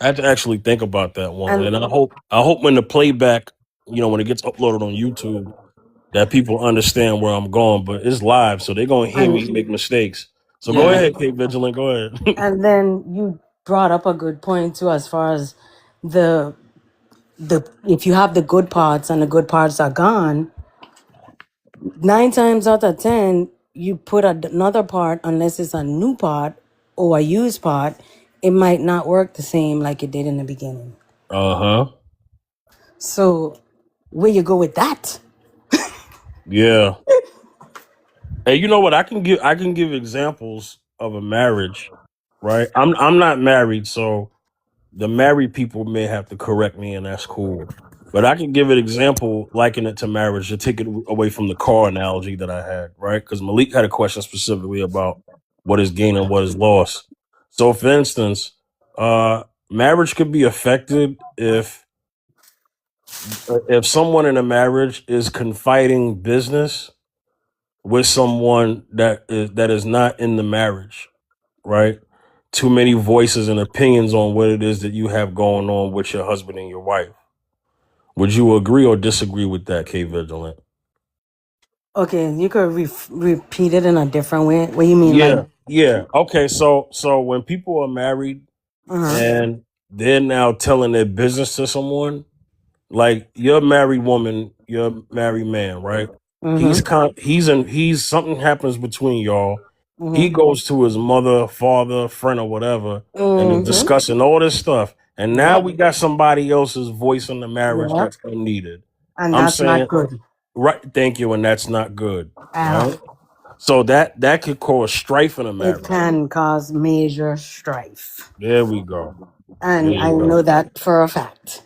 Speaker 1: I had to actually think about that one,
Speaker 12: And
Speaker 1: and I hope when the playback, you know, when it gets uploaded on YouTube, that people understand where I'm going. But it's live, so they're gonna hear me
Speaker 12: and
Speaker 1: make mistakes. So go
Speaker 9: Yeah.
Speaker 1: ahead, Kate Vigilant. Go ahead.
Speaker 12: and then you brought up a good point too, as far as the if you have the good parts and the good parts are gone, 9 times out of 10, you put another part, unless it's a new part or a used part, it might not work the same like it did in the beginning.
Speaker 1: Uh-huh.
Speaker 12: So where you go with that?
Speaker 1: Yeah. Hey, you know what? I can give examples of a marriage, right? I'm not married, so the married people may have to correct me, and that's cool. But I can give an example, liken it to marriage, to take it away from the car analogy that I had, right? Because Malik had a question specifically about what is gain and what is loss. So, for instance, marriage could be affected if someone in a marriage is confiding business with someone that is not in the marriage, right? Too many voices and opinions on what it is that you have going on with your husband and your wife. Would you agree or disagree with that, K Vigilant?
Speaker 12: Okay, you could repeat it in a different way. What you mean, like?
Speaker 1: Yeah. Okay, so when people are married
Speaker 12: Uh-huh.
Speaker 1: and they're now telling their business to someone, like you're a married woman, you're a married man, right?
Speaker 12: Mm-hmm.
Speaker 1: He's something happens between y'all. He
Speaker 12: Mm-hmm.
Speaker 1: goes to his mother, father, friend, or whatever, and is
Speaker 12: Mm-hmm.
Speaker 1: discussing all this stuff. And now
Speaker 12: Yep.
Speaker 1: we got somebody else's voice in the marriage
Speaker 12: Yep.
Speaker 1: that's unneeded.
Speaker 12: And
Speaker 1: I'm
Speaker 12: that's not
Speaker 1: saying,
Speaker 12: good
Speaker 1: right, thank you, and that's not good.
Speaker 12: at
Speaker 1: Right?
Speaker 12: all.
Speaker 1: So that could cause strife in a
Speaker 12: It
Speaker 1: marriage.
Speaker 12: can cause major strife.
Speaker 1: There we go. There
Speaker 12: And I
Speaker 1: you go.
Speaker 12: know that for a fact.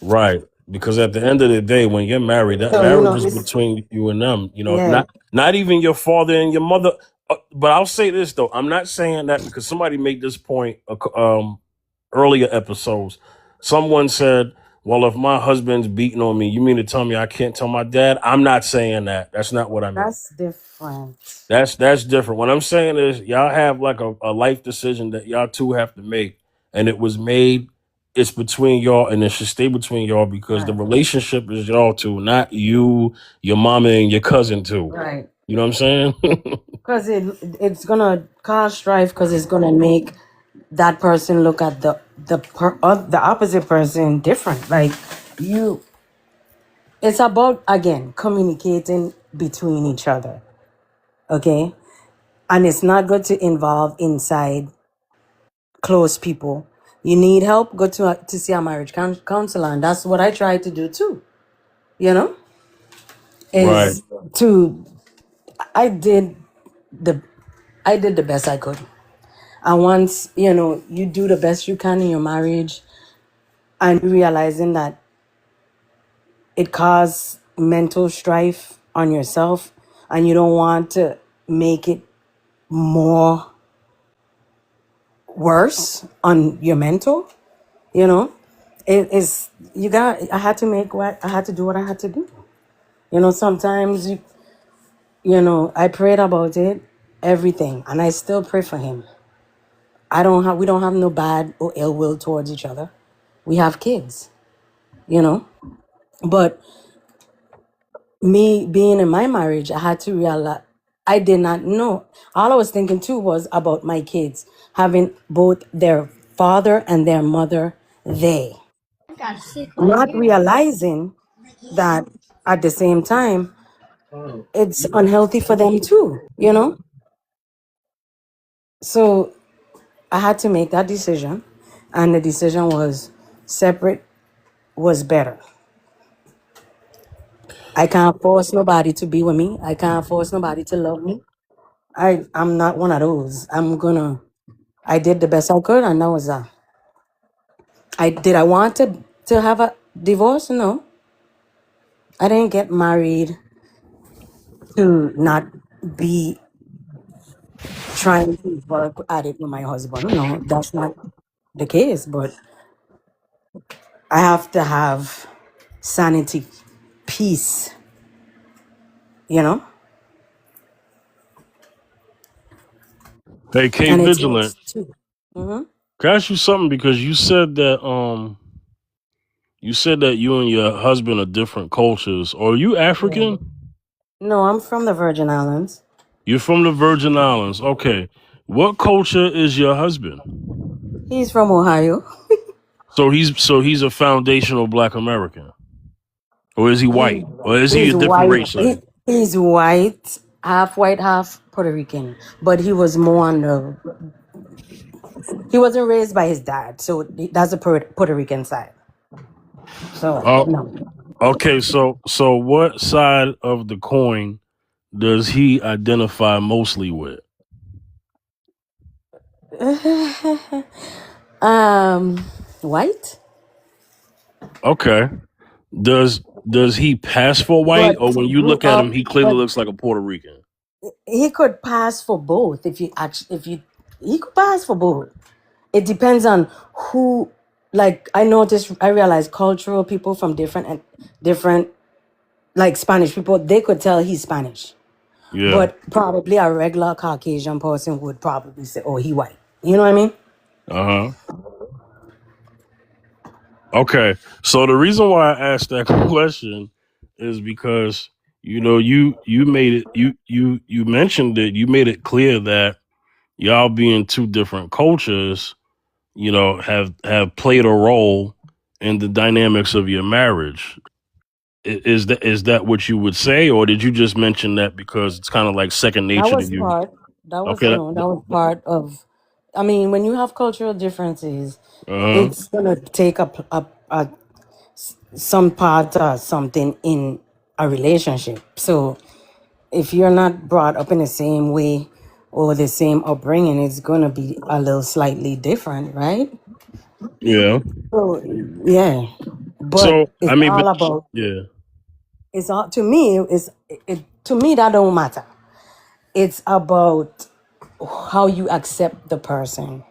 Speaker 1: Right. Because at the end of the day, when you're married, that
Speaker 12: So,
Speaker 1: marriage is
Speaker 12: it's,
Speaker 1: between you and them. You know,
Speaker 12: yeah,
Speaker 1: not even your father and your mother. But I'll say this though, I'm not saying that because somebody made this point earlier episodes. Someone said, "Well, if my husband's beating on me, you mean to tell me I can't tell my dad?" I'm not saying that. That's not what I meant.
Speaker 12: that's different.
Speaker 1: That's different. What I'm saying is y'all have like a life decision that y'all two have to make, and it was made. It's between y'all, and it should stay between y'all because the
Speaker 12: Right.
Speaker 1: relationship is y'all two, not you, your mama, and your cousin too.
Speaker 12: Right.
Speaker 1: You know what I'm saying?
Speaker 12: Because it's going to cause strife because it's going to make that person look at the opposite person different. Like, it's about, again, communicating between each other. Okay? And it's not good to involve inside close people You need help, go to see a marriage counselor, and that's what I try to do too. You know,
Speaker 1: Right.
Speaker 12: is to I did the I did the best I could. And once, you do the best you can in your marriage and realizing that it causes mental strife on yourself and you don't want to make it more worse on your mental, you know, it is, I had to do what I had to do. Sometimes, I prayed about it, everything, and I still pray for him. We don't have no bad or ill will towards each other. We have kids, you know, but me being in my marriage, I had to realize I did not know. All I was thinking too was about my kids having both their father and their mother there, not realizing that at the same time it's unhealthy for them too. So I had to make that decision, and the decision was separate was better. I can't force nobody to be with me. I can't force nobody to love me. I'm not one of those. I did the best I could, and that was that. I want to have a divorce? No. I didn't get married to not be trying to work at it with my husband. No, that's not the case. But I have to have sanity, peace, you know?
Speaker 1: Hey, K
Speaker 12: And it
Speaker 1: Vigilant.
Speaker 12: takes two. Hmm.
Speaker 1: Can I ask you something? Because you said that you and your husband are different cultures. Are you
Speaker 12: Yeah.
Speaker 1: African?
Speaker 12: No, I'm from the Virgin Islands.
Speaker 1: You're from the Virgin Islands. Okay. What culture is your husband?
Speaker 12: He's from Ohio.
Speaker 1: So he's a foundational Black American, or is he
Speaker 12: He,
Speaker 1: white, or is he a
Speaker 12: he's
Speaker 1: different
Speaker 12: white.
Speaker 1: race? Sorry.
Speaker 12: He's white, half Puerto Rican. But he was more on the. He wasn't raised by his dad, so that's the Puerto Rican side. So
Speaker 1: Oh,
Speaker 12: no.
Speaker 1: okay. So what side of the coin does he identify mostly with?
Speaker 12: um, White,
Speaker 1: Okay. Does he pass for white,
Speaker 12: but
Speaker 1: or when you
Speaker 12: grew
Speaker 1: look at him,
Speaker 12: up.
Speaker 1: he clearly
Speaker 12: But
Speaker 1: looks like a Puerto Rican?
Speaker 12: he could pass for both he could pass for both. It depends on who. Like I realized cultural people from different, like Spanish people, they could tell he's Spanish,
Speaker 1: Yeah.
Speaker 12: but probably a regular Caucasian person would probably say, "Oh, he white." You know what I mean?
Speaker 1: Uh huh. Okay. So the reason why I asked that question is because you made it you mentioned it, you made it clear that y'all being two different cultures, have played a role in the dynamics of your marriage. Is that what you would say, or did you just mention that because it's kind of like second
Speaker 12: That
Speaker 1: nature to
Speaker 12: was
Speaker 1: you?
Speaker 12: part. That was
Speaker 1: Okay.
Speaker 12: no. That was part of. I mean, when you have cultural differences,
Speaker 1: Uh-huh.
Speaker 12: it's gonna take some part something in a relationship. So if you're not brought up in the same way or the same upbringing, it's gonna be a little slightly different, right?
Speaker 1: Yeah.
Speaker 12: So yeah, but
Speaker 1: So I
Speaker 12: it's
Speaker 1: mean,
Speaker 12: all
Speaker 1: but
Speaker 12: about.
Speaker 1: yeah.
Speaker 12: It's all to me. To me that don't matter. It's about how you accept the person.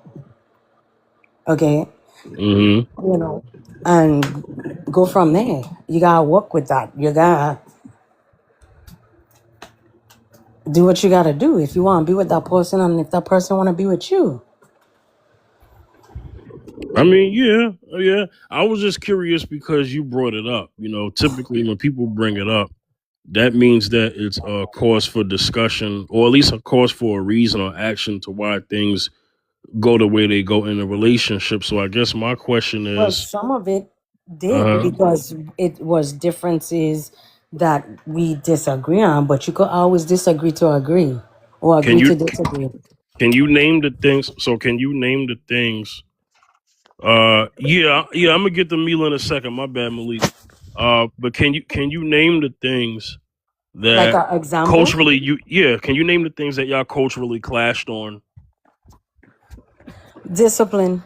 Speaker 12: Okay,
Speaker 1: Mm-hmm.
Speaker 12: and go from there. You gotta work with that. You gotta do what you gotta do if you want to be with that person, and if that person want to be with you.
Speaker 1: I mean, yeah, yeah. I was just curious because you brought it up. Typically when people bring it up, that means that it's a cause for discussion, or at least a cause for a reason or action to why things go the way they go in a relationship. So I guess my question
Speaker 12: Well,
Speaker 1: is,
Speaker 12: some of it did
Speaker 1: uh,
Speaker 12: because it was differences that we disagree on, but you could always disagree to agree or
Speaker 1: can
Speaker 12: agree
Speaker 1: you
Speaker 12: to disagree.
Speaker 1: can you name the things? So can you name the things Yeah, I'm gonna get the meal in a second. My bad, Malik. But can you name the things
Speaker 12: Like
Speaker 1: that
Speaker 12: an example,
Speaker 1: culturally can you name the things that y'all culturally clashed on?
Speaker 12: discipline.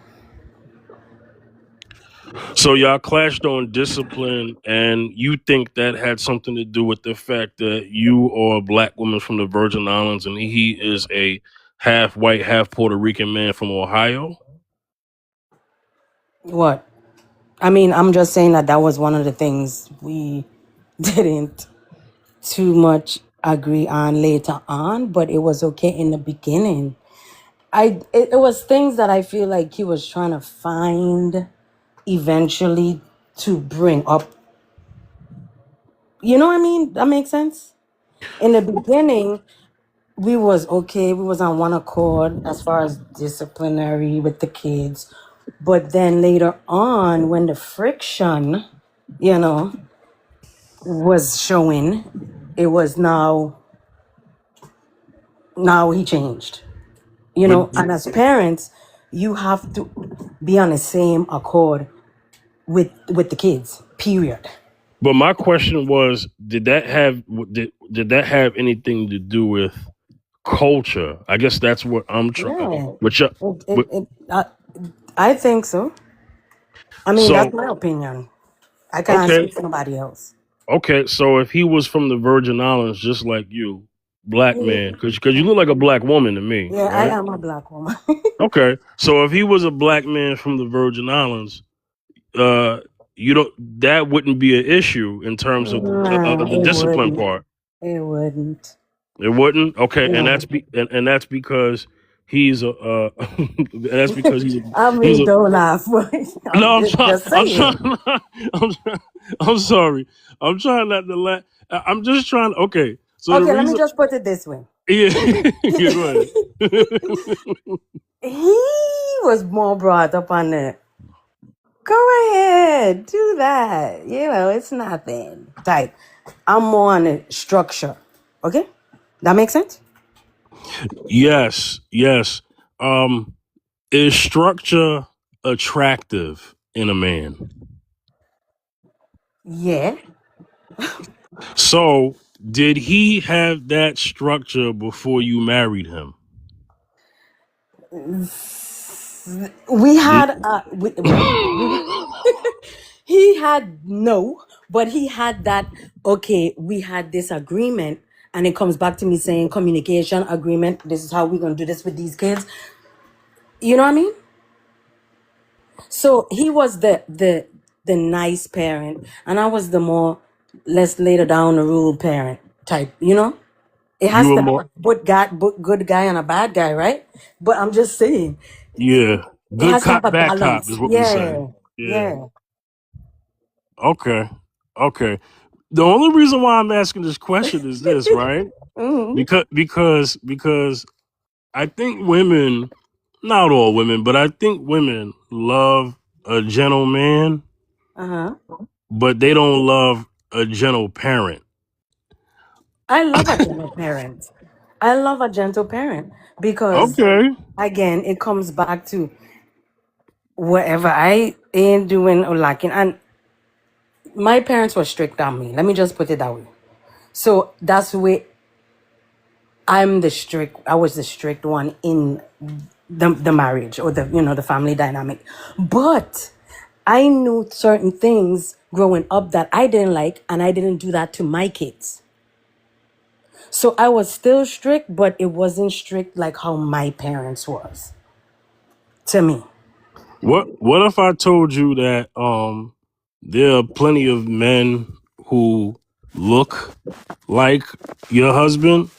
Speaker 1: So y'all clashed on discipline, and you think that had something to do with the fact that you are a black woman from the Virgin Islands and he is a half white, half Puerto Rican man from Ohio?
Speaker 12: What? I mean, I'm just saying that that was one of the things we didn't too much agree on later on, but it was okay in the beginning. It was things that I feel like he was trying to find eventually to bring up. You know what I mean? That makes sense. In the beginning, we was okay. We was on one accord as far as disciplinary with the kids. But then later on, when the friction, you know, was showing, it was now he changed. You
Speaker 1: But
Speaker 12: know, and as parents, you have to be on the same accord with the kids. Period.
Speaker 1: but my question was, did that have anything to do with culture? I guess that's what I'm trying.
Speaker 12: Yeah.
Speaker 1: Which
Speaker 12: I think so. I mean, that's
Speaker 1: so
Speaker 12: my opinion. I can't
Speaker 1: okay,
Speaker 12: speak for nobody else.
Speaker 1: okay. So if he was from the Virgin Islands, just like you, black
Speaker 12: Yeah,
Speaker 1: man, because you look like a black woman to me,
Speaker 12: yeah, I
Speaker 1: right?
Speaker 12: am a black woman.
Speaker 1: Okay, so if he was a black man from the Virgin Islands, uh, you don't that wouldn't be an issue in terms of
Speaker 12: Nah,
Speaker 1: the
Speaker 12: it
Speaker 1: discipline
Speaker 12: wouldn't.
Speaker 1: part.
Speaker 12: It wouldn't.
Speaker 1: It wouldn't. Okay, and
Speaker 12: No.
Speaker 1: and that's because he's a that's because
Speaker 12: I
Speaker 1: he's
Speaker 12: mean,
Speaker 1: a
Speaker 12: don't laugh.
Speaker 1: no. I'm trying.
Speaker 12: Just
Speaker 1: I'm
Speaker 12: saying.
Speaker 1: trying. I'm trying, I'm sorry. I'm trying not to laugh. I'm just trying. Okay, so the
Speaker 12: Okay, let me
Speaker 1: reason.
Speaker 12: just put it this way.
Speaker 1: Yeah, yeah. Go ahead.
Speaker 12: He was more brought up on the go ahead, do that. You know, it's nothing type. I'm more on the structure. Okay? That makes sense?
Speaker 1: Yes, yes. Is structure attractive in a man?
Speaker 12: Yeah.
Speaker 1: So, did he have that structure before you married him?
Speaker 12: We
Speaker 1: Did-
Speaker 12: had well, he had no, but he had that okay, we had this agreement and it comes back to me saying communication agreement, this is how we're going to do this with these kids. You know what I mean? So he was the nice parent and I was the more let's later down the rule parent type, you know? It
Speaker 1: you
Speaker 12: has
Speaker 1: were
Speaker 12: to be
Speaker 1: more,
Speaker 12: both good guy and a bad guy, right? But I'm just saying,
Speaker 1: yeah,
Speaker 12: it
Speaker 1: good
Speaker 12: has to have
Speaker 1: cop,
Speaker 12: a
Speaker 1: bad cop
Speaker 12: balance.
Speaker 1: is what we say.
Speaker 12: Yeah.
Speaker 1: Yeah.
Speaker 12: Yeah.
Speaker 1: Okay. Okay. The only reason why I'm asking this question is this, right?
Speaker 12: Hmm.
Speaker 1: Because I think women, not all women, but I think women love a gentle man,
Speaker 12: Uh-huh.
Speaker 1: but they don't love a gentle parent.
Speaker 12: I love a gentle parent. I love a gentle parent because
Speaker 1: Okay.
Speaker 12: again, it comes back to whatever I ain't doing or lacking. And my parents were strict on me. Let me just put it that way. So that's the way I was the strict one in the marriage or the family dynamic. But I knew certain things growing up that I didn't like and I didn't do that to my kids. So I was still strict, but it wasn't strict like how my parents was to me.
Speaker 1: What if I told you that there are plenty of men who look like your husband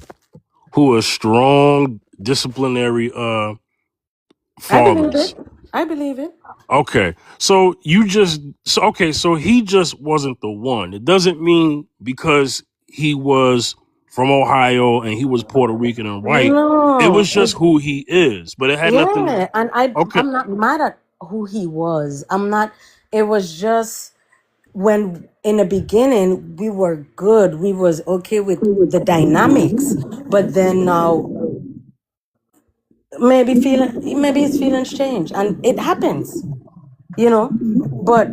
Speaker 1: who are strong disciplinary
Speaker 12: I believe
Speaker 1: fathers?
Speaker 12: it. I believe it.
Speaker 1: Okay. So so he just wasn't the one. It doesn't mean because he was from Ohio and he was Puerto Rican and white, it
Speaker 12: No,
Speaker 1: was just who he is. But it had nothing.
Speaker 12: yeah, and
Speaker 1: Okay.
Speaker 12: I'm not mad at who he was. I'm not. It was just when in the beginning we were good. We was okay with the dynamics, but then now maybe his feelings change, and it happens. you know. But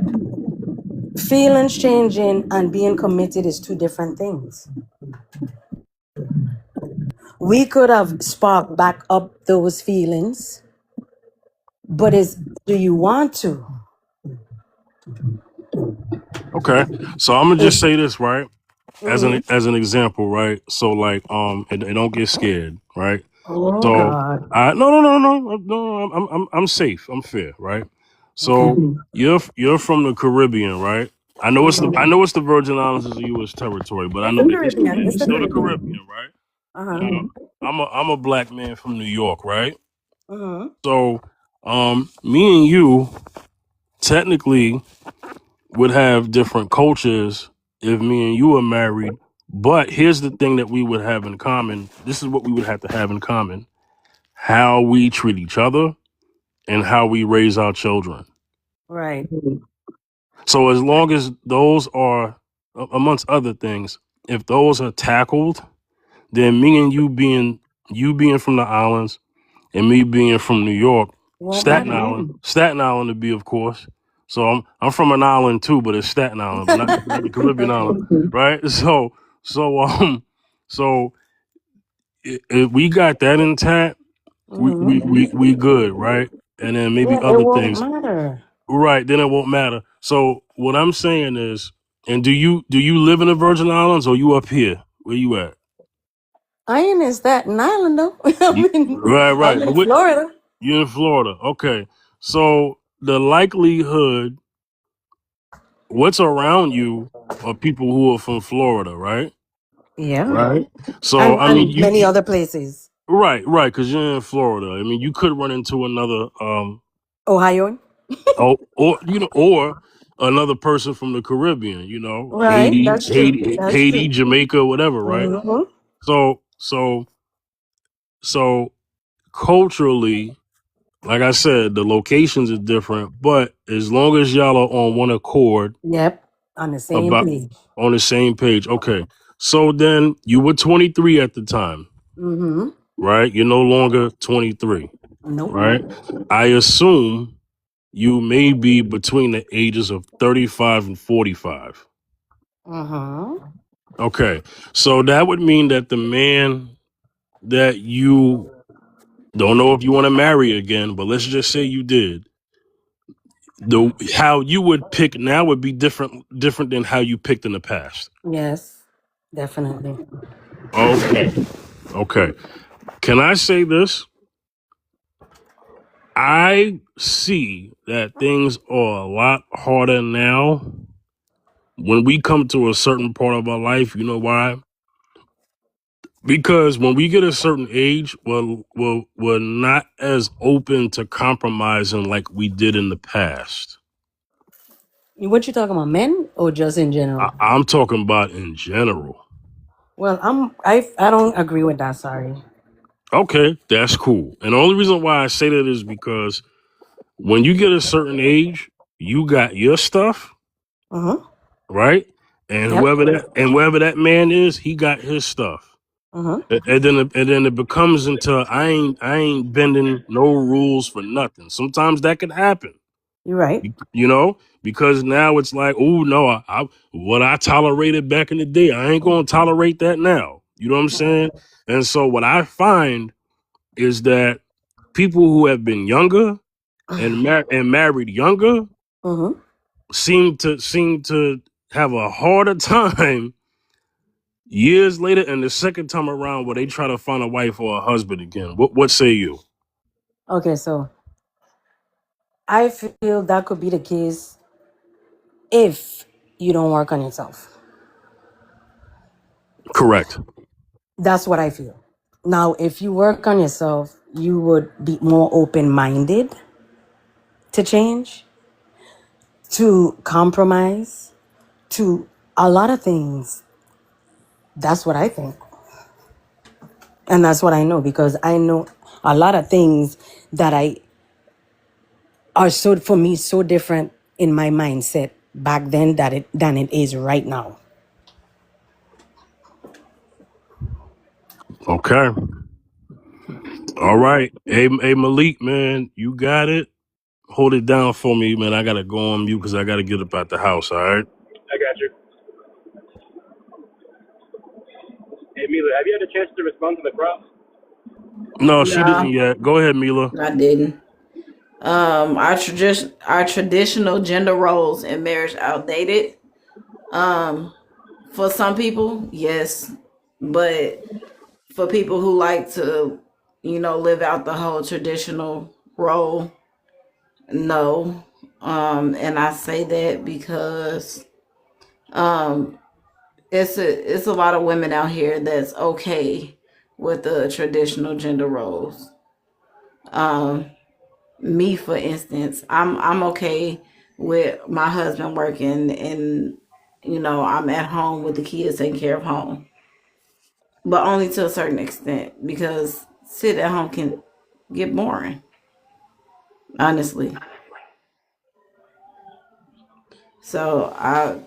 Speaker 12: feelings changing and being committed is two different things. We could have sparked back up those feelings, but is do you want to?
Speaker 1: Okay. So I'm gonna just
Speaker 12: If
Speaker 1: say this, right?
Speaker 12: hmm
Speaker 1: As an example, right? So like and don't get scared, right?
Speaker 12: oh
Speaker 1: So
Speaker 12: God.
Speaker 1: I no, I'm safe. I'm fair, right?
Speaker 12: Okay.
Speaker 1: So you're from the Caribbean, right? I
Speaker 12: Mhm.
Speaker 1: know it's the Virgin Islands is a U.S. territory, but I
Speaker 12: It's
Speaker 1: know
Speaker 12: the Caribbean. It's
Speaker 1: it's
Speaker 12: the
Speaker 1: still the
Speaker 12: Caribbean.
Speaker 1: Caribbean, right?
Speaker 12: Uh-huh.
Speaker 1: Now I'm a black man from New York, right?
Speaker 12: Uh-huh.
Speaker 1: So me and you technically would have different cultures if me and you were married. But here's the thing that we would have in common. This is what we would have to have in common: how we treat each other and how we raise our children.
Speaker 12: Right.
Speaker 1: So as long as those are, amongst other things, if those are tackled, then me and you being from the islands and me being from New York,
Speaker 12: Won't matter.
Speaker 1: Staten Island to be, of course. So I'm from an island too, but it's Staten Island, but not the Caribbean island, right? So so if we got that intact,
Speaker 12: Mm-hmm.
Speaker 1: we good, right? And then maybe
Speaker 12: Yeah, it
Speaker 1: other
Speaker 12: won't
Speaker 1: things,
Speaker 12: matter.
Speaker 1: right? Then it won't matter. So what I'm saying is, and do you live in the Virgin Islands or you up here? Where you at?
Speaker 12: I ain't in Staten Island though.
Speaker 1: Right.
Speaker 12: I'm
Speaker 1: But
Speaker 12: in
Speaker 1: what,
Speaker 12: Florida.
Speaker 1: you're in Florida. Okay. So the likelihood, what's around you are people who are from Florida, right?
Speaker 12: Yeah.
Speaker 1: Right. So
Speaker 12: And
Speaker 1: I mean,
Speaker 12: and many other places.
Speaker 1: right, because you're in Florida. I mean, you could run into another,
Speaker 12: Ohio.
Speaker 1: or or another person from the Caribbean. You know,
Speaker 12: Right. That's true. That's
Speaker 1: Haiti,
Speaker 12: true.
Speaker 1: Jamaica, whatever, right?
Speaker 12: Mm-hmm.
Speaker 1: So so culturally, like I said, the locations are different, but as long as y'all are on one accord
Speaker 12: Yep. On the same
Speaker 1: about
Speaker 12: page.
Speaker 1: on the same page, okay. So then you were 23 at the time,
Speaker 12: Mm-hmm.
Speaker 1: right? You're no longer 23,
Speaker 12: Nope.
Speaker 1: right? I assume you may be between the ages of 35 and 45.
Speaker 12: Uh-huh.
Speaker 1: Okay. So that would mean that the man that you don't know if you want to marry again, but let's just say you did, the how you would pick now would be different than how you picked in the past.
Speaker 12: Yes. Definitely.
Speaker 1: Okay. Can I say this? I see that things are a lot harder now when we come to a certain part of our life. You know why? Because when we get a certain age, we're not as open to compromising like we did in the past.
Speaker 12: What you talking about, men or just in general?
Speaker 1: I'm talking about in general.
Speaker 12: Well, I don't agree with that, sorry.
Speaker 1: Okay, that's cool. And the only reason why I say that is because when you get a certain age, you got your stuff,
Speaker 12: Uh-huh.
Speaker 1: right? And
Speaker 12: Yep.
Speaker 1: whoever that man is, he got his stuff.
Speaker 12: Uh-huh.
Speaker 1: And then it becomes into I ain't bending no rules for nothing. Sometimes that could happen,
Speaker 12: You're right.
Speaker 1: you know, because now it's like, oh no, I what I tolerated back in the day, I ain't gonna tolerate that now. You know what I'm saying? And so what I find is that people who have been younger and married younger
Speaker 12: Uh-huh.
Speaker 1: seem to have a harder time years later and the second time around where they try to find a wife or a husband again. What say you?
Speaker 12: Okay, so I feel that could be the case if you don't work on yourself.
Speaker 1: Correct.
Speaker 12: That's what I feel. Now, if you work on yourself, you would be more open-minded to change, to compromise, to a lot of things. That's what I think. And that's what I know because I know a lot of things that I are so for me so different in my mindset back then than it is right now.
Speaker 1: Okay. All right. Hey Malik, man, you got it. hold it down for me, man. I gotta go on mute because I gotta get up out the house. All right.
Speaker 13: I got you. Hey, Mila, have you had a chance to respond to the crowd?
Speaker 1: No, she didn't
Speaker 8: Nah,
Speaker 1: yet. Go ahead, Mila.
Speaker 8: I didn't. Our traditional gender roles in marriage outdated. For some people, yes, but for people who like to, live out the whole traditional role, no. And I say that because it's a lot of women out here that's okay with the traditional gender roles. Me, for instance, I'm okay with my husband working, and I'm at home with the kids, taking care of home, but only to a certain extent, because sit at home can get boring, honestly. So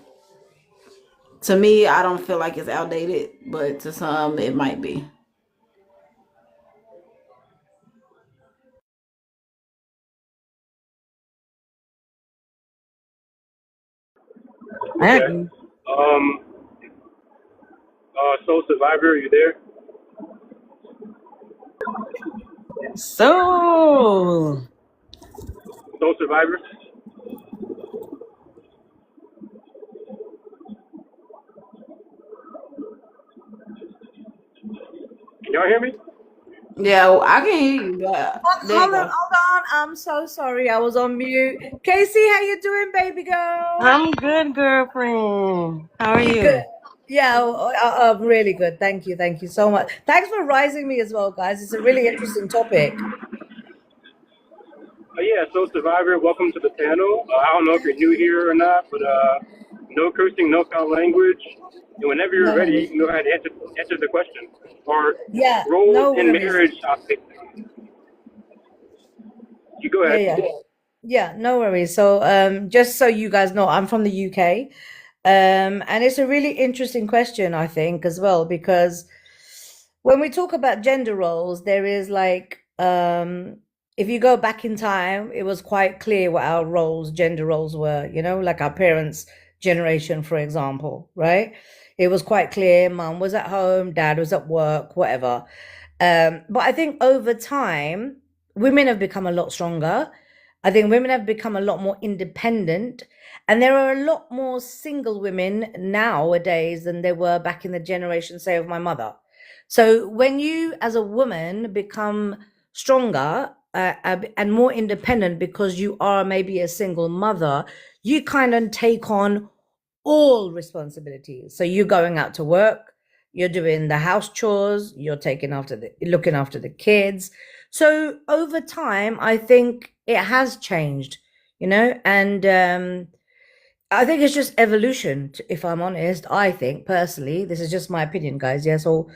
Speaker 8: to me, I don't feel like it's outdated, but to some it might be.
Speaker 12: I
Speaker 13: Okay.
Speaker 12: agree.
Speaker 13: Soul Survivor, are you there?
Speaker 12: So,
Speaker 13: Soul Survivor? Can y'all hear me?
Speaker 8: Yeah, well, I can hear you, but there you
Speaker 14: Hold on,
Speaker 8: go.
Speaker 14: hold on. I'm so sorry. I was on mute. Casey, how you doing, baby girl?
Speaker 12: I'm good, girlfriend. How are
Speaker 14: You good?
Speaker 12: you?
Speaker 14: Yeah, I'm really good. Thank you. Thank you so much. Thanks for rising me as well, guys. It's a really interesting topic.
Speaker 13: Yeah, Soul Survivor, welcome to the panel. I don't know if you're new here or not, but no cursing, no foul language. And whenever you're
Speaker 14: No
Speaker 13: ready, you
Speaker 14: worries.
Speaker 13: can go ahead and answer the question. Or
Speaker 14: Yeah,
Speaker 13: roles
Speaker 14: no
Speaker 13: in
Speaker 14: worries.
Speaker 13: marriage. You go
Speaker 14: Yeah,
Speaker 13: ahead.
Speaker 14: yeah. Yeah, no worries. So, just so you guys know, I'm from the UK. And it's a really interesting question, I think, as well, because when we talk about gender roles, there is like, if you go back in time, it was quite clear what our roles, gender roles were, like our parents' generation, for example, right? It was quite clear. Mum was at home, dad was at work, whatever. But I think over time, women have become a lot stronger. I think women have become a lot more independent. And there are a lot more single women nowadays than there were back in the generation, say, of my mother. So when you, as a woman, become stronger and more independent because you are maybe a single mother, you kind of take on all responsibilities. So you're going out to work, you're doing the house chores, you're looking after the kids. So over time, I think it has changed, and I think it's just evolution. If I'm honest, I think personally, this is just my opinion, guys. Yes, or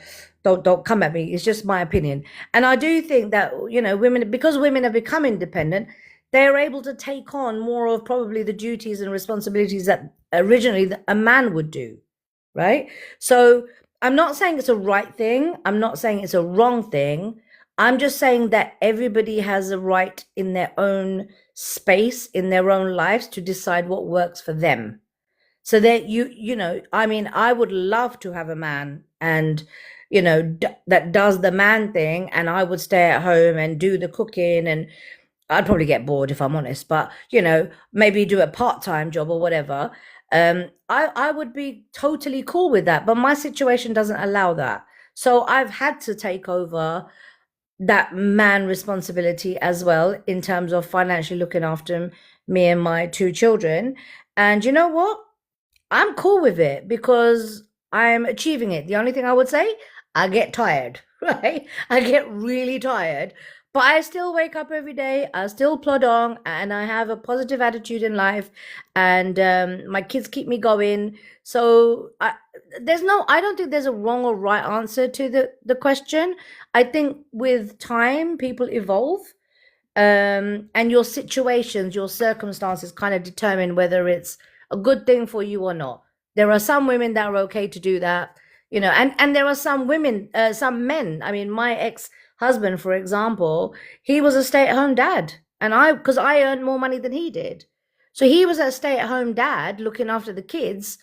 Speaker 14: don't come at me. It's just my opinion, and I do think that women, because women have become independent, they're able to take on more of probably the duties and responsibilities that originally a man would do, right? So I'm not saying it's a right thing. I'm not saying it's a wrong thing. I'm just saying that everybody has a right in their own space, in their own lives, to decide what works for them. So that I mean, I would love to have a man and that does the man thing, and I would stay at home and do the cooking, and I'd probably get bored if I'm honest, but maybe do a part-time job or whatever. I would be totally cool with that, but my situation doesn't allow that. So I've had to take over that man responsibility as well, in terms of financially looking after me and my two children. And you know what? I'm cool with it because I'm achieving it. The only thing I would say, I get tired, right? I get really tired, but I still wake up every day. I still plod on, and I have a positive attitude in life. And my kids keep me going. So I don't think there's a wrong or right answer to the question. I think with time, people evolve, and your situations, your circumstances kind of determine whether it's a good thing for you or not. There are some women that are okay to do that, and there are some women, some men. I mean, my ex-husband, for example, he was a stay-at-home dad. and because I earned more money than he did. So he was a stay-at-home dad looking after the kids,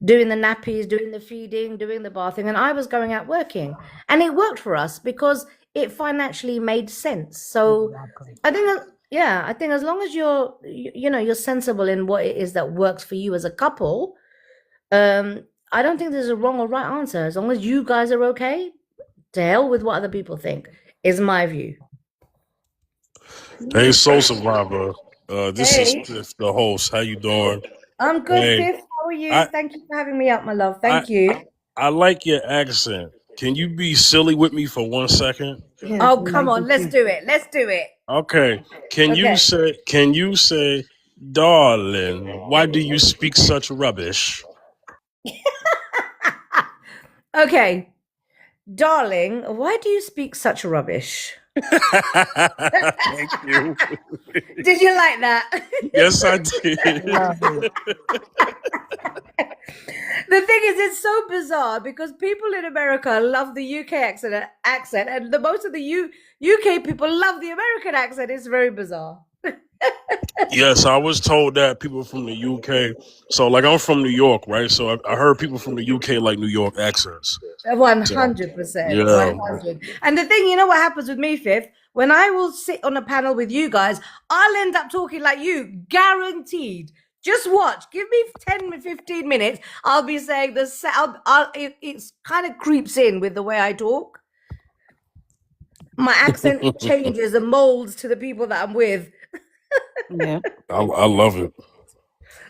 Speaker 14: doing the nappies, doing the feeding, doing the bathing, and I was going out working. And it worked for us because it financially made sense. So
Speaker 10: Exactly.
Speaker 14: I think I think as long as you're sensible in what it is that works for you as a couple, I don't think there's a wrong or right answer. As long as you guys are okay, to hell with what other people think, is my view.
Speaker 1: Hey, Soul Survivor. This is
Speaker 14: Hey,
Speaker 1: Fifth, the host. How you doing?
Speaker 14: I'm good,
Speaker 1: Hey,
Speaker 14: Fifth. How are you?
Speaker 1: I
Speaker 14: Thank you for having me up, my love.
Speaker 1: I
Speaker 14: Thank you.
Speaker 1: I like your accent. Can you be silly with me for 1 second?
Speaker 14: Oh, come on, let's do it. Let's do it.
Speaker 1: Okay.
Speaker 14: Okay.
Speaker 1: Can you say, darling, why do you speak such rubbish?
Speaker 14: Okay. Darling, why do you speak such rubbish?
Speaker 1: Thank you.
Speaker 14: Did you like that?
Speaker 1: Yes, I did.
Speaker 10: Love it.
Speaker 14: The thing is, it's so bizarre because people in America love the UK accent, and most of the UK people love the American accent. It's very bizarre.
Speaker 1: Yes, I was told that people from the UK. So, like, I'm from New York, right? So I heard people from the UK like New York accents.
Speaker 14: 100%.
Speaker 1: Yeah.
Speaker 14: 100. And the thing, you know what happens with me, Fifth? When I will sit on a panel with you guys, I'll end up talking like you, guaranteed. Just watch. Give me 10, 15 minutes. I'll be saying the sound. It's kind of creeps in with the way I talk. My accent changes and molds to the people that I'm with.
Speaker 10: Yeah.
Speaker 1: I love it.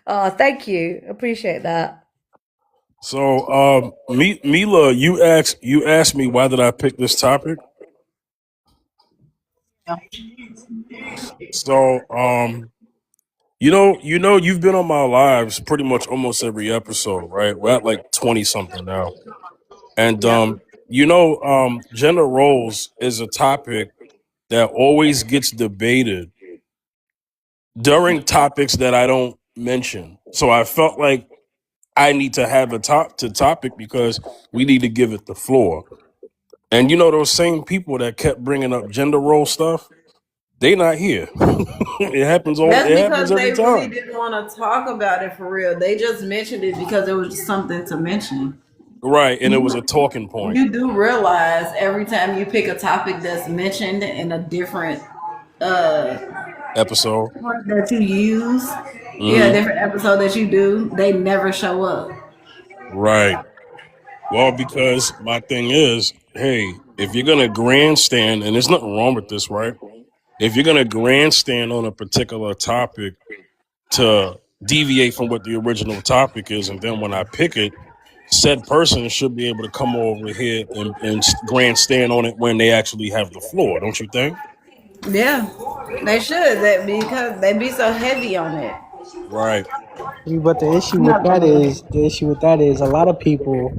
Speaker 14: Oh, thank you. Appreciate that.
Speaker 1: So, Mila, you asked me why did I pick this topic.
Speaker 10: Yeah.
Speaker 1: So, you've been on my lives pretty much almost every episode, right? We're at like 20 something now, and gender roles is a topic that always gets debated during topics that I don't mention. So I felt like I need to have a topic because we need to give it the floor. And those same people that kept bringing up gender role stuff, they not here. It happens
Speaker 8: That's because
Speaker 1: every
Speaker 8: they really
Speaker 1: time.
Speaker 8: didn't want to talk about it for real. They just mentioned it because it was just something to mention.
Speaker 1: Right, and it was a talking point.
Speaker 8: You do realize every time you pick a topic that's mentioned in a different
Speaker 1: Episode.
Speaker 8: part that you use, different episode that you do, they never show up.
Speaker 1: Right. Well, because my thing is, hey, if you're gonna grandstand, and there's nothing wrong with this, right? If you're gonna grandstand on a particular topic to deviate from what the original topic is, and then when I pick it, said person should be able to come over here and grandstand on it when they actually have the floor, don't you think?
Speaker 8: Yeah, they should. That because they be so heavy on it.
Speaker 1: Right.
Speaker 3: But the issue with that is a lot of people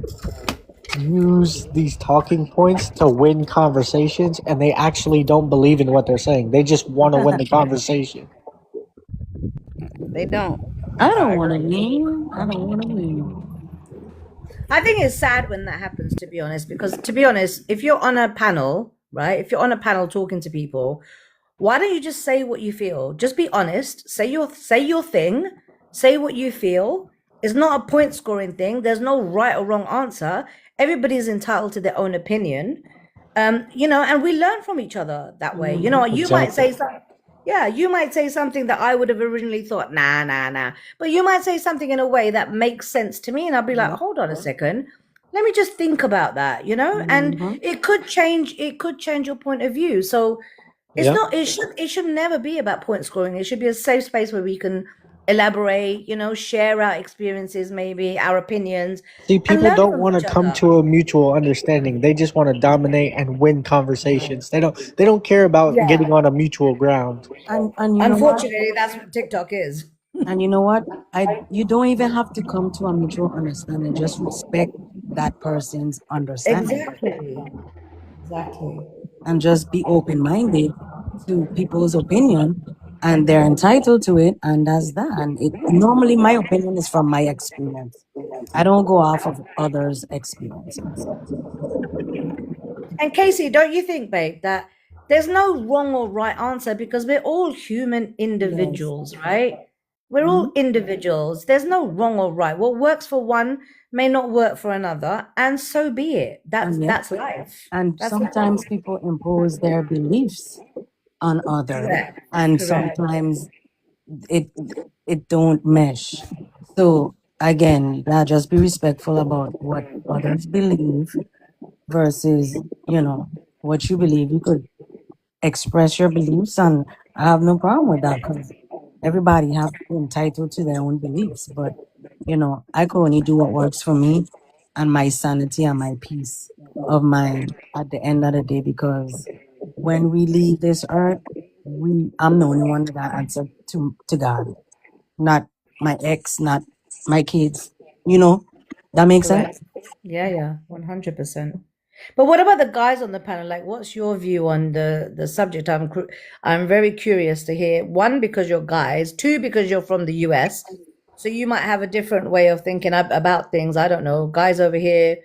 Speaker 3: use these talking points to win conversations, and they actually don't believe in what they're saying. They just want to win the conversation.
Speaker 8: They don't.
Speaker 10: I don't want to leave. I don't want to leave.
Speaker 14: I think it's sad when that happens, to be honest, because to be honest, if you're on a panel, right, if you're on a panel talking to people, why don't you just say what you feel? Just be honest. Say your thing. Say what you feel. It's not a point scoring thing. There's no right or wrong answer. Everybody's entitled to their own opinion. And we learn from each other that way. You might say something. Yeah, you might say something that I would have originally thought, nah. But you might say something in a way that makes sense to me, and I'll be like, hold on a second. Let me just think about that, and it could change your point of view. So it's not it should never be about point scoring. It should be a safe space where we can elaborate, share our experiences, maybe our opinions.
Speaker 3: See, people
Speaker 14: learn
Speaker 3: don't
Speaker 14: from
Speaker 3: want to
Speaker 14: each
Speaker 3: come
Speaker 14: other.
Speaker 3: to a mutual understanding. They just want to dominate and win conversations. They don't care about
Speaker 14: Yeah.
Speaker 3: getting on a mutual ground.
Speaker 10: And you know what?
Speaker 14: Unfortunately, that's what TikTok is.
Speaker 10: And you know what? You don't even have to come to a mutual understanding. Just respect that person's understanding.
Speaker 14: Exactly.
Speaker 10: And just be open-minded to people's opinion, and they're entitled to it, and that's that. And normally my opinion is from my experience. I don't go off of others' experiences.
Speaker 14: And Casey, don't you think, babe, that there's no wrong or right answer because we're all human individuals, right? We're all individuals. There's no wrong or right. What works for one may not work for another, and so be it.
Speaker 10: And yeah,
Speaker 14: That's life.
Speaker 10: and
Speaker 14: That's
Speaker 10: sometimes
Speaker 14: life.
Speaker 10: people impose their beliefs on others,
Speaker 14: Correct.
Speaker 10: and
Speaker 14: Correct.
Speaker 10: sometimes it it don't mesh. So again, yeah, just be respectful about what others believe versus, you know, what you believe. You could express your beliefs, and I have no problem with that because everybody have entitled to their own beliefs. But you know, I could only do what works for me and my sanity and my peace of mind at the end of the day. Because when we leave this earth, I'm the only one that got answer to God, not my ex, not my kids. You know, that makes sense.
Speaker 14: Correct. Yeah, 100%. But what about the guys on the panel? Like, what's your view on the subject? I'm very curious to hear. One, because you're guys. Two, because you're from the US, so you might have a different way of thinking about things. I don't know. Guys over here,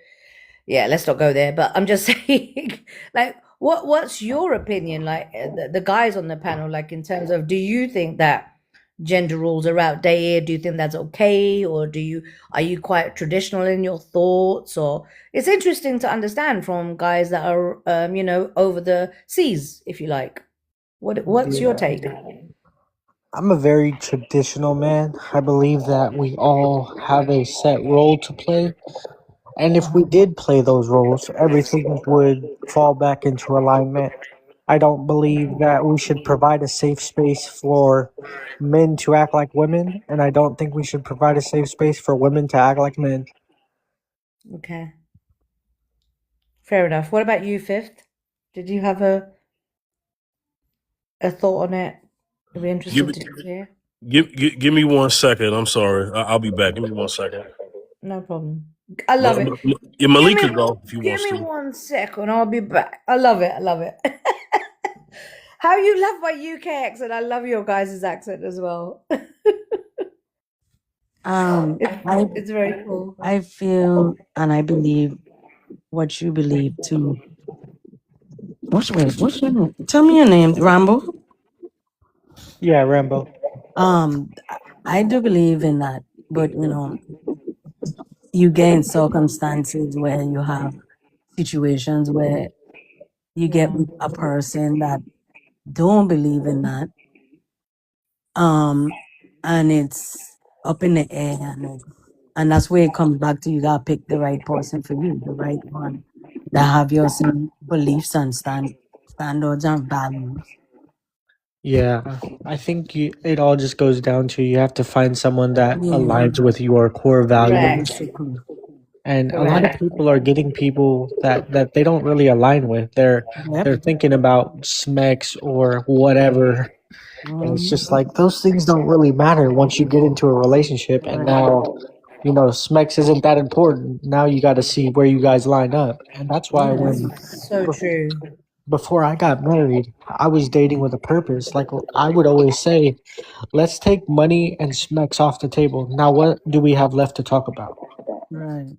Speaker 14: yeah, let's not go there. But I'm just saying, like, what's your opinion? Like, the guys on the panel, like, in terms of, do you think that gender rules are outdated? Do you think that's okay, or are you quite traditional in your thoughts? Or it's interesting to understand from guys that are over the seas, if you like. What's your
Speaker 3: Yeah.
Speaker 14: take?
Speaker 3: I'm a very traditional man. I believe that we all have a set role to play. And if we did play those roles, everything would fall back into alignment. I don't believe that we should provide a safe space for men to act like women, and I don't think we should provide a safe space for women to act like men.
Speaker 14: Okay, fair enough. What about you, Fifth? Did you have a thought on it? I'd be
Speaker 1: Give
Speaker 14: interested
Speaker 1: me,
Speaker 14: to hear.
Speaker 1: give me 1 second. I'm sorry. I'll be back. Give me 1 second.
Speaker 14: No problem. I love it.
Speaker 1: Yeah,
Speaker 14: Give
Speaker 1: Malik
Speaker 14: me
Speaker 1: could go if he
Speaker 14: give
Speaker 1: wants
Speaker 14: me
Speaker 1: to.
Speaker 14: 1 second. I'll be back. I love it. I love it. How you love my UK accent. I love your guys' accent as well. It's very cool.
Speaker 10: I feel and I believe what you believe too. What's your name? Tell me your name, Rambo.
Speaker 3: Yeah, Rambo.
Speaker 10: I do believe in that, but you know, you get in circumstances where you have situations where you get with a person that don't believe in that, and it's up in the air, and that's where it comes back to you gotta pick the right person for you, the right one that have your same beliefs and standards and values.
Speaker 3: Yeah, I think it all just goes down to you have to find someone that
Speaker 10: Yeah,
Speaker 3: aligns with your core values.
Speaker 14: Correct.
Speaker 10: basically.
Speaker 3: And a lot of
Speaker 14: Correct.
Speaker 3: people are getting people that they don't really align with. They're
Speaker 10: Yep.
Speaker 3: thinking about SMEX or whatever. And it's
Speaker 10: Mhm.
Speaker 3: just like those things don't really matter once you get into a relationship. And
Speaker 10: Right.
Speaker 3: now, SMEX isn't that important. Now you got to see where you guys line up. And that's why
Speaker 10: Yeah.
Speaker 14: So true.
Speaker 3: before I got married, I was dating with a purpose. Like I would always say, let's take money and SMEX off the table. Now, what do we have left to talk about?
Speaker 10: Right.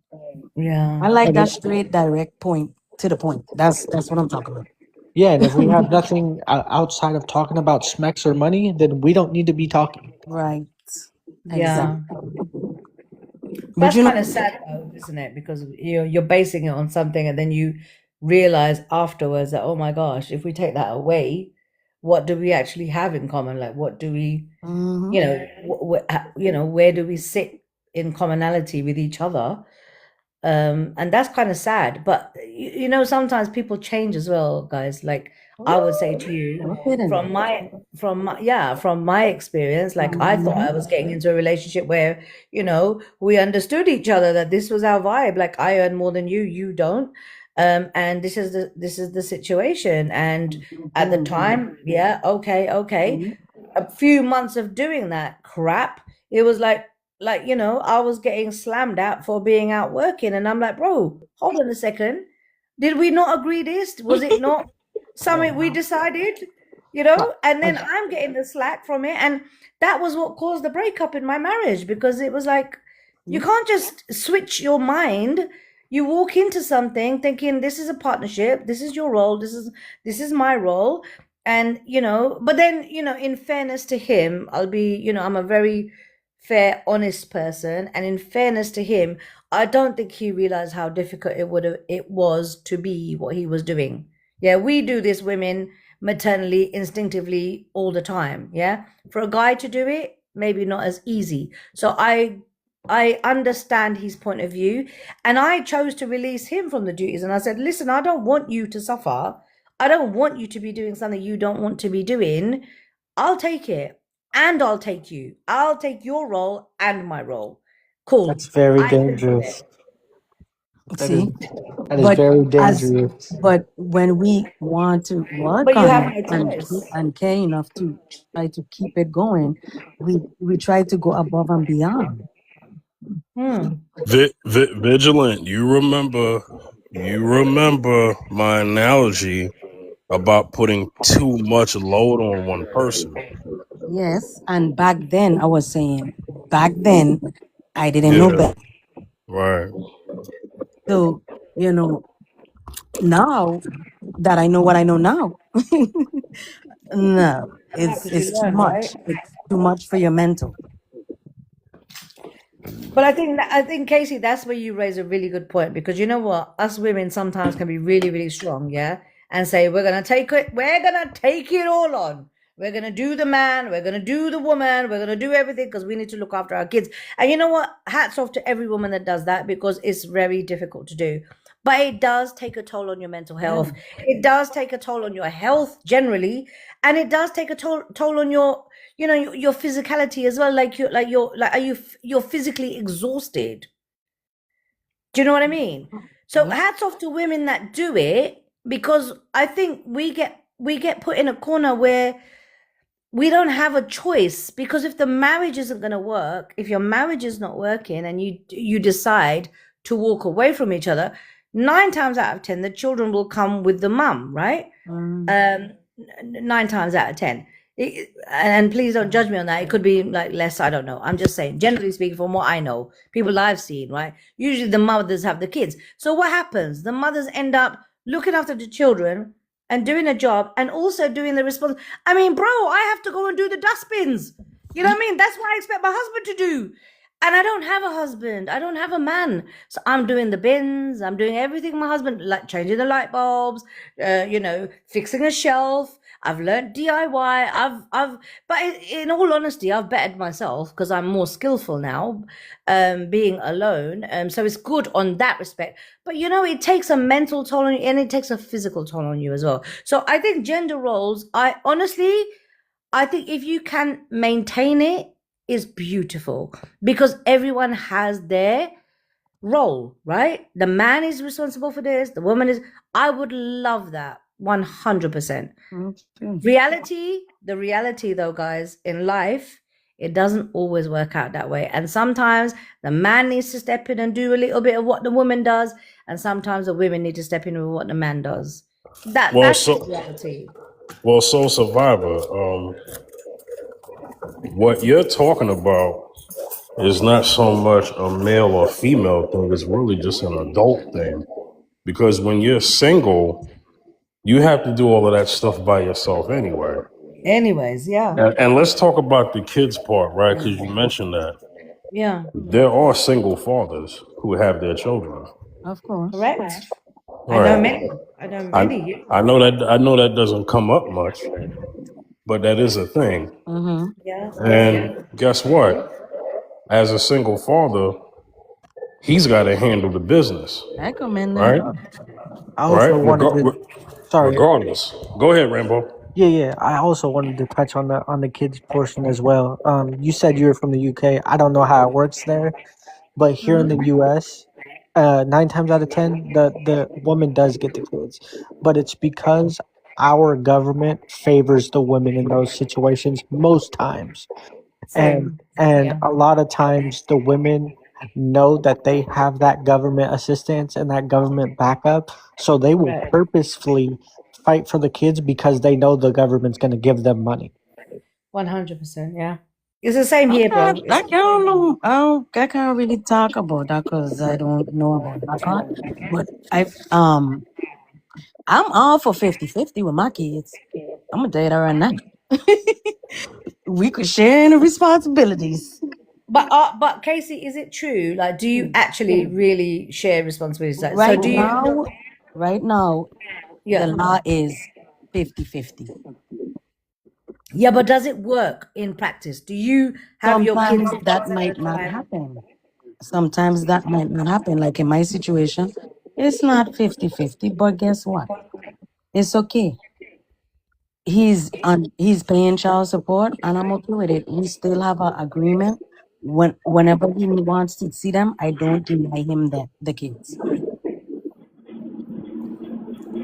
Speaker 14: Yeah.
Speaker 10: I like
Speaker 3: And
Speaker 10: that straight, direct point to the point. That's what I'm talking about.
Speaker 3: yeah, and if we have nothing outside of talking about SMEX or money, then we don't need to be talking.
Speaker 10: Right.
Speaker 14: Yeah.
Speaker 10: Exactly. But
Speaker 14: That's
Speaker 10: you
Speaker 14: kind of
Speaker 10: know,
Speaker 14: sad though, isn't it? Because you're basing it on something and then you realize afterwards that, oh my gosh, if we take that away, what do we actually have in common? Like, what do we,
Speaker 10: mhm.
Speaker 14: where do we sit in commonality with each other? And that's kind of sad. But sometimes people change as well, guys. Like I would say to you,
Speaker 10: Okay then.
Speaker 14: from my experience, like I thought I was getting into a relationship where we understood each other, that this was our vibe. Like I earn more than you don't, and this is the situation. And at the time, yeah, okay, a few months of doing that crap, it was like I was getting slammed out for being out working, and I'm like, bro, hold on a second, did we not agree this? Was it not something we decided? And then I'm getting the slack from it, and that was what caused the breakup in my marriage, because it was like you can't just switch your mind. You walk into something thinking this is a partnership, this is your role, this is my role. And but then in fairness to him, I'm a very fair, honest person, and in fairness to him, I don't think he realized how difficult it was to be what he was doing. Yeah, we do this, women, maternally, instinctively, all the time. Yeah, for a guy to do it, maybe not as easy. So I understand his point of view, and I chose to release him from the duties. And I said, listen, I don't want you to suffer. I don't want you to be doing something you don't want to be doing. I'll take it, and I'll take you. I'll take your role and my role. Cool.
Speaker 3: That's very
Speaker 14: I can do it.
Speaker 3: dangerous. That is
Speaker 10: See,
Speaker 3: very
Speaker 10: as
Speaker 3: dangerous.
Speaker 10: but when we want to work
Speaker 14: But you
Speaker 10: on
Speaker 14: have
Speaker 10: it
Speaker 14: no choice.
Speaker 10: and care enough to try to keep it going, we try to go above and beyond.
Speaker 1: Vigilant, you remember my analogy about putting too much load on one person.
Speaker 10: Yes, and back then I was saying, back then I didn't know
Speaker 1: Yeah,
Speaker 10: better.
Speaker 1: right.
Speaker 10: So now that I know what I know now, no,
Speaker 14: Yeah, because
Speaker 10: it's
Speaker 14: you
Speaker 10: too
Speaker 14: learn,
Speaker 10: much.
Speaker 14: right?
Speaker 10: It's too much for your mental.
Speaker 14: But I think Casey, that's where you raise a really good point, because you know what, us women sometimes can be really, really strong, yeah, and say we're gonna take it all on. We're gonna do the man, we're gonna do the woman, we're gonna do everything because we need to look after our kids. And you know what? Hats off to every woman that does that, because it's very difficult to do. But it does take a toll on your mental health. It does take a toll on your health generally, and it does take a toll on your your physicality as well. You're physically exhausted. Do you know what I mean? So hats off to women that do it, because I think we get put in a corner where we don't have a choice, because if the marriage isn't going to work, if your marriage is not working and you decide to walk away from each other, 9 times out of 10 the children will come with the mum, right? 9 times out of 10. And please don't judge me on that. It could be like less, I don't know. I'm just saying, generally speaking, from what I know, people I've seen, right? Usually the mothers have the kids. So what happens? The mothers end up looking after the children and doing a job, and also doing the response. I mean, bro, I have to go and do the dustbins. You know what I mean? That's what I expect my husband to do. And I don't have a husband. I don't have a man. So I'm doing the bins. I'm doing everything my husband, like changing the light bulbs, fixing a shelf. I've learned DIY. But in all honesty, I've bettered myself because I'm more skillful now, being alone. So it's good on that respect. But it takes a mental toll on you, and it takes a physical toll on you as well. So I think gender roles, I think if you can maintain it, is beautiful, because everyone has their role, right? The man is responsible for this, the woman is. I would love that 100%. The reality though, guys, in life, it doesn't always work out that way. And sometimes the man needs to step in and do a little bit of what the woman does, and sometimes the women need to step in with what the man does. That's the reality.
Speaker 1: Well, so Survivor, what you're talking about is not so much a male or female thing. It's really just an adult thing. Because when you're single, you have to do all of that stuff by yourself anyway.
Speaker 14: Anyways, yeah.
Speaker 1: And let's talk about the kids part, right? Because you mentioned that.
Speaker 14: Yeah.
Speaker 1: There are single fathers who have their children.
Speaker 10: Of course.
Speaker 14: Correct.
Speaker 1: Right.
Speaker 14: I know many.
Speaker 1: I know that doesn't come up much, but that is a thing.
Speaker 14: Yeah.
Speaker 1: And guess what? As a single father, he's got to handle the business,
Speaker 10: I commend
Speaker 1: right?
Speaker 3: I also wanted to. Sorry.
Speaker 1: Regardless. Go ahead, Rambo.
Speaker 3: Yeah. I also wanted to touch on the kids portion as well. You said you were from the UK. I don't know how it works there, but here in the US, 9 times out of 10, the woman does get the kids, but it's because our government favors the women in those situations most times. And a lot of times the women know that they have that government assistance and that government backup, so they will purposefully fight for the kids because they know the government's going to give them money.
Speaker 14: 100%, yeah. It's the same here, bro. It's
Speaker 10: I
Speaker 14: the
Speaker 10: can't
Speaker 14: same here.
Speaker 10: know. I can't really talk about that because I don't know about that part. But I'm all for 50-50 with my kids. I'm gonna tell you that right now. We could share in the responsibilities.
Speaker 14: But Casey, is it true? Like, do you actually really share responsibilities? Like, so
Speaker 10: Right
Speaker 14: do you?
Speaker 10: now,
Speaker 14: Yeah.
Speaker 10: the law is 50-50.
Speaker 14: Yeah, but does it work in practice? Do you have your kids
Speaker 10: Sometimes that
Speaker 14: 50% of
Speaker 10: might
Speaker 14: the
Speaker 10: not
Speaker 14: time?
Speaker 10: happen. Sometimes that might not happen. Like in my situation, it's not 50-50, but guess what? It's okay. He's paying child support and I'm okay with it. We still have an agreement. Whenever he wants to see them, I don't deny him the kids.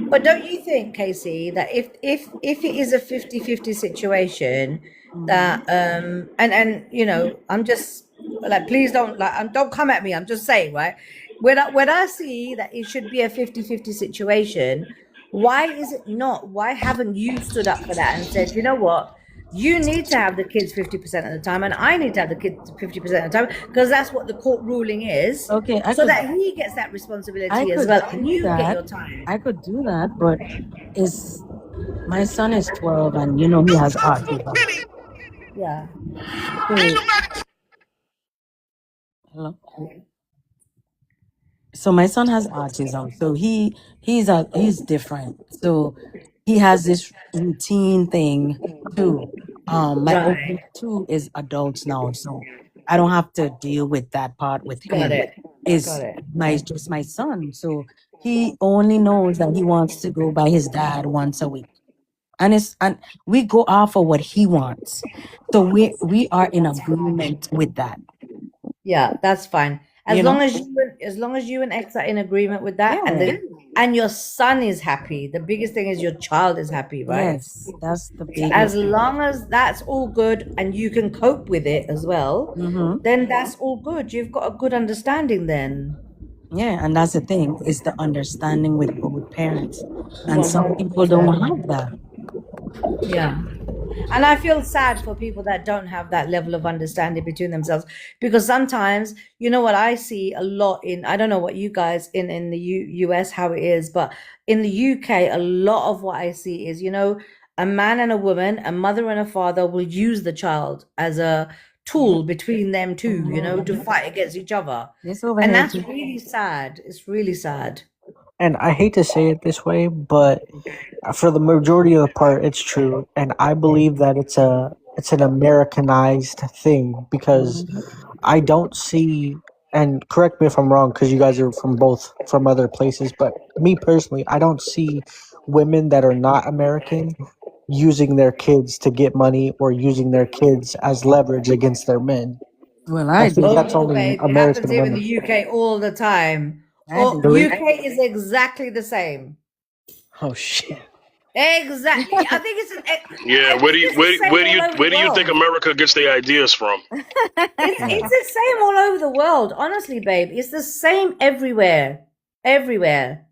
Speaker 14: But don't you think, Casey, that if it is a 50-50 situation, that and you know, I'm just like, please don't come at me. I'm just saying, right? When I see that it should be a 50-50 situation, why is it not? Why haven't you stood up for that and said, you know what? You need to have the kids 50% of the time, and I need to have the kids 50% of the time, because that's what the court ruling is.
Speaker 10: Okay,
Speaker 14: So that he gets that responsibility as well, and you get your time.
Speaker 10: I could do that, but my son is 12 and you know he has autism.
Speaker 14: Yeah.
Speaker 10: So, hello? So my son has autism. So he's different. So he has this routine thing too. My
Speaker 14: Right.
Speaker 10: oldest two is adults now, so I don't have to deal with that part with
Speaker 14: Got
Speaker 10: him.
Speaker 14: it.
Speaker 10: It's
Speaker 14: Got it.
Speaker 10: just my son. So he only knows that he wants to go by his dad once a week. And we go off of what he wants. So we are in agreement with that.
Speaker 14: Yeah, that's fine. As
Speaker 10: You
Speaker 14: long
Speaker 10: know?
Speaker 14: as long as you and X are in agreement with that,
Speaker 10: Yeah.
Speaker 14: and your son is happy. The biggest thing is your child is happy, right?
Speaker 10: Yes, that's the
Speaker 14: So
Speaker 10: biggest.
Speaker 14: as long as that's all good and you can cope with it as well, then that's all good. You've got a good understanding then.
Speaker 10: Yeah, and that's the thing, is the understanding with both parents. And some people don't have that.
Speaker 14: Yeah. And I feel sad for people that don't have that level of understanding between themselves, because sometimes, you know what I see a lot in, I don't know what you guys in the US, how it is, but in the UK, a lot of what I see is, you know, a man and a woman, a mother and a father will use the child as a tool between them two, you know, to fight against each other.
Speaker 10: It's over
Speaker 14: And
Speaker 10: here
Speaker 14: that's
Speaker 10: too.
Speaker 14: really sad. It's really sad.
Speaker 3: And I hate to say it this way, but for the majority of the part, it's true. And I believe that it's an Americanized thing, because I don't see, and correct me if I'm wrong, because you guys are from other places, but me personally, I don't see women that are not American using their kids to get money or using their kids as leverage against their men.
Speaker 10: Well,
Speaker 3: I
Speaker 10: I
Speaker 3: think
Speaker 10: do.
Speaker 3: that's
Speaker 14: Oh,
Speaker 3: only
Speaker 14: babe, it happens
Speaker 3: American
Speaker 14: here in
Speaker 3: women.
Speaker 14: the UK all the time.
Speaker 10: I
Speaker 14: Oh,
Speaker 10: do.
Speaker 14: UK is exactly the same.
Speaker 3: Oh shit.
Speaker 14: Exactly. I think it's
Speaker 1: Yeah,
Speaker 14: I think it's the same all over
Speaker 1: where
Speaker 14: the
Speaker 1: do you think
Speaker 14: world.
Speaker 1: America gets their ideas from?
Speaker 14: It's the same all over the world. Honestly, babe, it's the same everywhere. Everywhere.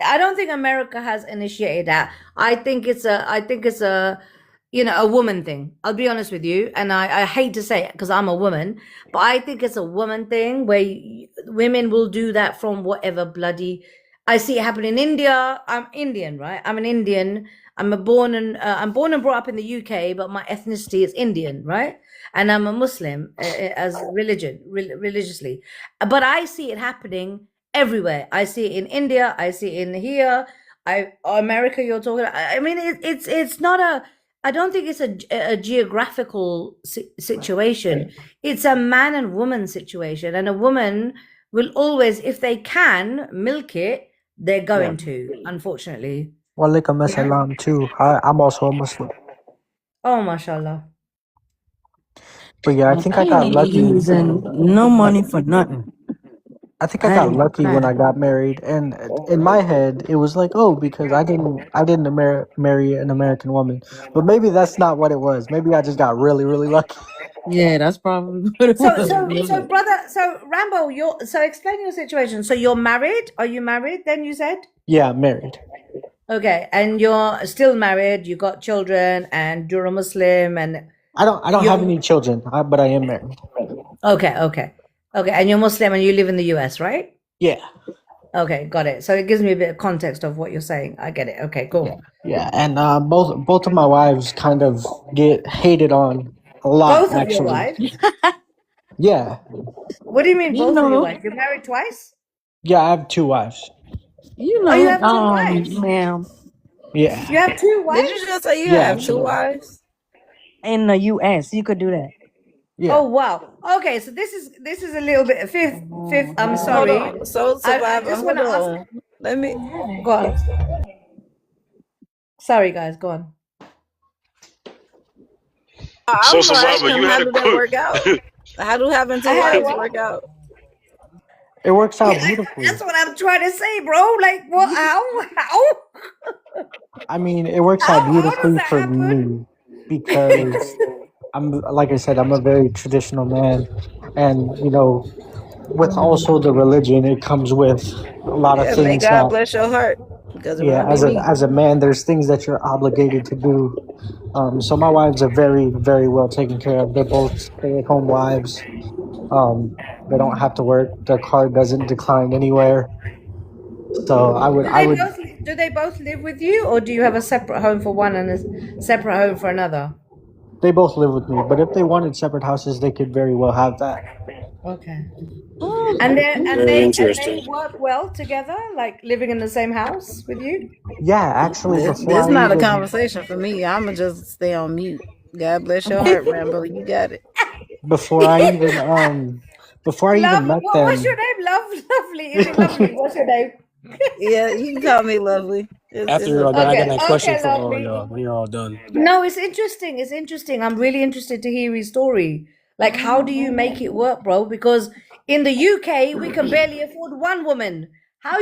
Speaker 14: I don't think America has initiated that. I think it's a you know, a woman thing. I'll be honest with you, and I hate to say it because I'm a woman, but I think it's a woman thing where women will do that from whatever bloody. I see it happen in India. I'm Indian, right? I'm an Indian. I'm born and brought up in the UK, but my ethnicity is Indian, right? And I'm a Muslim as religiously, but I see it happening everywhere. I see it in India. I see it in here. America. You're talking. I mean, it's not a. I don't think it's a geographical situation. It's a man and woman situation, and a woman will always, if they can milk it, they're going to. Unfortunately.
Speaker 3: Walaikum assalam too. I'm also a Muslim.
Speaker 14: Oh, mashallah.
Speaker 3: But yeah, I think I
Speaker 10: ain't
Speaker 3: got lucky.
Speaker 10: using no money for nothing.
Speaker 3: I think I got lucky when I got married, and in my head, it was like, oh, because I didn't marry an American woman. But maybe that's not what it was. Maybe I just got really, really lucky.
Speaker 10: Yeah, that's probably what it was.
Speaker 14: So brother, so Rambo, so explain your situation. So you're married? Are you married? Then you said?
Speaker 3: Yeah, I'm married.
Speaker 14: Okay, and you're still married. You got children, and you're a Muslim, and
Speaker 3: I don't have
Speaker 14: You're
Speaker 3: any children, but I am married.
Speaker 14: okay. And you're Muslim and you live in the US, right?
Speaker 3: Yeah,
Speaker 14: Okay, got it. So it gives me a bit of context of what you're saying. I get it. Okay,
Speaker 3: yeah,
Speaker 14: cool.
Speaker 3: yeah. And both of my wives kind of get hated on a lot,
Speaker 14: Both of your
Speaker 3: actually.
Speaker 14: wives?
Speaker 3: Yeah,
Speaker 14: What do you mean
Speaker 10: You
Speaker 14: both of your
Speaker 10: know,
Speaker 14: wives? You're married twice?
Speaker 3: yeah. I have 2 wives.
Speaker 10: you
Speaker 14: Oh, you
Speaker 10: know,
Speaker 14: have two wives.
Speaker 10: ma'am,
Speaker 3: Yeah,
Speaker 14: You have two
Speaker 8: Did you
Speaker 14: wives?
Speaker 8: just say you
Speaker 3: yeah,
Speaker 8: have two
Speaker 3: absolutely.
Speaker 8: wives?
Speaker 10: in the U.S., you could do that.
Speaker 3: Yeah.
Speaker 14: Oh wow. Okay, so this is a little bit fifth. I'm
Speaker 8: Hold
Speaker 14: sorry.
Speaker 8: on. So
Speaker 14: I
Speaker 8: survivor,
Speaker 14: just want
Speaker 8: hold
Speaker 14: to ask.
Speaker 8: on. Let me.
Speaker 14: Go on. Sorry, guys. Go on.
Speaker 8: I
Speaker 1: So
Speaker 8: was gonna ask
Speaker 1: Survivor,
Speaker 8: him,
Speaker 1: you
Speaker 8: how
Speaker 1: had a
Speaker 8: do that
Speaker 1: quick.
Speaker 8: work out? How do having
Speaker 14: I
Speaker 8: two
Speaker 14: had a
Speaker 8: wives
Speaker 14: what?
Speaker 8: work out?
Speaker 3: It works out
Speaker 14: Yeah,
Speaker 3: beautifully.
Speaker 14: that's what I'm trying to say, bro. Like, what? How?
Speaker 3: I mean, it works out
Speaker 14: How does
Speaker 3: beautifully
Speaker 14: that
Speaker 3: for
Speaker 14: happen?
Speaker 3: me because like I said, I'm a very traditional man, and with also the religion, it comes with a lot of
Speaker 8: Yeah, may
Speaker 3: things
Speaker 8: God
Speaker 3: that,
Speaker 8: bless your heart, because it
Speaker 3: yeah,
Speaker 8: won't be me.
Speaker 3: as a man, there's things that you're obligated to do. So my wives are very, very well taken care of. They're both stay-at-home wives. They don't have to work. Their car doesn't decline anywhere. So
Speaker 14: Do they both live with you, or do you have a separate home for one and a separate home for another?
Speaker 3: they both live with me. But if they wanted separate houses, they could very well have that.
Speaker 14: Okay.
Speaker 10: Oh,
Speaker 14: And
Speaker 1: Very
Speaker 14: they
Speaker 1: interesting.
Speaker 14: work well together, like living in the same house with you.
Speaker 3: Yeah, actually, before
Speaker 8: This
Speaker 3: I
Speaker 8: not a
Speaker 3: even
Speaker 8: conversation for me. I'ma just stay on mute. God bless your heart, Rambo. You got it.
Speaker 3: before I even before I even
Speaker 14: Love.
Speaker 3: met
Speaker 14: What's your
Speaker 3: them.
Speaker 14: name? Lovely. Is it lovely? What's your name?
Speaker 8: Yeah, you can call me lovely.
Speaker 9: After
Speaker 8: It's
Speaker 9: you're all done, I
Speaker 8: okay.
Speaker 9: got that question
Speaker 14: Okay,
Speaker 9: for all
Speaker 14: lovely.
Speaker 9: y'all when you're all done.
Speaker 14: No, it's interesting. It's interesting. I'm really interested to hear his story. Like, how do you make it work, bro? Because in the UK, we can barely afford one woman. How are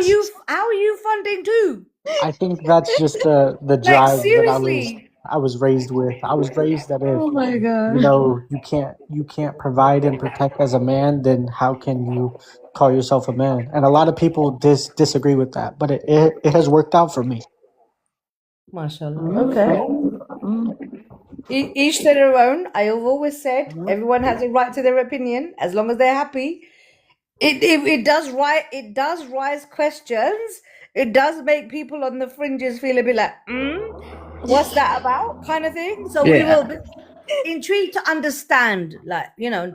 Speaker 14: you funding two?
Speaker 3: I think that's just the
Speaker 14: Like,
Speaker 3: drive that
Speaker 14: seriously.
Speaker 3: I was raised with. I was raised that if
Speaker 8: Oh my God.
Speaker 3: you can't provide and protect as a man, then how can you call yourself a man? And a lot of people disagree with that, but it has worked out for me.
Speaker 14: Mashallah. Okay. Each to their own. I have always said everyone has a right to their opinion as long as they're happy. It does rise questions. It does make people on the fringes feel a bit like, what's that about, kind of thing. So we
Speaker 3: Yeah.
Speaker 14: will be intrigued to understand, like,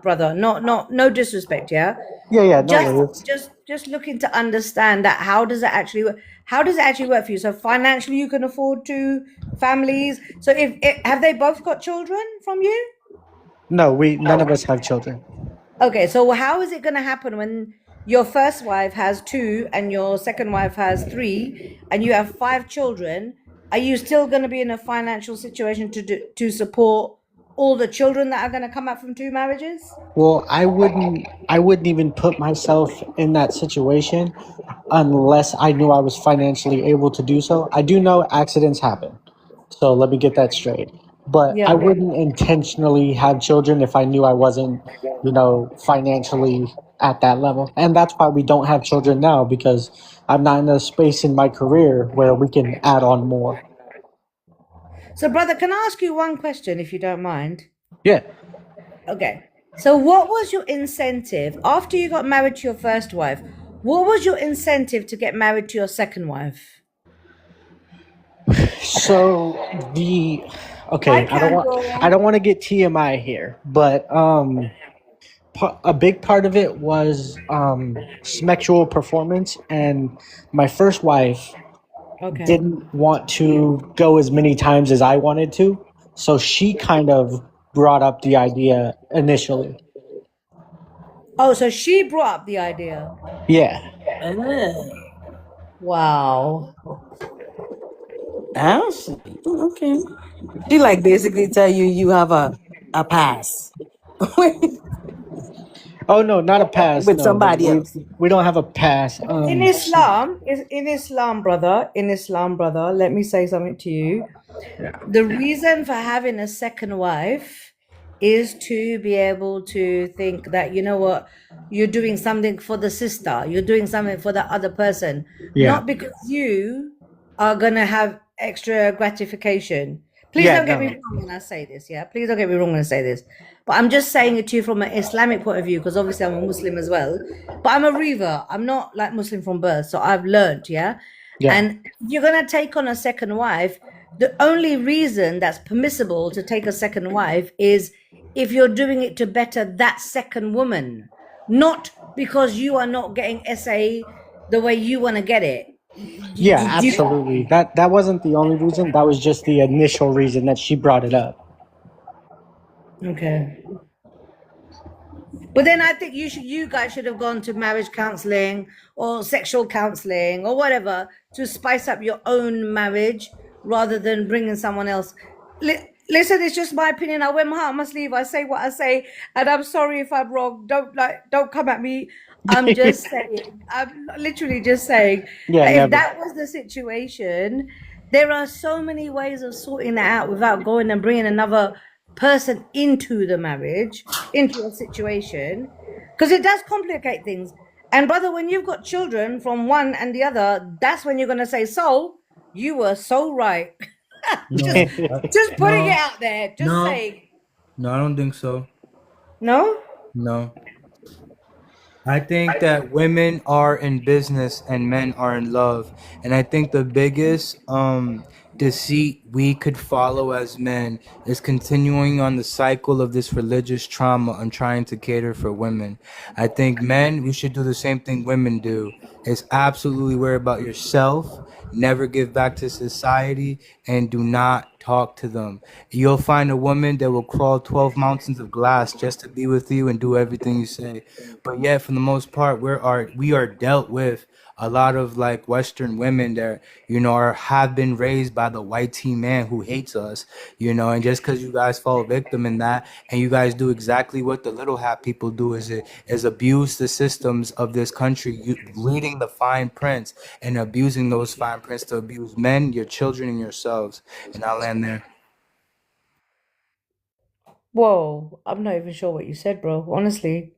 Speaker 14: brother, no disrespect, yeah.
Speaker 3: Yeah, no worries.
Speaker 14: Just looking to understand that how does it actually work? How does it actually work for you? So financially, you can afford two families. So if have they both got children from you?
Speaker 3: No, none of us have children.
Speaker 14: Okay, so how is it going to happen when your first wife has 2 and your second wife has 3 and you have 5 children? Are you still going to be in a financial situation to support all the children that are going to come out from 2 marriages?
Speaker 3: Well, I wouldn't even put myself in that situation unless I knew I was financially able to do so. I do know accidents happen. So let me get that straight. But I
Speaker 14: Yeah.
Speaker 3: wouldn't intentionally have children if I knew I wasn't, financially at that level. And that's why we don't have children now, because I'm not in a space in my career where we can add on more.
Speaker 14: So, brother, can I ask you one question, if you don't mind?
Speaker 3: Yeah.
Speaker 14: Okay. So, what was your incentive after you got married to your first wife? What was your incentive to get married to your second wife?
Speaker 3: So
Speaker 14: I
Speaker 3: don't want to get TMI here, but a big part of it was sexual performance, and my first wife
Speaker 14: Okay.
Speaker 3: didn't want to go as many times as I wanted to, so she kind of brought up the idea initially.
Speaker 14: Oh, so she brought up the idea.
Speaker 3: Yeah.
Speaker 14: Wow.
Speaker 10: okay. She like basically tell you have a pass
Speaker 3: Oh no, not a pass.
Speaker 10: with
Speaker 3: No,
Speaker 10: somebody else.
Speaker 3: we don't have a pass.
Speaker 14: In Islam, brother, let me say something to you. The reason for having a second wife is to be able to think that, you know what, you're doing something for the sister, you're doing something for the other person,
Speaker 3: Yeah.
Speaker 14: not because you are gonna have extra gratification, Please
Speaker 3: Yeah,
Speaker 14: don't get me
Speaker 3: no.
Speaker 14: wrong when I say this, yeah? Please don't get me wrong when I say this. But I'm just saying it to you from an Islamic point of view, because obviously I'm a Muslim as well. But I'm a reaver. I'm not like Muslim from birth. So I've learned, yeah?
Speaker 3: Yeah.
Speaker 14: And if you're going to take on a second wife, the only reason that's permissible to take a second wife is if you're doing it to better that second woman, not because you are not getting SA the way you want to get it.
Speaker 3: Yeah,
Speaker 14: You
Speaker 3: absolutely. That wasn't the only reason. That was just the initial reason that she brought it up.
Speaker 14: okay. But then I think you guys should have gone to marriage counseling or sexual counseling or whatever to spice up your own marriage rather than bringing someone else. Listen, it's just my opinion. I wear my heart on my sleeve. I say what I say, and I'm sorry if I'm wrong. Don't come at me. I'm just saying. I'm literally just saying
Speaker 3: Yeah,
Speaker 14: that if
Speaker 3: never.
Speaker 14: that was the situation, there are so many ways of sorting that out without going and bringing another person into the marriage, into a situation, because it does complicate things. And brother, when you've got children from one and the other, that's when you're going to say, so you were so right.
Speaker 15: No,
Speaker 14: Just putting it
Speaker 15: no,
Speaker 14: out there, just
Speaker 15: no,
Speaker 14: saying.
Speaker 15: no. I don't think so.
Speaker 14: No?
Speaker 15: No. I think that women are in business and men are in love. And I think the biggest deceit we could follow as men is continuing on the cycle of this religious trauma and trying to cater for women. I think men, we should do the same thing women do. Is absolutely worry about yourself, never give back to society, and do not talk to them. You'll find a woman that will crawl 12 mountains of glass just to be with you and do everything you say. But yet, for the most part, we are dealt with a lot of like Western women that have been raised by the white teen man who hates us, and just because you guys fall victim in that, and you guys do exactly what the little hat people do, is abuse the systems of this country, reading the fine prints and abusing those fine prints to abuse men, your children, and yourselves. And I'll land there.
Speaker 14: Whoa, I'm not even sure what you said, bro. Honestly.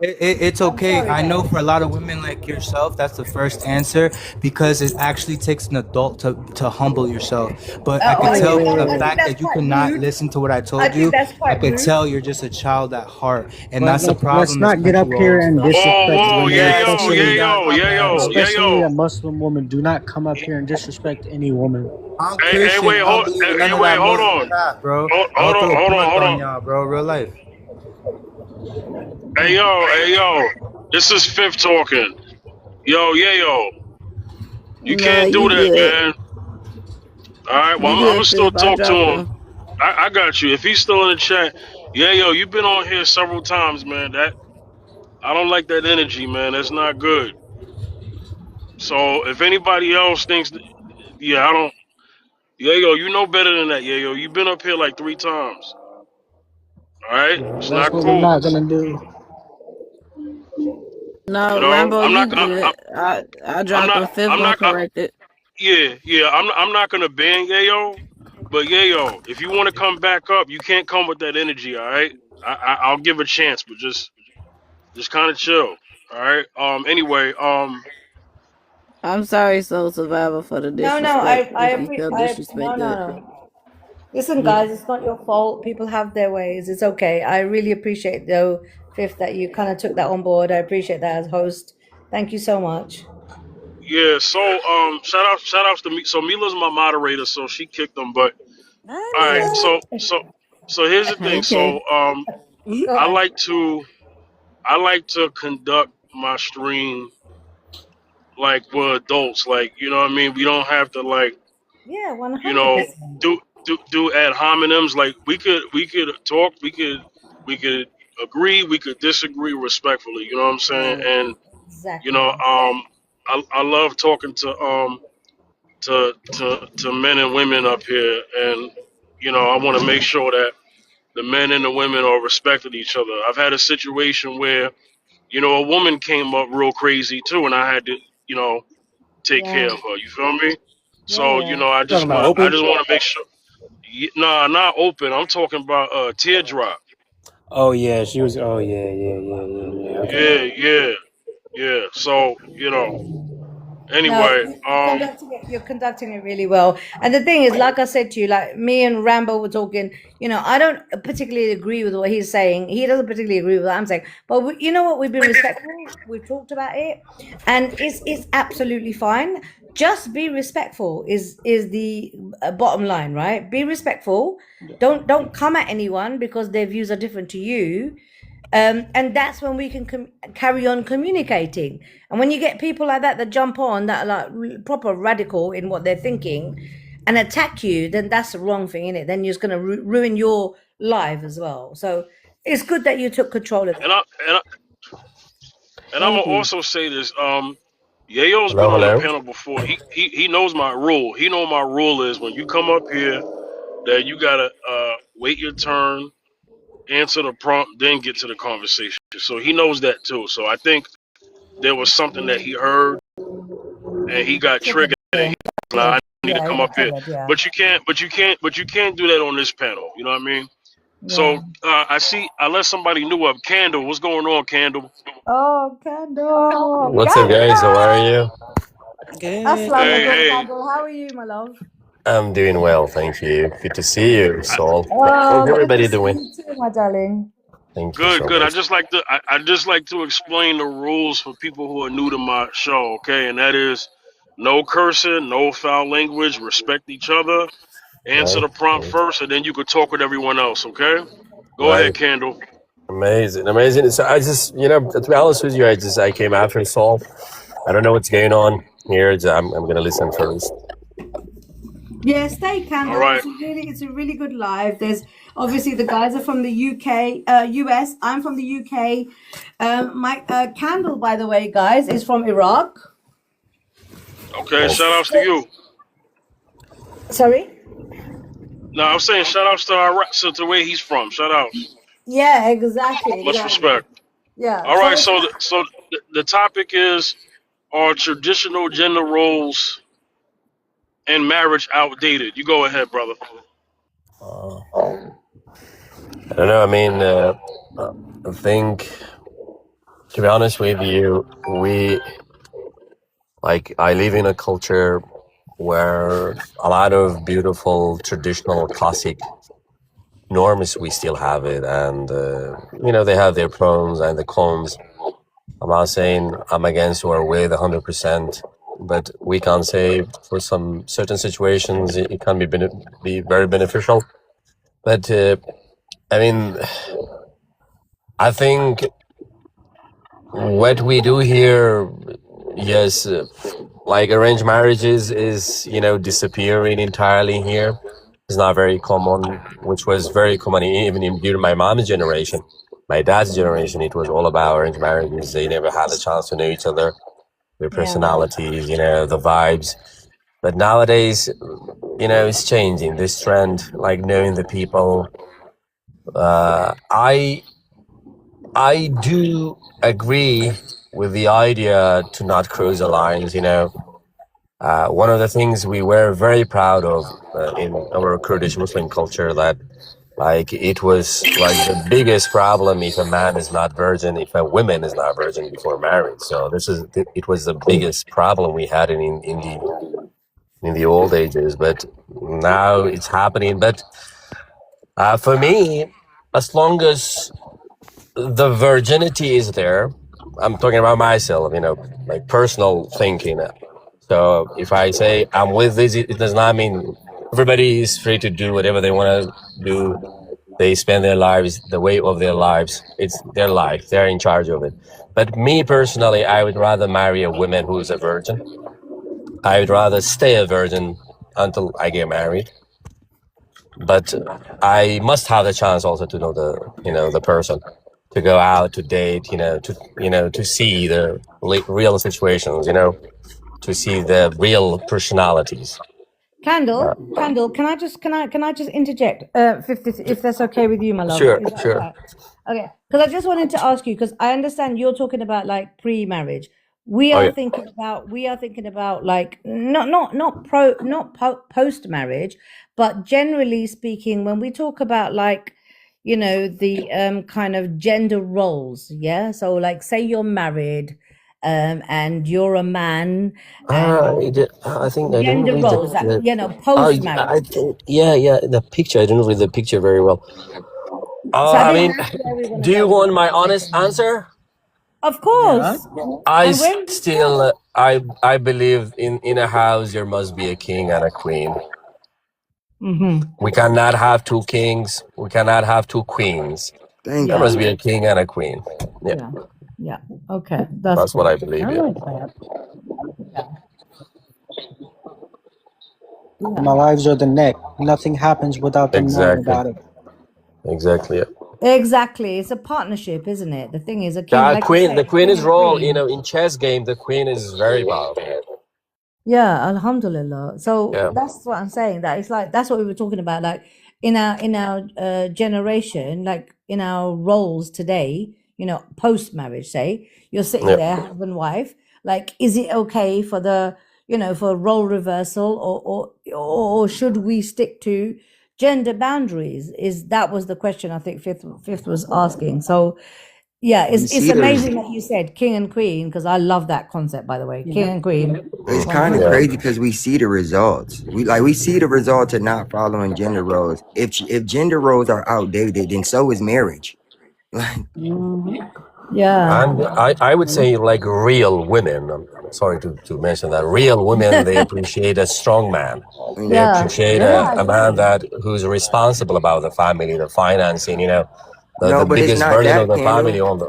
Speaker 15: It's
Speaker 14: I'm
Speaker 15: okay.
Speaker 14: sorry,
Speaker 15: I know
Speaker 14: guys.
Speaker 15: for a lot of women like yourself, that's the first answer because it actually takes an adult to humble yourself. But I could tell from the
Speaker 14: I think
Speaker 15: fact
Speaker 14: that's
Speaker 15: that you
Speaker 14: quite
Speaker 15: cannot
Speaker 14: rude.
Speaker 15: listen to what I
Speaker 14: I
Speaker 15: told
Speaker 14: think
Speaker 15: you,
Speaker 14: that's
Speaker 15: I
Speaker 14: quite
Speaker 15: could
Speaker 14: rude.
Speaker 15: tell you're just a child at heart. And
Speaker 3: Well,
Speaker 15: that's the
Speaker 3: let's
Speaker 15: problem this
Speaker 3: not get
Speaker 15: country
Speaker 3: up
Speaker 15: will
Speaker 3: here
Speaker 15: always
Speaker 3: and
Speaker 15: fail.
Speaker 1: Whoa,
Speaker 3: disrespect
Speaker 1: whoa,
Speaker 3: women,
Speaker 1: yeah,
Speaker 15: Yeah,
Speaker 1: yo,
Speaker 15: okay,
Speaker 1: yeah,
Speaker 3: especially
Speaker 15: God,
Speaker 1: yo,
Speaker 15: my
Speaker 1: yeah,
Speaker 15: bad,
Speaker 1: yo,
Speaker 15: bro.
Speaker 1: yeah,
Speaker 3: especially a
Speaker 1: yo.
Speaker 3: Muslim woman. Do not come up here and disrespect any woman.
Speaker 15: I'm
Speaker 1: Hey,
Speaker 15: Christian.
Speaker 1: wait,
Speaker 15: I don't
Speaker 1: hold,
Speaker 15: believe in none
Speaker 1: hey,
Speaker 15: of
Speaker 1: wait,
Speaker 15: that
Speaker 1: hold
Speaker 15: Muslim
Speaker 1: on.
Speaker 15: crap, bro. I'll
Speaker 1: Hold
Speaker 15: throw
Speaker 1: on,
Speaker 15: a
Speaker 1: hold on,
Speaker 15: brick
Speaker 1: hold
Speaker 15: on
Speaker 1: on.
Speaker 15: y'all, bro. Real life.
Speaker 1: Hey, yo. This is Fifth talking. Yo, yeah, yo. You
Speaker 8: Nah,
Speaker 1: can't do
Speaker 8: you
Speaker 1: that,
Speaker 8: good.
Speaker 1: man. All right, well,
Speaker 8: You
Speaker 1: I'm gonna
Speaker 8: good,
Speaker 1: still
Speaker 8: Fib. I
Speaker 1: talk to
Speaker 8: dropped
Speaker 1: him.
Speaker 8: him.
Speaker 1: I got you. If he's still in the chat, yeah, yo, you've been on here several times, man. That I don't like that energy, man. That's not good. So if anybody else thinks, yeah, I don't. Yeah, yo, you know better than that. Yeah, yo, you've been up here like 3 times. All right, it's
Speaker 3: That's
Speaker 1: not
Speaker 3: what we're
Speaker 1: cool.
Speaker 3: not gonna do.
Speaker 8: No,
Speaker 1: You know,
Speaker 8: Rambo, you good. I
Speaker 1: I'm
Speaker 8: dropped
Speaker 1: not,
Speaker 8: him. Fib
Speaker 1: I'm
Speaker 8: gonna
Speaker 1: not.
Speaker 8: correct it.
Speaker 1: Yeah, I'm not gonna ban Yayo, but Yayo, if you want to come back up, you can't come with that energy. All right, I'll give a chance, but just kind of chill. All right. Anyway.
Speaker 8: I'm sorry, Soul Survivor, for the
Speaker 14: No,
Speaker 8: disrespect. If you feel disrespected.
Speaker 14: no. Listen,
Speaker 15: Yeah.
Speaker 14: guys, it's not your fault. People have their ways. It's okay. I really appreciate, though, Fifth, that you kind of took that on board. I appreciate that as host. Thank you so much.
Speaker 1: Yeah. So shout outs to me. So Mila's my moderator, so she kicked them. But
Speaker 8: Hi,
Speaker 1: all right.
Speaker 8: Mila.
Speaker 1: So here's the thing.
Speaker 8: Okay.
Speaker 1: So
Speaker 14: Go
Speaker 1: I
Speaker 14: on.
Speaker 1: like to conduct my stream like we're adults. Like, you know what I mean? We don't have to like,
Speaker 14: Yeah,
Speaker 1: you know,
Speaker 14: 100%.
Speaker 1: do ad hominems. Like we could talk, we could agree, we could disagree respectfully. You know what I'm saying? And you know,
Speaker 14: Exactly.
Speaker 1: I love talking to men and women up here, and you know, I want to make sure that the men and the women are respecting each other. I've had a situation where you know a woman came up real crazy too, and I had to you know take care
Speaker 14: Yeah.
Speaker 1: of her. You feel me?
Speaker 14: Yeah,
Speaker 1: So you
Speaker 14: yeah.
Speaker 1: know,
Speaker 9: Talking about open?
Speaker 1: I just want to make sure. Nah, not open. I'm talking about teardrop.
Speaker 9: Oh yeah, she was. Oh yeah. Okay.
Speaker 1: Yeah. So you know,
Speaker 14: No,
Speaker 1: Anyway,
Speaker 14: you're conducting it really well. And the thing is, like I said to you, like me and Rambo were talking, you know, I don't particularly agree with what he's saying. He doesn't particularly agree with what I'm saying. But you know what? We've been respectful. We've talked about it, and it's absolutely fine. Just be respectful is the bottom line, right? Be respectful. Don't come at anyone because their views are different to you. And that's when we can carry on communicating. And when you get people like that jump on, that are like proper radical in what they're thinking and attack you, then that's the wrong thing, isn't it? Then you're just going to ruin your life as well. So it's good that you took control of it.
Speaker 1: and I'm gonna
Speaker 14: Thank you.
Speaker 1: also say this. Yayo's been
Speaker 16: Hello,
Speaker 1: on the
Speaker 16: hello.
Speaker 1: panel before. He knows my rule. He know my rule is when you come up here that you gotta wait your turn, answer the prompt, then get to the conversation. So he knows that too. So I think there was something that he heard and he got triggered and he's like, I need to come up here.
Speaker 14: Yeah.
Speaker 1: But you can't do that on this panel. You know what I mean? So I let somebody new up. Candle, what's going on, Candle?
Speaker 14: Oh, Candle.
Speaker 16: What's up, guys? How are you?
Speaker 1: Hey.
Speaker 14: How are you, my love?
Speaker 16: I'm doing well, thank you. Good to see you, Saul.
Speaker 14: Oh,
Speaker 16: How's everybody
Speaker 14: good to see
Speaker 16: doing?
Speaker 14: you too, my darling.
Speaker 16: Thank you so
Speaker 1: Good. I
Speaker 16: much.
Speaker 1: just like to explain the rules for people who are new to my show, okay? And that is no cursing, no foul language, respect each other, answer
Speaker 16: Right,
Speaker 1: the prompt
Speaker 16: right,
Speaker 1: first, and then you could talk with everyone else, okay? Go ahead,
Speaker 16: right.
Speaker 1: Candle.
Speaker 16: Amazing. So I just, to be honest with you, I came after Saul. I don't know what's going on here. I'm gonna listen first.
Speaker 14: Yeah, stay Candle.
Speaker 1: All right.
Speaker 14: It's a really good live. There's obviously the guys are from the UK, US. I'm from the UK. My Candle, by the way, guys, is from Iraq.
Speaker 1: Okay,
Speaker 16: Nice.
Speaker 1: shout outs to you.
Speaker 14: Sorry.
Speaker 1: No, I'm saying shout outs to Iraq, to where he's from. Shout outs.
Speaker 14: Yeah, exactly.
Speaker 1: Much respect.
Speaker 14: Yeah.
Speaker 1: All right, so the topic is, are traditional gender roles in marriage outdated? You go ahead, brother.
Speaker 16: I don't know. I think, to be honest with you, I live in a culture where a lot of beautiful traditional classic norms we still have it, and they have their pros and the cons. I'm not saying I'm against or with 100%, but we can say for some certain situations it can be very beneficial. But I think what we do here, yes, like arranged marriages is disappearing entirely here. It's not very common, which was very common even during my mom's generation. My dad's generation, it was all about arranged marriages. They never had a chance to know each other, their personalities, the vibes. But nowadays, it's changing. This trend, like knowing the people. I do agree with the idea to not cross the lines. One of the things we were very proud of in our Kurdish Muslim culture, that it was like the biggest problem if a man is not virgin, if a woman is not virgin before marriage. So it was the biggest problem we had in the old ages, but now it's happening. But for me, as long as the virginity is there, I'm talking about myself, my personal thinking. So if I say I'm with this, it does not mean everybody is free to do whatever they want to do. They spend their lives the way of their lives. It's their life. They're in charge of it. But me personally, I would rather marry a woman who is a virgin. I would rather stay a virgin until I get married. But I must have the chance also to know the person, to go out, to date, to see the real situations, to see the real personalities.
Speaker 14: Candle, can I just interject? If that's okay with you, my love.
Speaker 16: Sure,
Speaker 14: Is that
Speaker 16: sure.
Speaker 14: right? Okay, because I just wanted to ask you, because I understand you're talking about like pre-marriage. We are thinking about like not post marriage, but generally speaking, when we talk about like the kind of gender roles, yeah. So like, say you're married, and you're a man, and
Speaker 16: I think I didn't
Speaker 14: gender
Speaker 16: read
Speaker 14: roles, that,
Speaker 16: the
Speaker 14: you know,
Speaker 16: oh,
Speaker 14: post
Speaker 16: I
Speaker 14: marriage.
Speaker 16: think, yeah, the picture. I didn't read the picture very well.
Speaker 14: So I
Speaker 16: I
Speaker 14: think
Speaker 16: mean,
Speaker 14: that's where we want to
Speaker 16: do you
Speaker 14: go with the
Speaker 16: want my honest
Speaker 14: conversation.
Speaker 16: answer?
Speaker 14: Of
Speaker 15: Yeah.
Speaker 14: course. And where is it from?
Speaker 16: I believe in a house there must be a king and a queen. We cannot have two kings. We cannot have two queens.
Speaker 17: Thank
Speaker 16: There
Speaker 14: Yeah,
Speaker 16: must
Speaker 17: you.
Speaker 16: be a king and a queen. Yeah,
Speaker 14: yeah, yeah. Okay, that's
Speaker 16: that's what
Speaker 14: cool.
Speaker 16: I believe.
Speaker 12: I
Speaker 16: Yeah,
Speaker 12: like that.
Speaker 14: Yeah,
Speaker 3: My
Speaker 14: yeah.
Speaker 3: wives are the neck. Nothing happens without them knowing
Speaker 16: exactly,
Speaker 3: about it.
Speaker 16: exactly. Yeah.
Speaker 14: Exactly. It's a partnership, isn't it? The thing is, a king, like you
Speaker 16: The
Speaker 14: say,
Speaker 16: queen
Speaker 14: king
Speaker 16: is
Speaker 14: and
Speaker 16: role.
Speaker 14: queen.
Speaker 16: In chess game, the queen is very powerful.
Speaker 14: Yeah, alhamdulillah. So
Speaker 16: Yeah,
Speaker 14: that's what I'm saying. That it's like that's what we were talking about. Like in our generation, like in our roles today, you know, post marriage, say you're sitting
Speaker 16: yeah.
Speaker 14: there, husband wife. Like, is it okay for the for role reversal, or should we stick to gender boundaries? Is that was the question I think fifth was asking. So yeah,
Speaker 17: We
Speaker 14: it's
Speaker 17: see the res-
Speaker 14: amazing that you said king and queen because I love that concept. By the way, king
Speaker 12: Yeah.
Speaker 14: and queen,
Speaker 17: it's
Speaker 14: one
Speaker 17: kind of
Speaker 14: hundred
Speaker 16: Yeah.
Speaker 17: crazy
Speaker 14: percent.
Speaker 17: because we see the results. We see the results of not following gender roles. If gender roles are outdated, then so is marriage. Like,
Speaker 14: Yeah.
Speaker 16: And I would say like real women. I'm sorry to mention that real women they appreciate a strong man. They
Speaker 17: yeah.
Speaker 14: Yeah.
Speaker 16: appreciate
Speaker 14: Yeah,
Speaker 12: Yeah.
Speaker 14: I
Speaker 16: a man
Speaker 14: agree.
Speaker 16: that who's responsible about the family, the financing. The
Speaker 17: No, but it's
Speaker 16: biggest
Speaker 17: not
Speaker 16: burden of
Speaker 17: that,
Speaker 16: the family
Speaker 17: Kendall.
Speaker 16: on.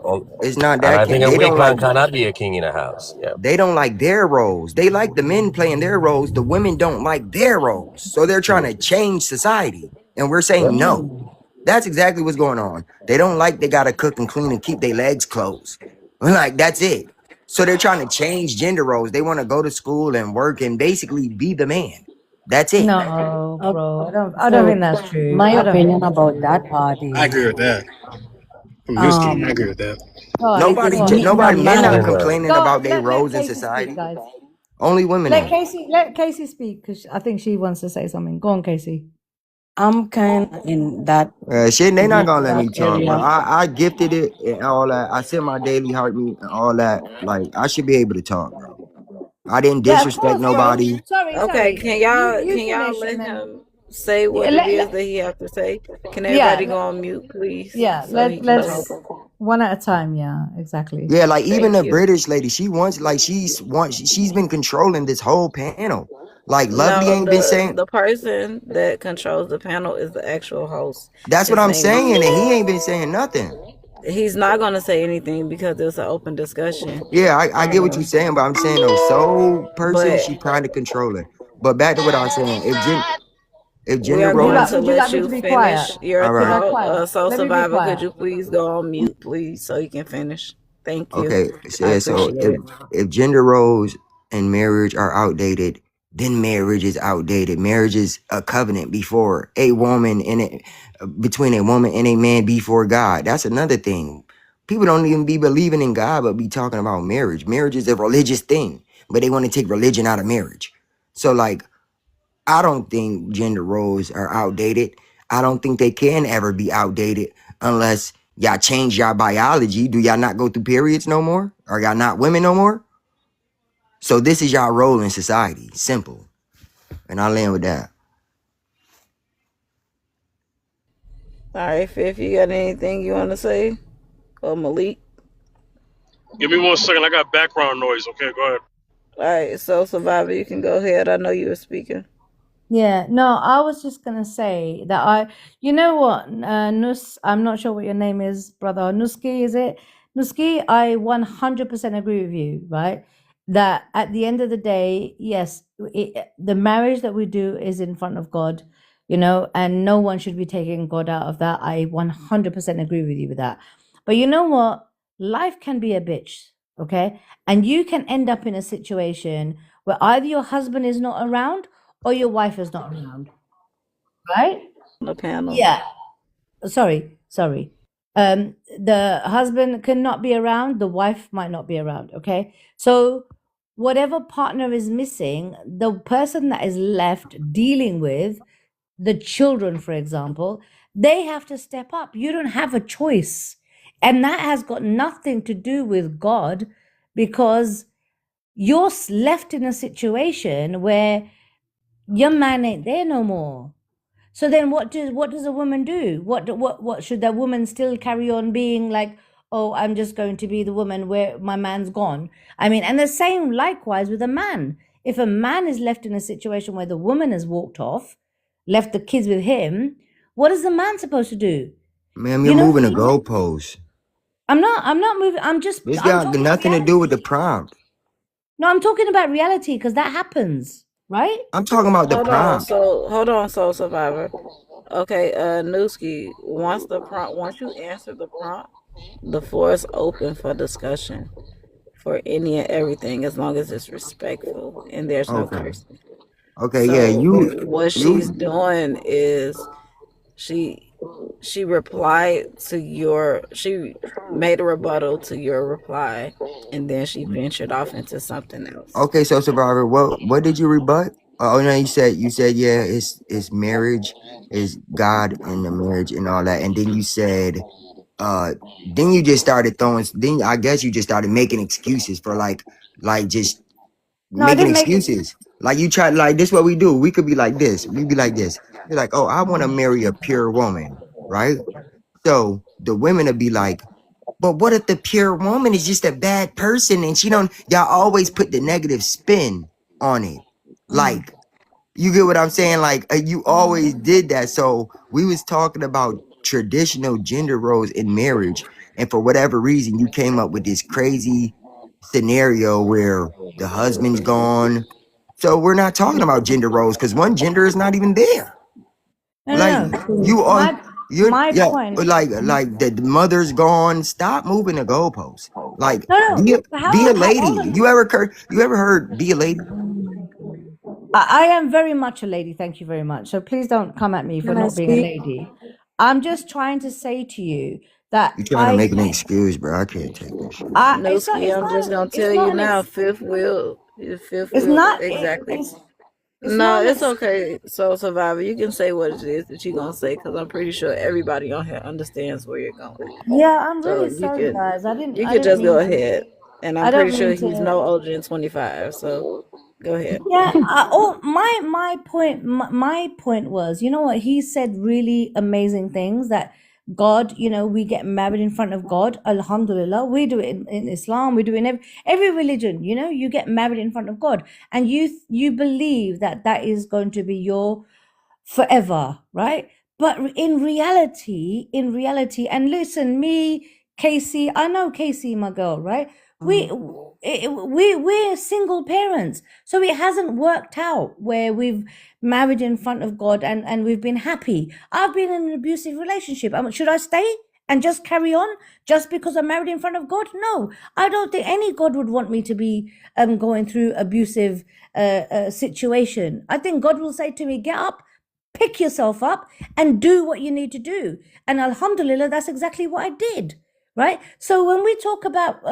Speaker 17: It's not
Speaker 16: And
Speaker 17: that.
Speaker 16: I think a
Speaker 17: They
Speaker 16: weak
Speaker 17: don't
Speaker 16: man
Speaker 17: like.
Speaker 16: cannot be a king in a house. Yeah.
Speaker 17: They don't like their roles. They like the men playing their roles. The women don't like their roles. So they're trying to change society. And we're
Speaker 16: Yeah.
Speaker 17: saying no. That's exactly what's going on. They don't like they gotta cook and clean and keep their legs closed. Like that's it. So they're trying to change gender roles. They want to go to school and work and basically be the man. That's it.
Speaker 14: No,
Speaker 12: Uh,
Speaker 14: bro. I don't think
Speaker 12: so
Speaker 14: that's true.
Speaker 12: my
Speaker 14: I don't think
Speaker 12: opinion
Speaker 14: that's
Speaker 12: about
Speaker 14: true.
Speaker 12: that part
Speaker 9: I agree
Speaker 12: is,
Speaker 9: with that. From Newski, I
Speaker 12: um,
Speaker 9: agree with that.
Speaker 14: Oh,
Speaker 17: Nobody,
Speaker 14: go
Speaker 12: if
Speaker 14: on.
Speaker 12: me, the
Speaker 17: nobody, men not
Speaker 12: man,
Speaker 16: And
Speaker 17: complaining
Speaker 14: Go
Speaker 17: about
Speaker 14: on.
Speaker 17: their
Speaker 14: Let
Speaker 17: roles in
Speaker 14: Casey speak,
Speaker 17: society.
Speaker 14: guys.
Speaker 17: Only women are.
Speaker 14: Let Casey speak because I think she wants to say something. Go on, Casey.
Speaker 12: I'm kind of in that
Speaker 17: Shit, they not gonna let
Speaker 12: that
Speaker 17: me talk, bro.
Speaker 12: area.
Speaker 17: I gifted it and all that. I sent my daily heartbeat and all that. Like I should be able to talk, bro. I didn't
Speaker 14: Yeah, of
Speaker 17: disrespect
Speaker 14: course, bro.
Speaker 17: nobody.
Speaker 8: Okay,
Speaker 14: Sorry. You
Speaker 8: can y'all
Speaker 14: finish
Speaker 8: let
Speaker 14: and then
Speaker 8: him say what it is that he have to say? Can
Speaker 14: yeah,
Speaker 8: everybody go on mute, please,
Speaker 14: yeah.
Speaker 8: so he can talk?
Speaker 14: Let's one at a time. Yeah, exactly.
Speaker 17: Yeah, like even
Speaker 8: Thank
Speaker 17: the
Speaker 8: you.
Speaker 17: British lady, she wants like she's been controlling this whole panel. Like Lovely
Speaker 8: No,
Speaker 17: ain't been saying.
Speaker 8: the person that controls the panel is the actual host.
Speaker 17: That's what
Speaker 8: His
Speaker 17: I'm
Speaker 8: name is.
Speaker 17: saying, and he ain't been saying nothing.
Speaker 8: He's not gonna say anything because it's an open discussion.
Speaker 17: Yeah, I get what you're saying, but I'm saying the soul person,
Speaker 8: But
Speaker 17: she trying to control it. But back to what I was saying, if
Speaker 8: we
Speaker 17: gender
Speaker 8: are
Speaker 14: Would you
Speaker 8: going
Speaker 14: like
Speaker 17: roles,
Speaker 8: to
Speaker 14: Would you
Speaker 8: let
Speaker 14: like me
Speaker 8: you
Speaker 14: to be quiet?
Speaker 8: finish your
Speaker 17: all
Speaker 14: Can I
Speaker 17: right,
Speaker 8: thought.
Speaker 14: quiet?
Speaker 8: So
Speaker 14: Let me be
Speaker 8: Survivor, could
Speaker 14: quiet.
Speaker 8: you please go on mute, please, so you can finish? Thank you.
Speaker 17: okay.
Speaker 8: I
Speaker 17: So
Speaker 8: appreciate it.
Speaker 17: if gender roles and marriage are outdated, then marriage is outdated. Marriage is a covenant before a woman and between a woman and a man before God. That's another thing. People don't even be believing in God, but be talking about marriage. Marriage is a religious thing, but they want to take religion out of marriage. So like, I don't think gender roles are outdated. I don't think they can ever be outdated unless y'all change y'all biology. Do y'all not go through periods no more? Are y'all not women no more? So this is y'all role in society. Simple. And I land with that.
Speaker 8: All right, Fifth, you got anything you want to say? Or Malik?
Speaker 1: Give me 1 second. I got background noise. Okay, go ahead.
Speaker 8: All right, so Survivor, you can go ahead. I know you were speaking.
Speaker 14: Yeah, no, I was just gonna say that you know what, Nus, I'm not sure what your name is, brother. Nuski, is it? Nuski, I 100% agree with you, right? That at the end of the day, yes, the marriage that we do is in front of God, and no one should be taking God out of that. I 100% agree with you with that. But you know what? Life can be a bitch, okay? And you can end up in a situation where either your husband is not around or your wife is not around, right?
Speaker 8: On the panel.
Speaker 14: Yeah. Sorry. The husband cannot be around, the wife might not be around, okay? So whatever partner is missing, the person that is left dealing with the children, for example, they have to step up. You don't have a choice. And that has got nothing to do with God. because you're left in a situation where your man ain't there no more. So then what does a woman do? What should that woman still carry on being like, oh, I'm just going to be the woman where my man's gone? I mean, and the same likewise with a man. If a man is left in a situation where the woman has walked off, left the kids with him, what is the man supposed to do?
Speaker 17: Ma'am, you're moving the goalposts.
Speaker 14: I'm not moving.
Speaker 17: This
Speaker 14: I'm
Speaker 17: got
Speaker 14: talking
Speaker 17: nothing to do with the
Speaker 14: reality.
Speaker 17: prompt.
Speaker 14: No, I'm talking about reality because that happens, right?
Speaker 17: I'm talking about the prompt.
Speaker 8: Hold on, Soul Survivor. Okay, Newski, once you answer the prompt, the floor is open for discussion for any and everything as long as it's respectful and there's no
Speaker 17: Okay.
Speaker 8: cursing.
Speaker 17: Okay,
Speaker 8: So
Speaker 17: yeah,
Speaker 8: what she's doing is she replied to she made a rebuttal to your reply, and then she ventured off into something else.
Speaker 17: Okay, so Survivor, what did you rebut? Oh no, you said yeah, it's marriage, is God and the marriage and all that, and then you said then you just started then I guess you just started making excuses for like just
Speaker 14: No, I
Speaker 17: making
Speaker 14: didn't make it.
Speaker 17: excuses. Like you try, like this what we do. We could be like this. We'd be like this. You're like, oh, I want to marry a pure woman, right? So the women would be like, but what if the pure woman is just a bad person and she don't, y'all always put the negative spin on it. Like, you get what I'm saying? Like you always did that. So we was talking about traditional gender roles in marriage. And for whatever reason, you came up with this crazy scenario where the husband's gone. So we're not talking about gender roles because one gender is not even there. Like you are,
Speaker 14: My
Speaker 17: yeah,
Speaker 14: point.
Speaker 17: like the mother's gone. Stop moving the goalposts. Like
Speaker 14: No,
Speaker 17: be a
Speaker 14: hold
Speaker 17: lady.
Speaker 14: on.
Speaker 17: You ever heard be a lady?
Speaker 14: I am very much a lady. Thank you very much. So please don't come at me for
Speaker 10: Can I
Speaker 14: not being a
Speaker 10: speak?
Speaker 14: lady. I'm just trying to say to you that
Speaker 17: You trying to make an excuse, bro? I can't take this shit.
Speaker 8: Newski, I'm just gonna tell you now, fifth wheel, exactly. No, it's okay. So Survivor, you can say what it is that you're gonna say because I'm pretty sure everybody on here understands where you're going.
Speaker 14: Yeah, I'm
Speaker 8: So
Speaker 14: really
Speaker 8: you
Speaker 14: sorry,
Speaker 8: can
Speaker 14: guys. I didn't
Speaker 8: just
Speaker 14: mean
Speaker 8: go
Speaker 14: to.
Speaker 8: ahead, and I'm
Speaker 14: I don't
Speaker 8: pretty sure
Speaker 14: mean
Speaker 8: he's
Speaker 14: to.
Speaker 8: no older than 25. So go ahead.
Speaker 14: Yeah. My point was, you know what? He said really amazing things that God, we get married in front of God. Alhamdulillah. We do it in Islam. We do it in every religion. You get married in front of God, and you believe that is going to be your forever, right? But in reality, and listen, me, Casey, I know Casey, my girl, right? We're single parents, so it hasn't worked out where we've married in front of God and we've been happy. I've been in an abusive relationship. Should I stay and just carry on just because I'm married in front of God? No, I don't think any God would want me to be going through abusive situation. I think God will say to me, get up, pick yourself up and do what you need to do. And alhamdulillah, that's exactly what I did. Right. So when we talk about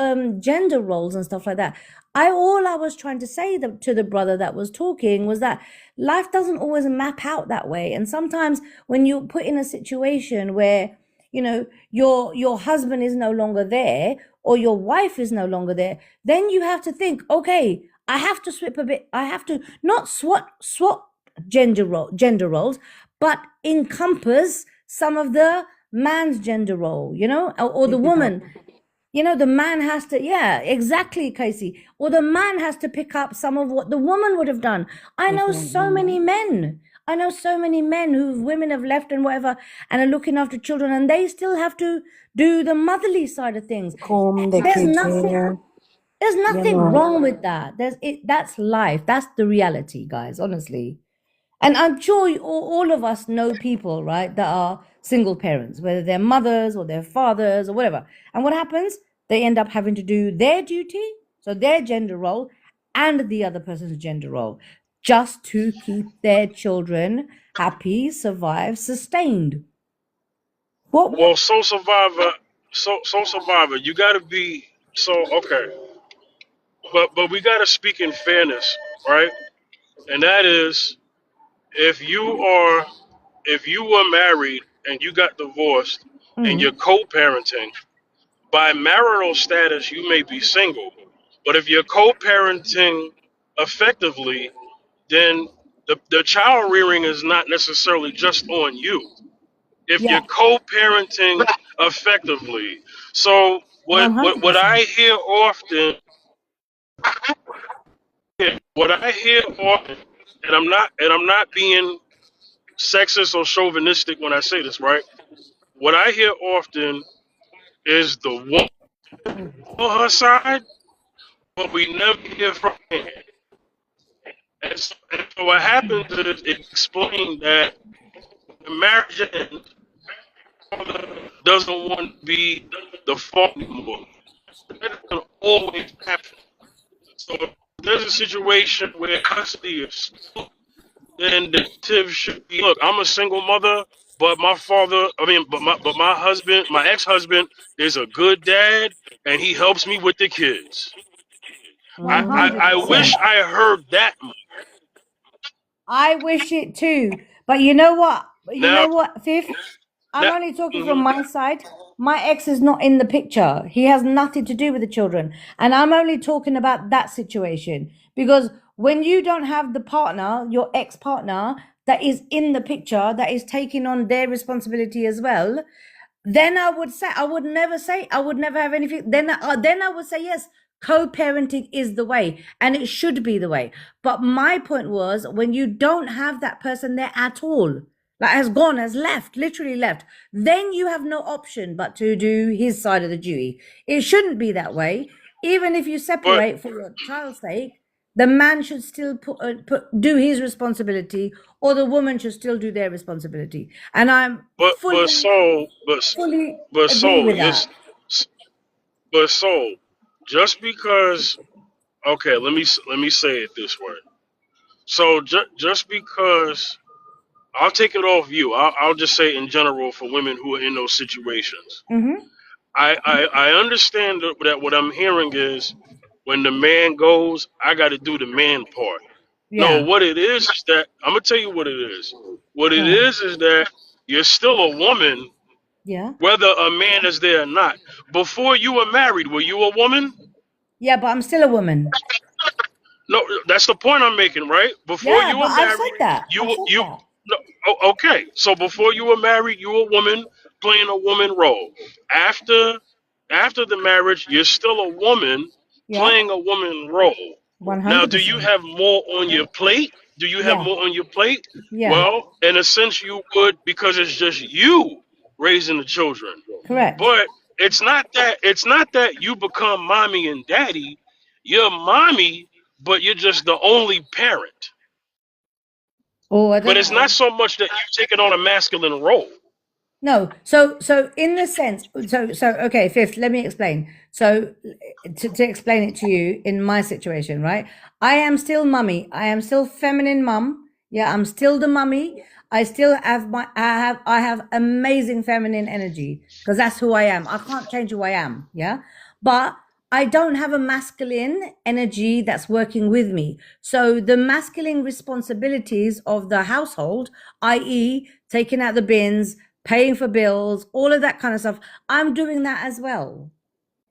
Speaker 14: gender roles and stuff like that, all I was trying to say to the brother that was talking was that life doesn't always map out that way. And sometimes when you're put in a situation where, your husband is no longer there or your wife is no longer there, then you have to think, okay, I have to swap a bit. I have to not swap gender roles, but encompass some of the man's gender role, or the woman. The man has to, yeah, exactly, Casey. Or the man has to pick up some of what the woman would have done. I know so many men who women have left and whatever and are looking after children, and they still have to do the motherly side of things.
Speaker 10: Comb the
Speaker 14: There's
Speaker 10: kids'
Speaker 14: nothing.
Speaker 10: hair.
Speaker 14: There's
Speaker 10: You
Speaker 14: nothing
Speaker 10: know.
Speaker 14: wrong with that. That's life. That's the reality, guys, honestly. And I'm sure all of us know people, right, that are single parents, whether they're mothers or their fathers or whatever. And what happens? They end up having to do their duty, so their gender role, and the other person's gender role, just to keep their children happy, survive, sustained.
Speaker 1: Well, Survivor, you got to be okay, but we got to speak in fairness, right? And that is, if you were married and you got divorced and you're co-parenting, by marital status you may be single, But if you're co-parenting effectively, then the child rearing is not necessarily just on you. If you're
Speaker 14: Yeah,
Speaker 1: co-parenting effectively, so what
Speaker 14: 100%.
Speaker 1: I hear often, what I hear often, and I'm not being sexist or chauvinistic when I say this, right? What I hear often is the woman on her side, but we never hear from him. And so what happens is it explains that the marriage ends, doesn't want to be the fault anymore. That's gonna always happen. So if there's a situation where custody is split, then the tip should be, look, I'm a single mother, but my father, but my husband, my ex-husband is a good dad, and he helps me with the kids. I wish
Speaker 14: 100%.
Speaker 1: I heard that more.
Speaker 14: I wish it too. But you know what? You
Speaker 1: Now,
Speaker 14: know what, Fifth? I'm
Speaker 1: now,
Speaker 14: only talking from
Speaker 1: mhm.
Speaker 14: my side. My ex is not in the picture. He has nothing to do with the children. And I'm only talking about that situation. Because when you don't have the partner, your ex partner, that is in the picture, that is taking on their responsibility as well, then I would say, I would never have anything. Then I would say, yes, co-parenting is the way and it should be the way. But my point was when you don't have that person there at all, like has gone, has left, literally left, then you have no option but to do his side of the duty. It shouldn't be that way. Even if you
Speaker 1: but
Speaker 14: separate for your child's sake, the man should still do his responsibility, or the woman should still do their responsibility. And I'm
Speaker 1: but but
Speaker 14: fully
Speaker 1: so
Speaker 14: fully
Speaker 1: but
Speaker 14: agree
Speaker 1: so
Speaker 14: with that.
Speaker 1: yes, but so just because, okay, let me say it this way. So just because, I'll take it off you. I'll just say in general for women who are in those situations.
Speaker 14: Mm-hmm.
Speaker 1: I understand that what I'm hearing is when the man goes, I got to do the man part. No,
Speaker 14: Yeah.
Speaker 1: what it is that I'm gonna tell you what it is. What it
Speaker 14: Yeah.
Speaker 1: is that you're still a woman,
Speaker 14: Yeah.
Speaker 1: whether a man is there or not. Before you were married, were you a woman?
Speaker 14: Yeah, but I'm still a woman.
Speaker 1: No, that's the point I'm making, right? Before
Speaker 14: Yeah,
Speaker 1: you
Speaker 14: but
Speaker 1: were
Speaker 14: I've said
Speaker 1: married,
Speaker 14: that. I've
Speaker 1: you
Speaker 14: said
Speaker 1: you
Speaker 14: that.
Speaker 1: no, okay. So before you were married, you were a woman playing a woman role. After after the marriage, you're still a woman
Speaker 14: Yeah.
Speaker 1: playing a woman role. Now, do you
Speaker 14: 100%.
Speaker 1: have more on your plate? Do you have
Speaker 14: Yeah.
Speaker 1: more on your plate?
Speaker 14: Yeah.
Speaker 1: Well, in a sense, you would, because it's just you raising the children.
Speaker 14: Correct.
Speaker 1: But it's not that you become mommy and daddy. You're mommy, but you're just the only parent.
Speaker 14: Oh, I
Speaker 1: But
Speaker 14: don't
Speaker 1: it's not
Speaker 14: know.
Speaker 1: so much that you're taking on a masculine role.
Speaker 14: No, so in the sense, so okay, Fifth, let me explain. So to explain it to you in my situation, right? I am still mummy. I am still feminine mum. Yeah, I'm still the mummy. I still have I have amazing feminine energy because that's who I am. I can't change who I am. Yeah. But I don't have a masculine energy that's working with me. So the masculine responsibilities of the household, i.e., taking out the bins, paying for bills, all of that kind of stuff. I'm doing that as well.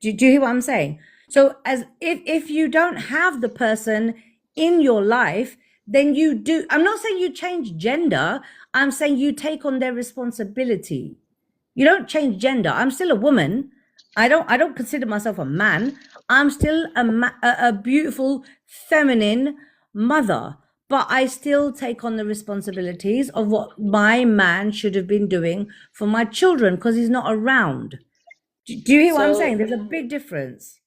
Speaker 14: Do you hear what I'm saying? So as if you don't have the person in your life, then you do. I'm not saying you change gender. I'm saying you take on their responsibility. You don't change gender. I'm still a woman. I don't consider myself a man. I'm still a beautiful feminine mother, but I still take on the responsibilities of what my man should have been doing for my children because he's not around. Do you hear what I'm saying?
Speaker 8: So
Speaker 14: There's a big difference.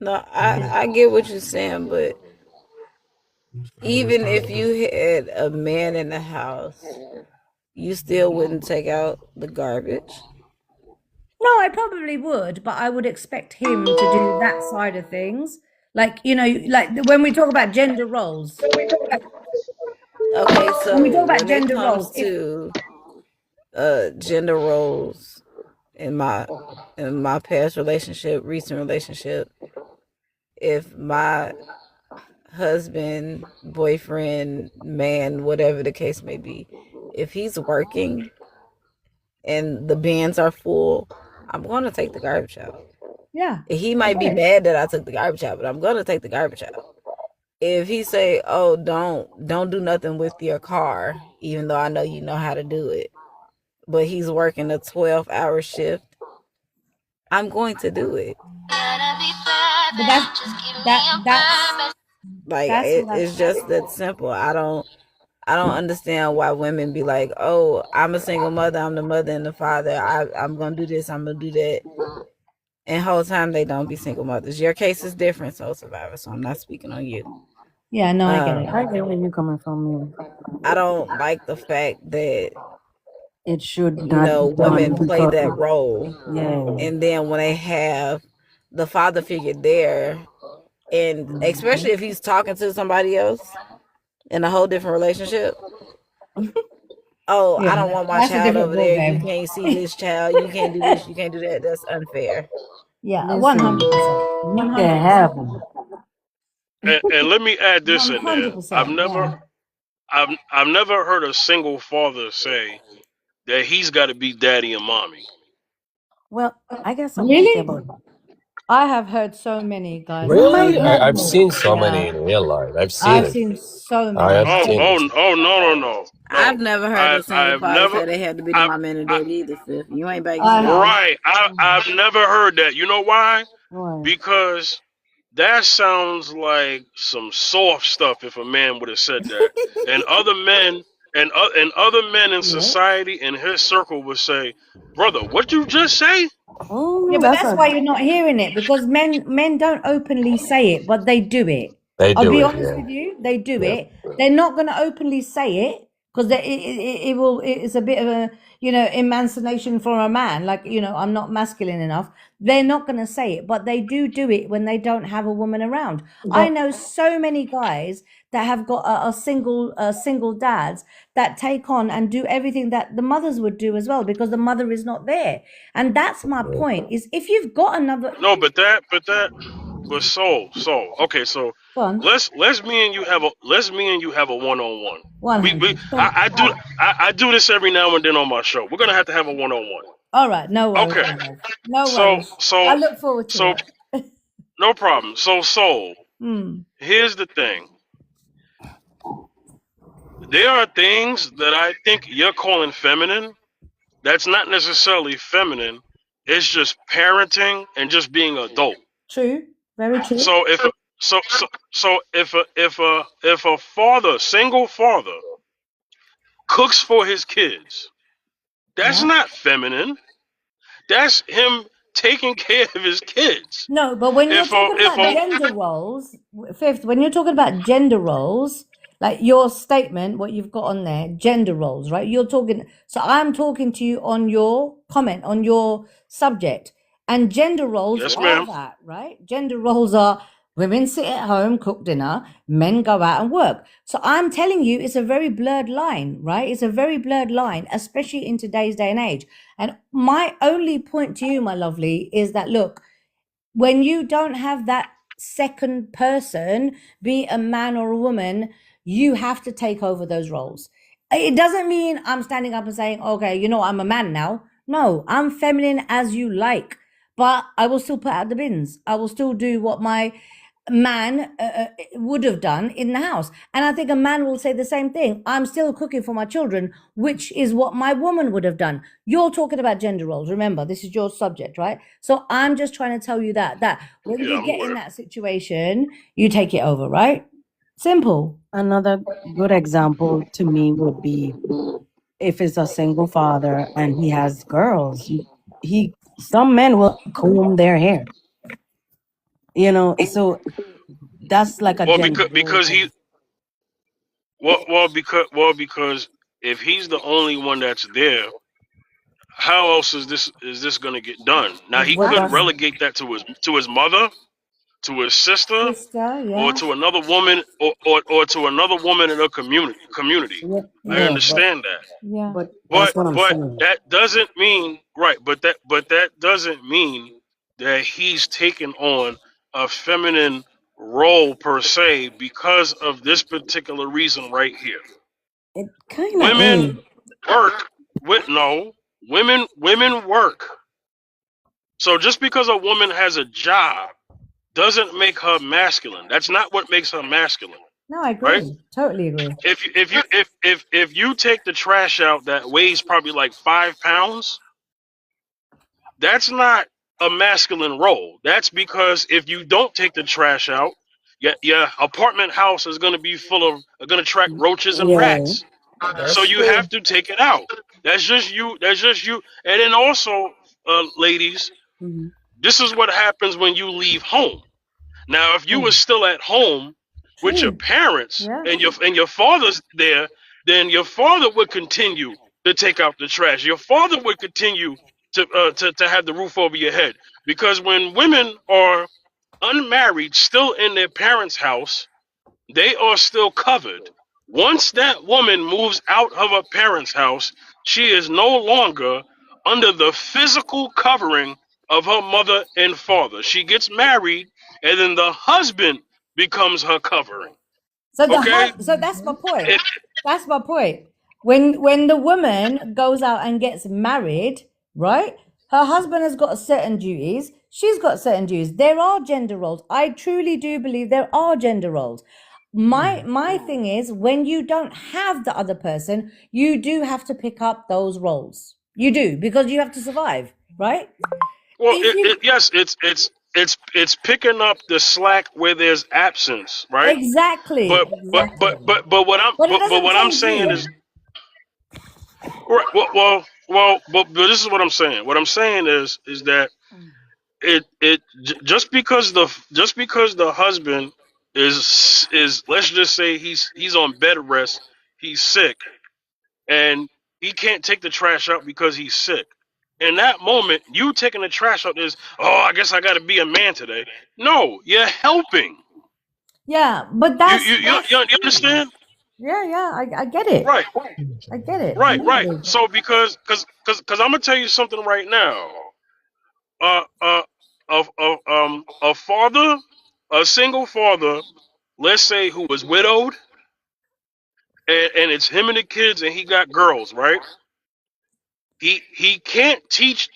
Speaker 8: no, I get what you're saying, but even if you had a man in the house, you still wouldn't take out the garbage.
Speaker 14: No, I probably would, but I would expect him to do that side of things. Like, like when we talk about gender roles,
Speaker 8: Okay,
Speaker 14: when we talk
Speaker 8: so
Speaker 14: about
Speaker 8: when it
Speaker 14: gender roles,
Speaker 8: comes to gender roles in my past relationship, recent relationship, if my husband, boyfriend, man, whatever the case may be, if he's working and the bins are full, I'm going to take the garbage out.
Speaker 14: Yeah.
Speaker 8: He might be mad that I took the garbage out, but I'm gonna take the garbage out. If he say, "Oh, don't do nothing with your car," even though I know you know how to do it, but he's working a 12-hour shift, I'm going to do it.
Speaker 14: But that's
Speaker 8: Like
Speaker 14: what
Speaker 8: it's just that simple. I don't understand why women be like, "Oh, I'm a single mother. I'm the mother and the father. I'm gonna do this. I'm gonna do that." And whole time they don't be single mothers. Your case is different, Soul Survivor. So I'm not speaking on you.
Speaker 14: Yeah, no, I get it.
Speaker 10: I get where you're coming from.
Speaker 8: I don't like the fact that
Speaker 10: It should not be
Speaker 8: women
Speaker 10: done
Speaker 8: play
Speaker 10: because
Speaker 8: that role,
Speaker 10: yeah.
Speaker 8: and then when they have the father figure there, and especially if he's talking to somebody else in a whole different relationship. Oh, I don't want my
Speaker 14: that's a
Speaker 8: child
Speaker 14: different
Speaker 8: over there. You
Speaker 14: ballgame.
Speaker 8: can't see this child. You can't do this. You can't do that. That's unfair.
Speaker 14: Yeah,
Speaker 10: Listen,
Speaker 14: 100%.
Speaker 10: you can have them.
Speaker 1: And let me add this in there.
Speaker 14: 100%.
Speaker 1: I've never heard a single father say that he's got to be daddy and mommy.
Speaker 10: Well, I got something to say
Speaker 14: Really?
Speaker 10: about that.
Speaker 14: I have heard so many guys.
Speaker 10: You might
Speaker 16: Really?
Speaker 10: have
Speaker 16: I've seen so
Speaker 14: Yeah.
Speaker 16: many in real life. I've seen
Speaker 14: I've
Speaker 16: it.
Speaker 14: seen so
Speaker 16: I
Speaker 14: many.
Speaker 16: have seen it.
Speaker 1: No.
Speaker 8: I've never heard a single
Speaker 1: I've
Speaker 8: father
Speaker 1: never.
Speaker 8: say they had to be the mom and the daddy either, Fifth. You ain't by
Speaker 14: I
Speaker 8: yourself.
Speaker 14: have.
Speaker 1: Right. I've never heard that. You know why?
Speaker 10: Why?
Speaker 1: Because that sounds like some soft stuff if a man would have said that. And other men and other men in society in his circle would say, "Brother, what you just say?"
Speaker 10: Oh,
Speaker 14: Yeah, but that's why you're not hearing it, because men don't openly say it, but they do it.
Speaker 16: They
Speaker 14: I'll
Speaker 16: do
Speaker 14: be
Speaker 16: it,
Speaker 14: honest
Speaker 16: yeah.
Speaker 14: with you, they do
Speaker 16: Yeah.
Speaker 14: it. They're not going to openly say it because it's a bit of a emancipation for a man. Like I'm not masculine enough. They're not going to say it, but they do it when they don't have a woman around. I know so many guys that have got a single dads that take on and do everything that the mothers would do as well because the mother is not there. And that's my point. Is if you've got another
Speaker 1: No, but soul. Okay, so
Speaker 14: Go on.
Speaker 1: let's me and you have a one-on-one. We
Speaker 14: 100.
Speaker 1: I do this every now and then on my show. We're gonna have to have a one-on-one.
Speaker 14: All right, no worries.
Speaker 1: Okay.
Speaker 14: No
Speaker 1: So
Speaker 14: worries. I look forward to it.
Speaker 1: no problem. So soul. Here's the thing. There are things that I think you're calling feminine. That's not necessarily feminine. It's just parenting and just being adult.
Speaker 14: True. Very true.
Speaker 1: So if a father, single father, cooks for his kids, that's not feminine. That's him taking care of his kids.
Speaker 14: No, but when you're talking about gender roles, Fifth, when you're talking about gender roles, like your statement, what you've got on there, gender roles, right? So I'm talking to you on your comment, on your subject. And gender roles are that, right? Gender roles are women sit at home, cook dinner, men go out and work. So I'm telling you, it's a very blurred line, right? It's a very blurred line, especially in today's day and age. And my only point to you, my lovely, is that look, when you don't have that second person, be it a man or a woman, you have to take over those roles. It doesn't mean I'm standing up and saying, okay, I'm a man now. No, I'm feminine as you like, but I will still put out the bins. I will still do what my man would have done in the house. And I think a man will say the same thing. I'm still cooking for my children, which is what my woman would have done. You're talking about gender roles. Remember, this is your subject, right? So I'm just trying to tell you that when you get in that situation, you take it over, right? Simple.
Speaker 10: Another good example to me would be if it's a single father and he has girls. Some men will comb their hair. So that's like a
Speaker 1: because if he's the only one that's there, how else is this going to get done? Now he could relegate that to his mother, to his sister, or to another woman, or to another woman in a community. I understand that.
Speaker 10: Yeah. But
Speaker 1: that doesn't mean But that doesn't mean that he's taken on a feminine role per se because of this particular reason right here.
Speaker 10: It kind of
Speaker 1: women work. Women work. So just because a woman has a job doesn't make her masculine. That's not what makes her masculine,
Speaker 14: No, I
Speaker 1: right?
Speaker 14: agree. Totally agree.
Speaker 1: If you take the trash out that weighs probably like 5 pounds, that's not a masculine role. That's because if you don't take the trash out, your apartment house is going to be full of going to attract roaches and
Speaker 10: Yeah,
Speaker 1: rats. So
Speaker 10: that's
Speaker 1: you
Speaker 10: true.
Speaker 1: have to take it out. That's just you. That's just you. And then also, ladies,
Speaker 10: Hmm.
Speaker 1: this is what happens when you leave home. Now, if you were
Speaker 14: Oh,
Speaker 1: still at home with your
Speaker 14: true.
Speaker 1: parents
Speaker 14: Yeah.
Speaker 1: and your father's there, then your father would continue to take out the trash. Your father would continue to have the roof over your head. Because when women are unmarried, still in their parents' house, they are still covered. Once that woman moves out of her parents' house, she is no longer under the physical covering of her mother and father. She gets married, and then the husband becomes her covering.
Speaker 14: So
Speaker 1: Okay?
Speaker 14: so that's my point.
Speaker 1: It,
Speaker 14: That's my point. When the woman goes out and gets married, right? Her husband has got certain duties. She's got certain duties. There are gender roles. I truly do believe there are gender roles. My thing is when you don't have the other person, you do have to pick up those roles. You do because you have to survive, right?
Speaker 1: well,
Speaker 14: If you
Speaker 1: yes, it's picking up the slack where there's absence, right?
Speaker 14: exactly, exactly. But it
Speaker 1: But
Speaker 14: doesn't
Speaker 1: what I'm
Speaker 14: change
Speaker 1: saying
Speaker 14: you.
Speaker 1: is right. But this is what I'm saying. What I'm saying is that just because the husband is let's just say he's on bed rest, he's sick, and he can't take the trash out because he's sick. In that moment, you taking the trash out is, oh, I guess I got to be a man today. No, you're helping.
Speaker 14: Yeah, but
Speaker 1: You
Speaker 14: that's
Speaker 1: you you, you, you understand?
Speaker 14: yeah, I get it.
Speaker 1: Right,
Speaker 14: I get it
Speaker 1: right.
Speaker 14: completely.
Speaker 1: So because I'm gonna tell you something right now. Uh, uh, a father, a single father, let's say who was widowed, and it's him and the kids, and he got girls, right? He can't teach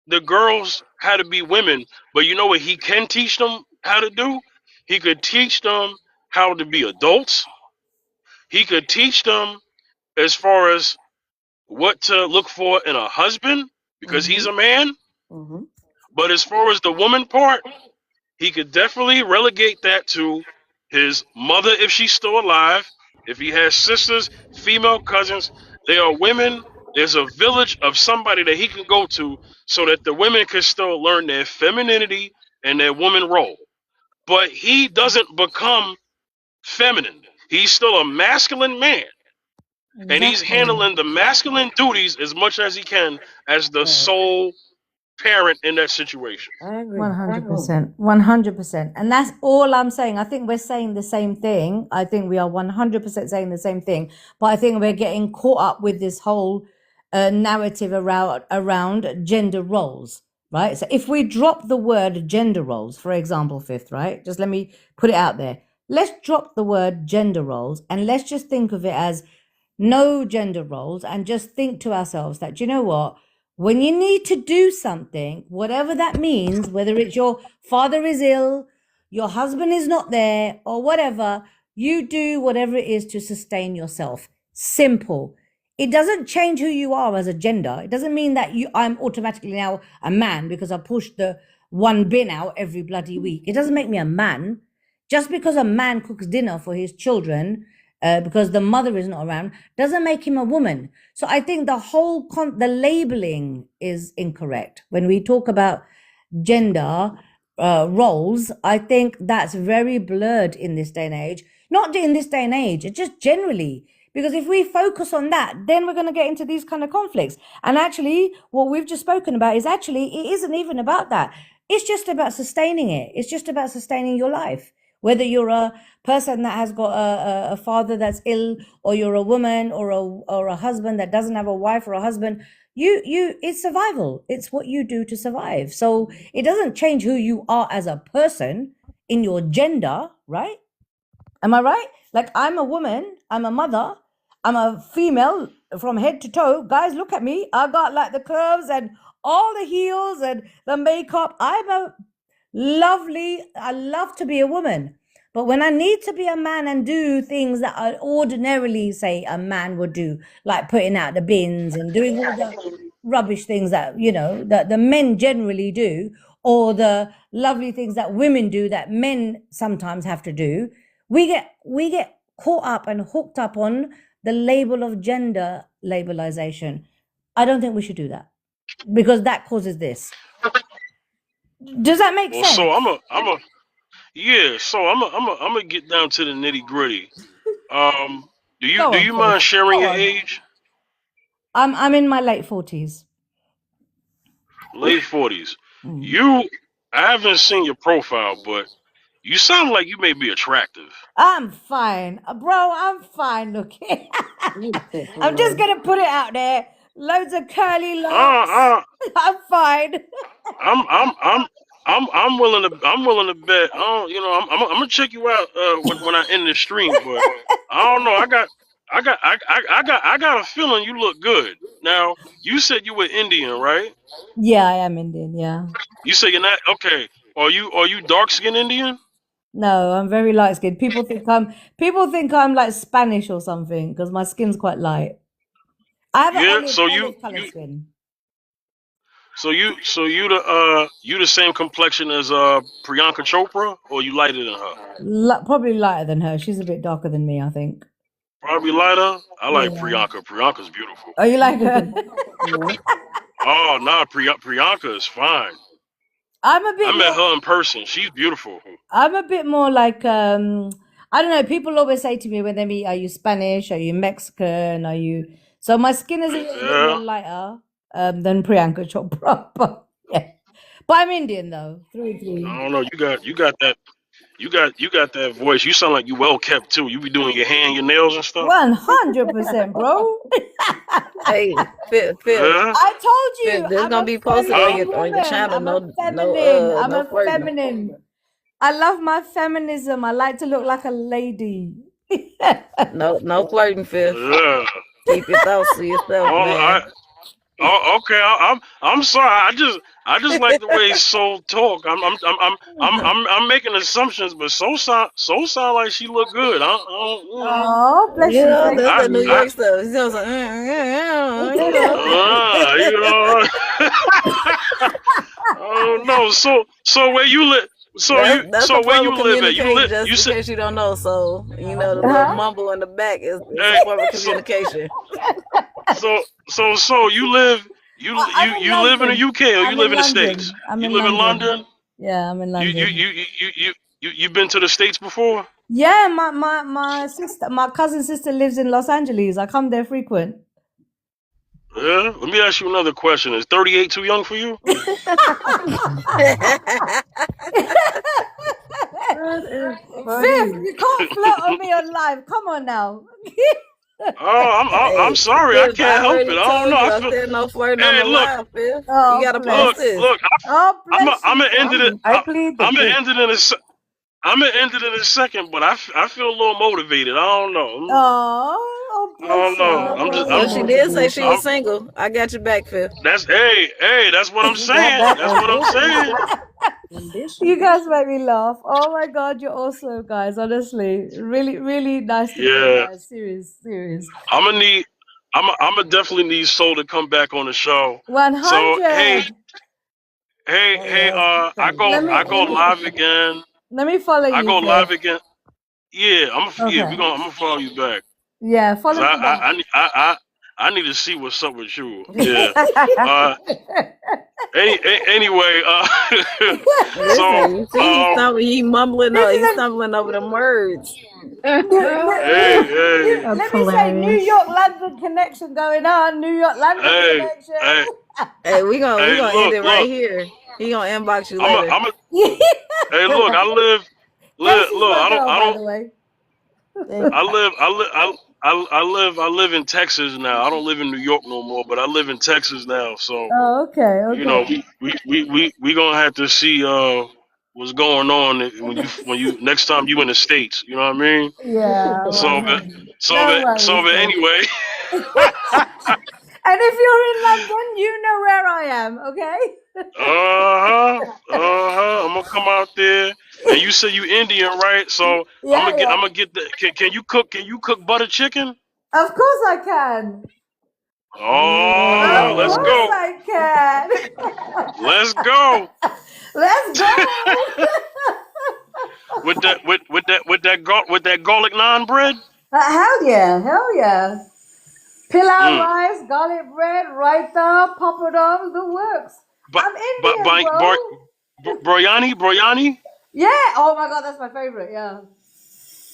Speaker 1: the girls how to be women, but you know what he can teach them how to do? He could teach them how to be adults. He could teach them as far as what to look for in a husband because he's
Speaker 14: Mm-hmm.
Speaker 1: a man.
Speaker 14: Mm-hmm.
Speaker 1: But as far as the woman part, he could definitely relegate that to his mother if she's still alive. If he has sisters, female cousins, they are women. There's a village of somebody that he can go to so that the women can still learn their femininity and their woman role. But he doesn't become feminine. He's still a masculine man. And he's
Speaker 14: Exactly.
Speaker 1: handling the masculine duties as much as he can as the sole parent in that situation.
Speaker 10: I agree.
Speaker 14: 100%. 100%. And that's all I'm saying. I think we're saying the same thing. I think we are 100% saying the same thing. But I think we're getting caught up with this whole narrative around gender roles, right? So if we drop the word gender roles, for example, Fifth, right? Just let me put it out there. Let's drop the word gender roles and let's just think of it as no gender roles and just think to ourselves that, you know what? When you need to do something, whatever that means, whether it's your father is ill, your husband is not there, or whatever, you do whatever it is to sustain yourself. Simple. It doesn't change who you are as a gender. It doesn't mean that I'm automatically now a man because I push the one bin out every bloody week. It doesn't make me a man. Just because a man cooks dinner for his children because the mother is not around, doesn't make him a woman. So I think the whole the labeling is incorrect. When we talk about gender roles, I think that's very blurred in this day and age. Not in this day and age, it's just generally. Because if we focus on that, then we're going to get into these kind of conflicts. And actually, what we've just spoken about is actually, it isn't even about that. It's just about sustaining it. It's just about sustaining your life. Whether you're a person that has got a father that's ill, or you're a woman, or a husband that doesn't have a wife or a husband, it's survival. It's what you do to survive. So it doesn't change who you are as a person in your gender, right? Am I right? Like, I'm a woman, I'm a mother, I'm a female from head to toe. Guys, look at me. I got like the curves and all the heels and the makeup. I love to be a woman. But when I need to be a man and do things that I ordinarily say a man would do, like putting out the bins and doing all the rubbish things that, that the men generally do, or the lovely things that women do that men sometimes have to do, we get caught up and hooked up on the label of gender labelization. I don't think we should do that, because that causes this. Does that make
Speaker 1: Well,
Speaker 14: sense?
Speaker 1: so I'm gonna get down to the nitty gritty. Do
Speaker 14: Go on,
Speaker 1: you
Speaker 14: Phil.
Speaker 1: mind sharing
Speaker 14: Go
Speaker 1: your
Speaker 14: on.
Speaker 1: age?
Speaker 14: I'm in my late 40s.
Speaker 1: Late 40s. I haven't seen your profile, but you sound like you may be attractive.
Speaker 14: I'm fine, bro. I'm fine looking. I'm just gonna put it out there. Loads of curly locks. I'm fine.
Speaker 1: I'm willing to bet. I'm gonna check you out when I end the stream, but I don't know. I got a feeling you look good. Now, you said you were Indian, right?
Speaker 14: Yeah, I am Indian. Yeah.
Speaker 1: You say you're not okay. Are you dark skinned Indian?
Speaker 14: No, I'm very light skinned. People think I'm like Spanish or something because my skin's quite light. I have an olive color skin.
Speaker 1: So you the same complexion as Priyanka Chopra, or you lighter than her?
Speaker 14: Probably lighter than her. She's a bit darker than me, I think.
Speaker 1: Probably lighter. I like Priyanka. Priyanka's beautiful.
Speaker 14: Oh, you like her?
Speaker 1: Oh no, Priyanka is fine.
Speaker 14: I
Speaker 1: met her in person. She's beautiful.
Speaker 14: I'm a bit more like I don't know. People always say to me when they meet, "Are you Spanish? Are you Mexican? Are you?" So my skin is a little bit more lighter than Priyanka Chopra. But yeah, but I'm Indian though. Through.
Speaker 1: I don't know. You got that voice. You sound like you well kept too. You be doing your hair and your nails and stuff.
Speaker 14: 100%, bro.
Speaker 8: Hey, Phil.
Speaker 14: I told you.
Speaker 8: There's gonna be posted on your channel.
Speaker 14: I'm a feminine. I love my feminism. I like to look like a lady.
Speaker 8: No flirting, Phil.
Speaker 1: Yeah.
Speaker 8: Keep your thoughts to yourself, man.
Speaker 1: Okay. I'm sorry. I just like the way Soul talk. I'm making assumptions, but Soul sound like she look good.
Speaker 14: Oh, bless you.
Speaker 8: That's the New York stuff. He sounds like,
Speaker 1: Oh no. So where you live? Where you live at? You
Speaker 8: said, in case you don't know, so the little mumble in the back is a form of communication.
Speaker 1: So you live in the UK or you live in the States? You live in London?
Speaker 14: Yeah, I'm in London.
Speaker 1: You've been to the States before?
Speaker 14: Yeah, my cousin's sister lives in Los Angeles. I come there frequent.
Speaker 1: Yeah. Let me ask you another question. Is 38 too young for you?
Speaker 14: Fifth, you can't flirt on me on live. Come on now.
Speaker 1: I'm sorry. I can't help it. I don't know. I feel...
Speaker 8: no flirting on the live, Phil. You gotta post this.
Speaker 1: Look. I'm gonna end it. I'm gonna end it in a second, but I feel a little motivated. I don't know. I don't know.
Speaker 8: She did say she was single. I got your back, Phil.
Speaker 1: That's what I'm saying. That's what I'm saying.
Speaker 14: You guys make me laugh. Oh my God, you're awesome, guys. Honestly, really, really nice to meet you guys. Serious.
Speaker 1: I'm gonna definitely need Soul to come back on the show.
Speaker 14: 100.
Speaker 1: So I go live again.
Speaker 14: Let me follow you.
Speaker 1: I go live again. Yeah, I'm gonna follow you back.
Speaker 14: Yeah, follow me back.
Speaker 1: I need to see what's up with you. Yeah. Anyway,
Speaker 8: he's mumbling. He's stumbling over the words.
Speaker 1: Hey.
Speaker 14: Let me say New York London connection going on. New York London connection.
Speaker 8: Hey, we gonna end it right here. He gonna inbox you later.
Speaker 1: Hey, look, I live. I live in Texas now. I don't live in New York no more, but I live in Texas now. So,
Speaker 14: okay.
Speaker 1: We gonna have to see what's going on when you next time you in the States. You know what I mean?
Speaker 14: Yeah.
Speaker 1: But anyway.
Speaker 14: And if you're in London, you know where I am, okay?
Speaker 1: I'm gonna come out there. And you say you Indian, right? So
Speaker 14: Yeah,
Speaker 1: I'm
Speaker 14: yeah.
Speaker 1: gonna get the. Can you cook? Can you cook butter chicken?
Speaker 14: Of course I can.
Speaker 1: Oh,
Speaker 14: Of
Speaker 1: let's
Speaker 14: course
Speaker 1: go.
Speaker 14: I can.
Speaker 1: Let's go.
Speaker 14: Let's go.
Speaker 1: With that garlic naan bread.
Speaker 14: Hell yeah. Pilau
Speaker 1: Mm.
Speaker 14: rice, garlic bread, raita, papadums, the works.
Speaker 1: But
Speaker 14: I'm Indian, bro.
Speaker 1: Biryani.
Speaker 14: Yeah. Oh my god, that's my favorite. Yeah.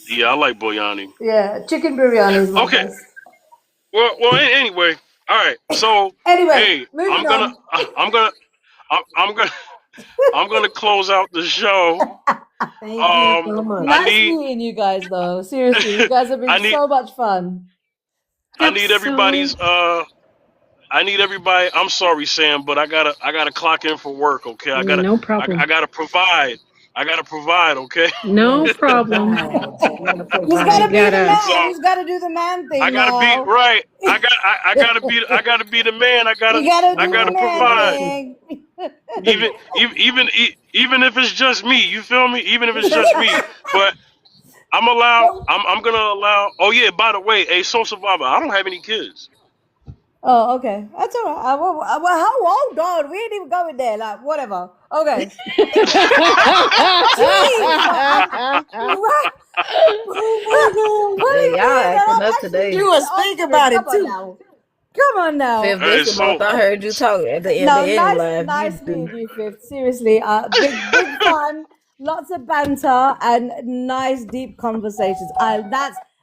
Speaker 1: Yeah, I like biryani.
Speaker 14: Yeah. Chicken biryani is my
Speaker 1: Okay.
Speaker 14: best.
Speaker 1: Well. Anyway. All right. So
Speaker 14: Anyway,
Speaker 1: hey,
Speaker 14: moving
Speaker 1: I'm gonna close out the show.
Speaker 10: Thank you so much.
Speaker 14: Nice meeting you guys, though. Seriously, you guys have been so much fun.
Speaker 1: I need everybody's I need everybody. I'm sorry, Sam, but I gotta clock in for work. Okay,
Speaker 11: No problem.
Speaker 1: I gotta provide. Okay.
Speaker 11: No problem.
Speaker 14: He's gotta be the man. He's gotta do the man thing.
Speaker 1: I gotta
Speaker 14: now.
Speaker 1: be right. I gotta be the man. I gotta provide. Even if it's just me. You feel me? Even if it's just me. But I'm gonna allow. Oh yeah. By the way, Soul Survivor. I don't have any kids.
Speaker 14: Oh, okay. That's all right. Well, hold on. We ain't even going there. Like, whatever. Okay.
Speaker 8: Y'all acting up today.
Speaker 10: You was thinking about it too.
Speaker 14: Come on now.
Speaker 8: Fifth, this month I heard you talk at the end of the live.
Speaker 14: Nice meeting you, Fifth. Seriously, big fun, lots of banter, and nice deep conversations.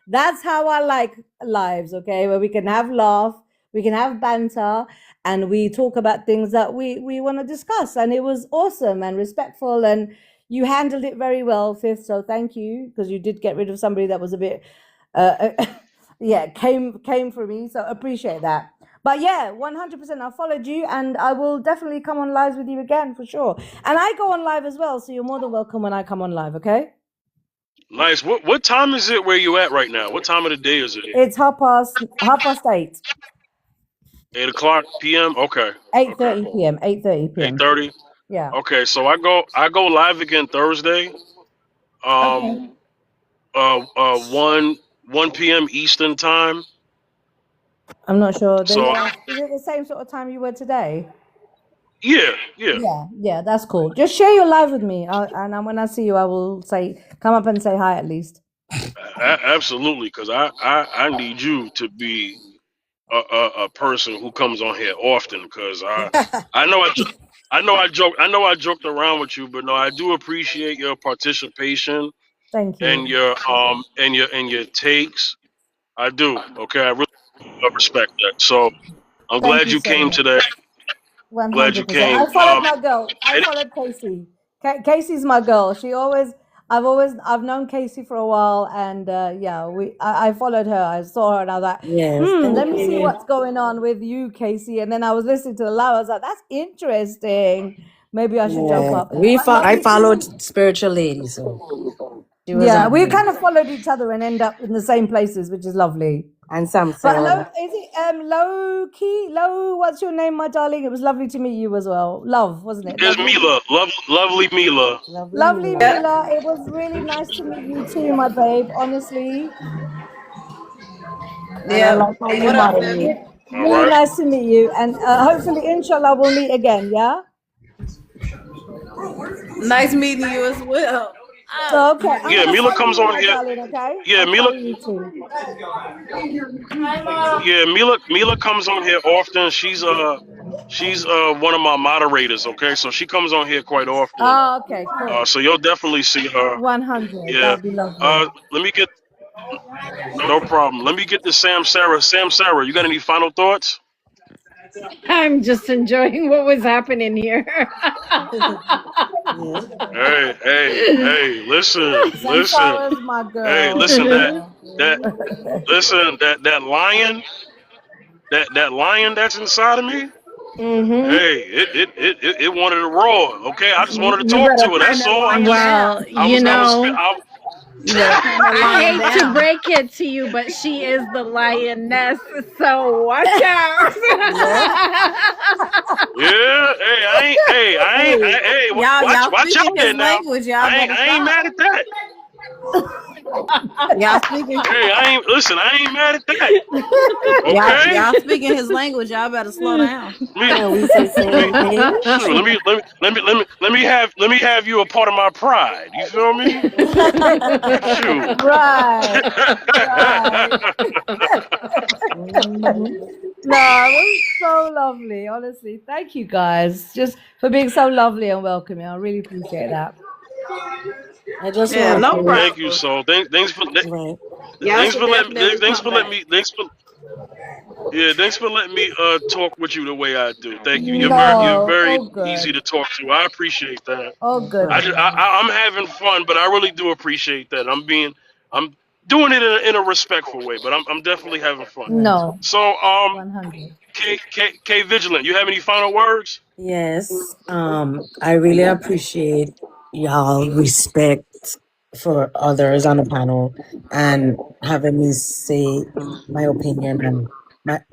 Speaker 14: That's how I like lives. Okay, where we can have laugh, we can have banter, and we talk about things that we want to discuss. And it was awesome and respectful, and you handled it very well, Fifth. So thank you, because you did get rid of somebody that was a bit. Came for me, so appreciate that. But yeah, 100%, I followed you, and I will definitely come on live with you again for sure. And I go on live as well, so you're more than welcome when I come on live. Okay?
Speaker 1: Nice. What time is it where you at right now? What time of the day is it?
Speaker 14: It's 8:30.
Speaker 1: 8 o'clock p.m. Okay.
Speaker 14: 8:30 p.m. 8:30 p.m.
Speaker 1: 8:30.
Speaker 14: Yeah.
Speaker 1: Okay, so I go live again Thursday. 1 p.m. Eastern time.
Speaker 14: I'm not sure. Is
Speaker 1: So
Speaker 14: it the same sort of time you were today?
Speaker 1: yeah.
Speaker 14: Yeah, that's cool. Just share your live with me, and when I see you, I will come up and say hi at least.
Speaker 1: Absolutely, because I need you to be a person who comes on here often, because I know I joked around with you, but no, I do appreciate your participation.
Speaker 14: Thank you.
Speaker 1: And your takes. I do. Okay, I really respect that. So I'm glad you came today.
Speaker 14: 100%.
Speaker 1: Glad you came.
Speaker 14: I followed my girl. I followed Casey. Casey's my girl. I've known Casey for a while, and I followed her. I saw her, and I was like, let me see what's going on with you, Casey. And then I was listening to the live. I was like, that's interesting. Maybe I should jump up.
Speaker 10: I followed Spiritual Lady, so
Speaker 14: we kind of followed each other and end up in the same places, which is lovely.
Speaker 10: And some
Speaker 14: But Low, what's your name, my darling? It was lovely to meet you as well. Love, wasn't it?
Speaker 1: It's Mila. Lovely Mila.
Speaker 14: Lovely Mila. It was really nice to meet you too, my babe, honestly.
Speaker 8: Yeah.
Speaker 14: Really nice to meet you. And hopefully, inshallah, we'll meet again, yeah?
Speaker 8: Nice meeting you as well.
Speaker 14: So, okay.
Speaker 1: Yeah, Mila comes on here.
Speaker 14: Darling, okay?
Speaker 1: Yeah, Mila comes on here often. She's one of my moderators. Okay, so she comes on here quite often.
Speaker 14: Oh, okay, cool.
Speaker 1: So you'll definitely see her.
Speaker 14: 100.
Speaker 1: Yeah.
Speaker 14: That'd be lovely.
Speaker 1: Let me get. No problem. Let me get to Sam Sarah. Sam Sarah, you got any final thoughts?
Speaker 11: I'm just enjoying what was happening here.
Speaker 1: Hey, listen.
Speaker 14: My girl.
Speaker 1: Hey, listen, that lion that's inside of me.
Speaker 14: Mm-hmm.
Speaker 1: Hey, it wanted to roar. Okay, I just wanted to talk to it. That's all.
Speaker 8: You better calm that
Speaker 11: I
Speaker 8: lion
Speaker 11: hate to
Speaker 8: down.
Speaker 11: break it to you, but she is the lioness, so watch out.
Speaker 1: Yeah, hey,
Speaker 8: Hey, y'all
Speaker 1: watch
Speaker 8: speaking
Speaker 1: out there
Speaker 8: his
Speaker 1: now.
Speaker 8: language. Y'all better
Speaker 1: I ain't
Speaker 8: stop.
Speaker 1: mad at that.
Speaker 8: Y'all speaking.
Speaker 1: Hey, I ain't mad at that. Okay.
Speaker 8: Y'all speaking his language. Y'all better slow down.
Speaker 10: Can we say
Speaker 1: Let me,
Speaker 10: same page?
Speaker 1: shoot, let me have you a part of my pride. You feel me? Shoot.
Speaker 14: Right, right.
Speaker 10: Mhm.
Speaker 14: No, it was so lovely. Honestly, thank you guys just for being so lovely and welcoming. I really appreciate that.
Speaker 10: I just
Speaker 8: Yeah,
Speaker 10: want
Speaker 8: no
Speaker 10: to
Speaker 1: Thank you,
Speaker 8: problem.
Speaker 1: so
Speaker 10: right.
Speaker 8: Y'all should definitely
Speaker 1: thanks
Speaker 8: come
Speaker 1: for
Speaker 8: back.
Speaker 1: letting me thanks for letting me talk with you the way I do. Thank you. You're
Speaker 14: No,
Speaker 1: very
Speaker 14: all
Speaker 1: easy
Speaker 14: good,
Speaker 1: to talk to. I appreciate that.
Speaker 14: all good.
Speaker 10: Right.
Speaker 1: I'm having fun, but I really do appreciate that. I'm doing it in a respectful way, but I'm definitely having fun.
Speaker 10: Right.
Speaker 14: No,
Speaker 1: So
Speaker 14: 100.
Speaker 1: K Vigilant, you have any final words?
Speaker 10: Yes. I really appreciate y'all respect for others on the panel and having me say my opinion and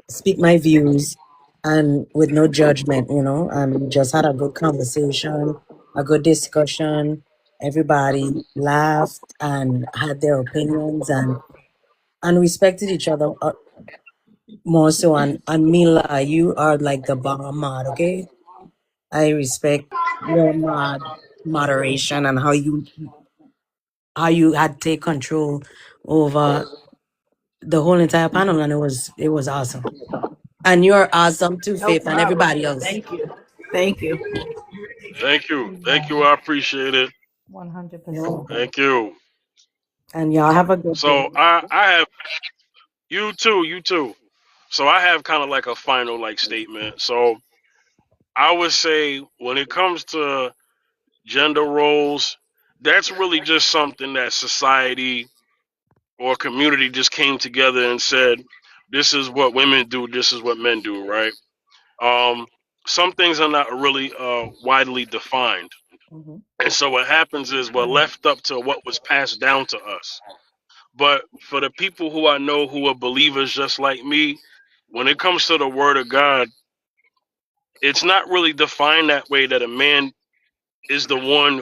Speaker 10: speak my views and with no judgment, and we just had a good conversation, a good discussion. Everybody laughed and had their opinions and respected each other more so. And Mila, you are like the bomb mod, okay? I respect your moderation and how you had take control over the whole entire panel, and it was awesome. And you're awesome too,
Speaker 8: No
Speaker 10: Faith, and
Speaker 8: problem.
Speaker 10: everybody else.
Speaker 8: Thank you. Thank you.
Speaker 1: Thank you. I appreciate it.
Speaker 14: 100%.
Speaker 1: Thank you.
Speaker 10: And y'all have a good day.
Speaker 1: So I have you too. So I have kind of like a final like statement. So I would say when it comes to gender roles, that's really just something that society or community just came together and said, this is what women do, this is what men do, right? Um, some things are not really widely defined.
Speaker 10: Hmm.
Speaker 1: And so what happens is we're left up to what was passed down to us. But for the people who I know who are believers just like me, when it comes to the word of God, it's not really defined that way that a man is the one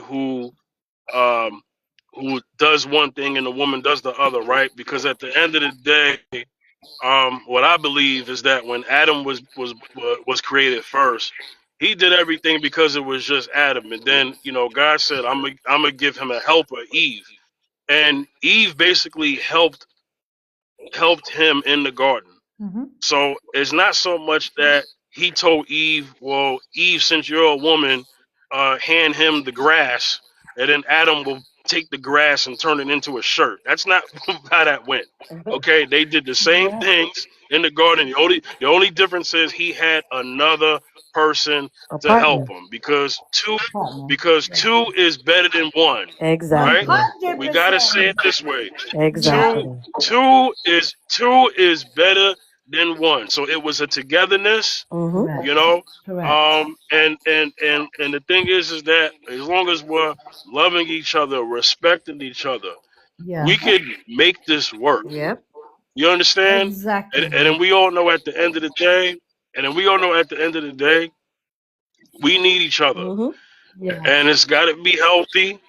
Speaker 1: um who does one thing and the woman does the other, right? Because at the end of the day, what I believe is that when Adam was created first, he did everything because it was just Adam, and then God said, I'm gonna give him a helper, Eve, and Eve basically helped him in the garden.
Speaker 14: Mm-hmm.
Speaker 1: So it's not so much that he told Eve, well, Eve, since you're a woman, hand him the grass, and then Adam will take the grass and turn it into a shirt. That's not how that went. Okay, they did the same
Speaker 10: Yeah,
Speaker 1: things in the garden. The only difference is he had another person
Speaker 10: a
Speaker 1: to help
Speaker 10: partner.
Speaker 1: him because two
Speaker 14: Partner.
Speaker 1: because two is better than one, right?
Speaker 10: Exactly.
Speaker 1: We gotta say
Speaker 14: 100%.
Speaker 1: it this way. Two
Speaker 10: Exactly.
Speaker 1: two is better than one. So it was a togetherness,
Speaker 10: Mm-hmm.
Speaker 14: Correct.
Speaker 1: you know.
Speaker 14: Correct.
Speaker 1: And the thing is that as long as we're loving each other, respecting each other,
Speaker 14: Yeah,
Speaker 1: we could make this work.
Speaker 10: Yep.
Speaker 1: You understand? And
Speaker 14: exactly.
Speaker 1: then we all know at the end of the day, we need each other,
Speaker 10: Mm-hmm.
Speaker 14: Yeah.
Speaker 1: and it's got to be healthy.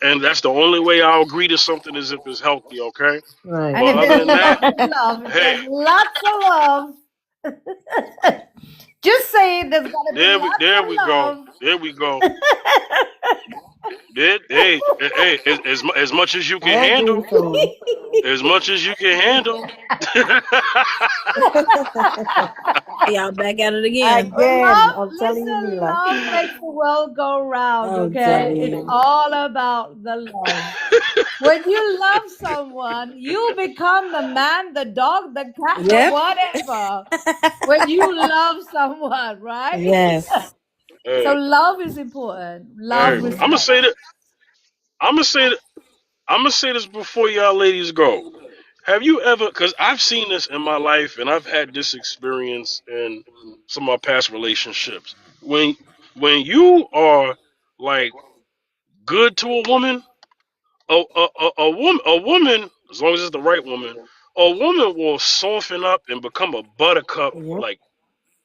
Speaker 1: And that's the only way I'll agree to something is if it's healthy, okay?
Speaker 10: Right.
Speaker 14: And
Speaker 1: But
Speaker 14: if
Speaker 1: other
Speaker 14: there's
Speaker 1: than that,
Speaker 14: lots of love, if
Speaker 1: hey,
Speaker 14: there's lots of love, just saying there's gotta be lots
Speaker 1: there
Speaker 14: of
Speaker 1: we go.
Speaker 14: love.
Speaker 1: There we go. Hey, as much as you
Speaker 10: I
Speaker 1: can
Speaker 10: agree,
Speaker 1: handle,
Speaker 10: Philly.
Speaker 1: as much as you can handle.
Speaker 8: Y'all back at it again.
Speaker 10: Again,
Speaker 14: Love,
Speaker 10: I'm telling you,
Speaker 14: listen,
Speaker 10: Mila.
Speaker 14: love makes the world go round,
Speaker 10: I'm
Speaker 14: okay?
Speaker 10: telling
Speaker 14: It's
Speaker 10: you.
Speaker 14: all about the love. When you love someone, you become the man, the dog, the cat, the
Speaker 10: Yep.
Speaker 14: whatever. When you love someone, right?
Speaker 10: Yes.
Speaker 14: So
Speaker 1: Hey,
Speaker 14: love is important. Love,
Speaker 1: hey,
Speaker 10: Mm-hmm.
Speaker 1: I'm gonna
Speaker 14: respect.
Speaker 1: say that. I'm gonna say that. I'm gonna say this before y'all ladies go. Have you ever? Because I've seen this in my life, and I've had this experience in some of my past relationships. When you are like good to a woman, a woman, as long as it's the right woman, a woman will soften up and become a buttercup
Speaker 10: Yep.
Speaker 1: like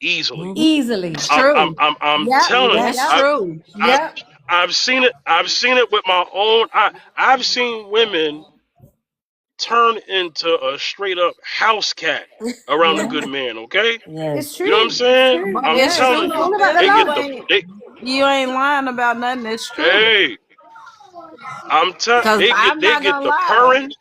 Speaker 1: easily.
Speaker 10: Mm-hmm.
Speaker 14: Easily.
Speaker 8: It's
Speaker 1: I'm I'm
Speaker 8: true.
Speaker 1: I'm, I'm
Speaker 14: Yep.
Speaker 1: telling you.
Speaker 8: That's
Speaker 14: Yep.
Speaker 8: true.
Speaker 1: I
Speaker 14: Yep.
Speaker 1: I've seen it. I've seen it with my own. I've seen women turn into a straight up house cat around a
Speaker 14: Yeah.
Speaker 1: good man. Okay,
Speaker 14: It's
Speaker 10: Yes.
Speaker 1: you know what I'm
Speaker 14: true. It's
Speaker 1: saying?
Speaker 14: true.
Speaker 1: I'm
Speaker 8: It's
Speaker 14: Yes.
Speaker 1: telling
Speaker 8: true.
Speaker 14: It's
Speaker 1: you,
Speaker 14: all about the
Speaker 1: they
Speaker 8: Sister,
Speaker 1: get
Speaker 8: you
Speaker 14: love.
Speaker 1: the
Speaker 8: ain't
Speaker 1: they.
Speaker 8: you ain't lying about nothing. It's true.
Speaker 1: Hey,
Speaker 8: Cause I'm
Speaker 1: they
Speaker 8: not
Speaker 1: get
Speaker 8: gonna
Speaker 1: the
Speaker 8: lie.
Speaker 1: purring.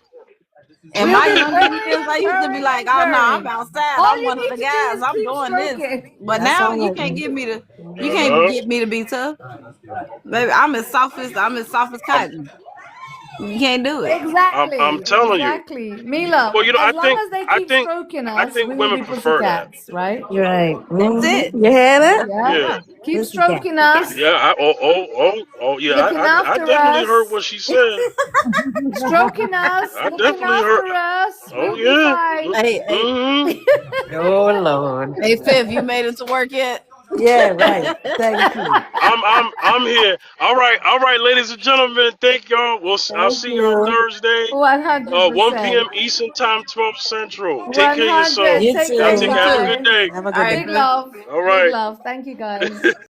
Speaker 8: In
Speaker 14: We'll
Speaker 8: my
Speaker 14: be
Speaker 8: younger
Speaker 14: purring
Speaker 8: years, I
Speaker 14: and
Speaker 8: used to be
Speaker 14: purring
Speaker 8: like,
Speaker 14: and
Speaker 8: "Oh no, I'm
Speaker 14: purring.
Speaker 8: outside.
Speaker 14: All
Speaker 8: I'm
Speaker 14: you
Speaker 8: one of
Speaker 14: need
Speaker 8: the
Speaker 14: to do
Speaker 8: guys.
Speaker 14: is
Speaker 8: I'm
Speaker 14: keep
Speaker 8: doing this."
Speaker 14: stroking.
Speaker 8: But
Speaker 10: That
Speaker 8: now
Speaker 10: sounds
Speaker 8: you
Speaker 10: like
Speaker 8: can't
Speaker 10: me.
Speaker 8: get me to you can't
Speaker 1: Uh-huh.
Speaker 8: get me to be tough, baby. I'm as soft as
Speaker 1: I'm
Speaker 8: cotton. You can't do it.
Speaker 1: I'm
Speaker 14: Exactly.
Speaker 1: telling you.
Speaker 14: Exactly.
Speaker 1: Well,
Speaker 14: Mila,
Speaker 1: you know,
Speaker 14: as long as they keep stroking
Speaker 1: I
Speaker 14: us,
Speaker 1: think
Speaker 14: we will
Speaker 1: women
Speaker 14: be
Speaker 1: prefer that.
Speaker 14: pussycats, right?
Speaker 10: You're right.
Speaker 8: That's
Speaker 10: Mm-hmm.
Speaker 8: it.
Speaker 10: You hear that?
Speaker 14: Yeah.
Speaker 1: Yeah.
Speaker 8: Yeah.
Speaker 14: Keep
Speaker 10: Pussycat.
Speaker 14: stroking us,
Speaker 1: Yeah, yeah.
Speaker 14: looking
Speaker 1: I
Speaker 14: after
Speaker 1: definitely heard
Speaker 14: us,
Speaker 1: what she said.
Speaker 14: stroking us,
Speaker 1: I
Speaker 14: looking
Speaker 1: definitely heard.
Speaker 14: after us.
Speaker 1: Oh
Speaker 14: We'll be
Speaker 1: yeah.
Speaker 14: fine.
Speaker 8: Hey,
Speaker 1: Mm-hmm.
Speaker 10: Oh Lord.
Speaker 8: hey, Fifth, you made it to work yet?
Speaker 10: Yeah, right. Thank you.
Speaker 1: I'm here. All right, ladies and gentlemen. Thank y'all. I'll
Speaker 10: Thank
Speaker 1: see y'all
Speaker 10: you.
Speaker 1: Thursday. 1 p.m.
Speaker 14: 100%.
Speaker 1: Eastern Time, 12 Central. Take care of
Speaker 14: 100.
Speaker 1: yourself.
Speaker 10: You
Speaker 14: Take
Speaker 1: Y'all
Speaker 14: care,
Speaker 8: Hey,
Speaker 10: too.
Speaker 8: you
Speaker 1: have a
Speaker 8: too.
Speaker 1: good
Speaker 14: guys.
Speaker 1: day.
Speaker 10: Have a
Speaker 8: All
Speaker 10: good
Speaker 8: right,
Speaker 10: day.
Speaker 14: Big
Speaker 8: Fifth.
Speaker 14: love.
Speaker 1: All
Speaker 14: Big
Speaker 1: right.
Speaker 14: love. Thank you, guys.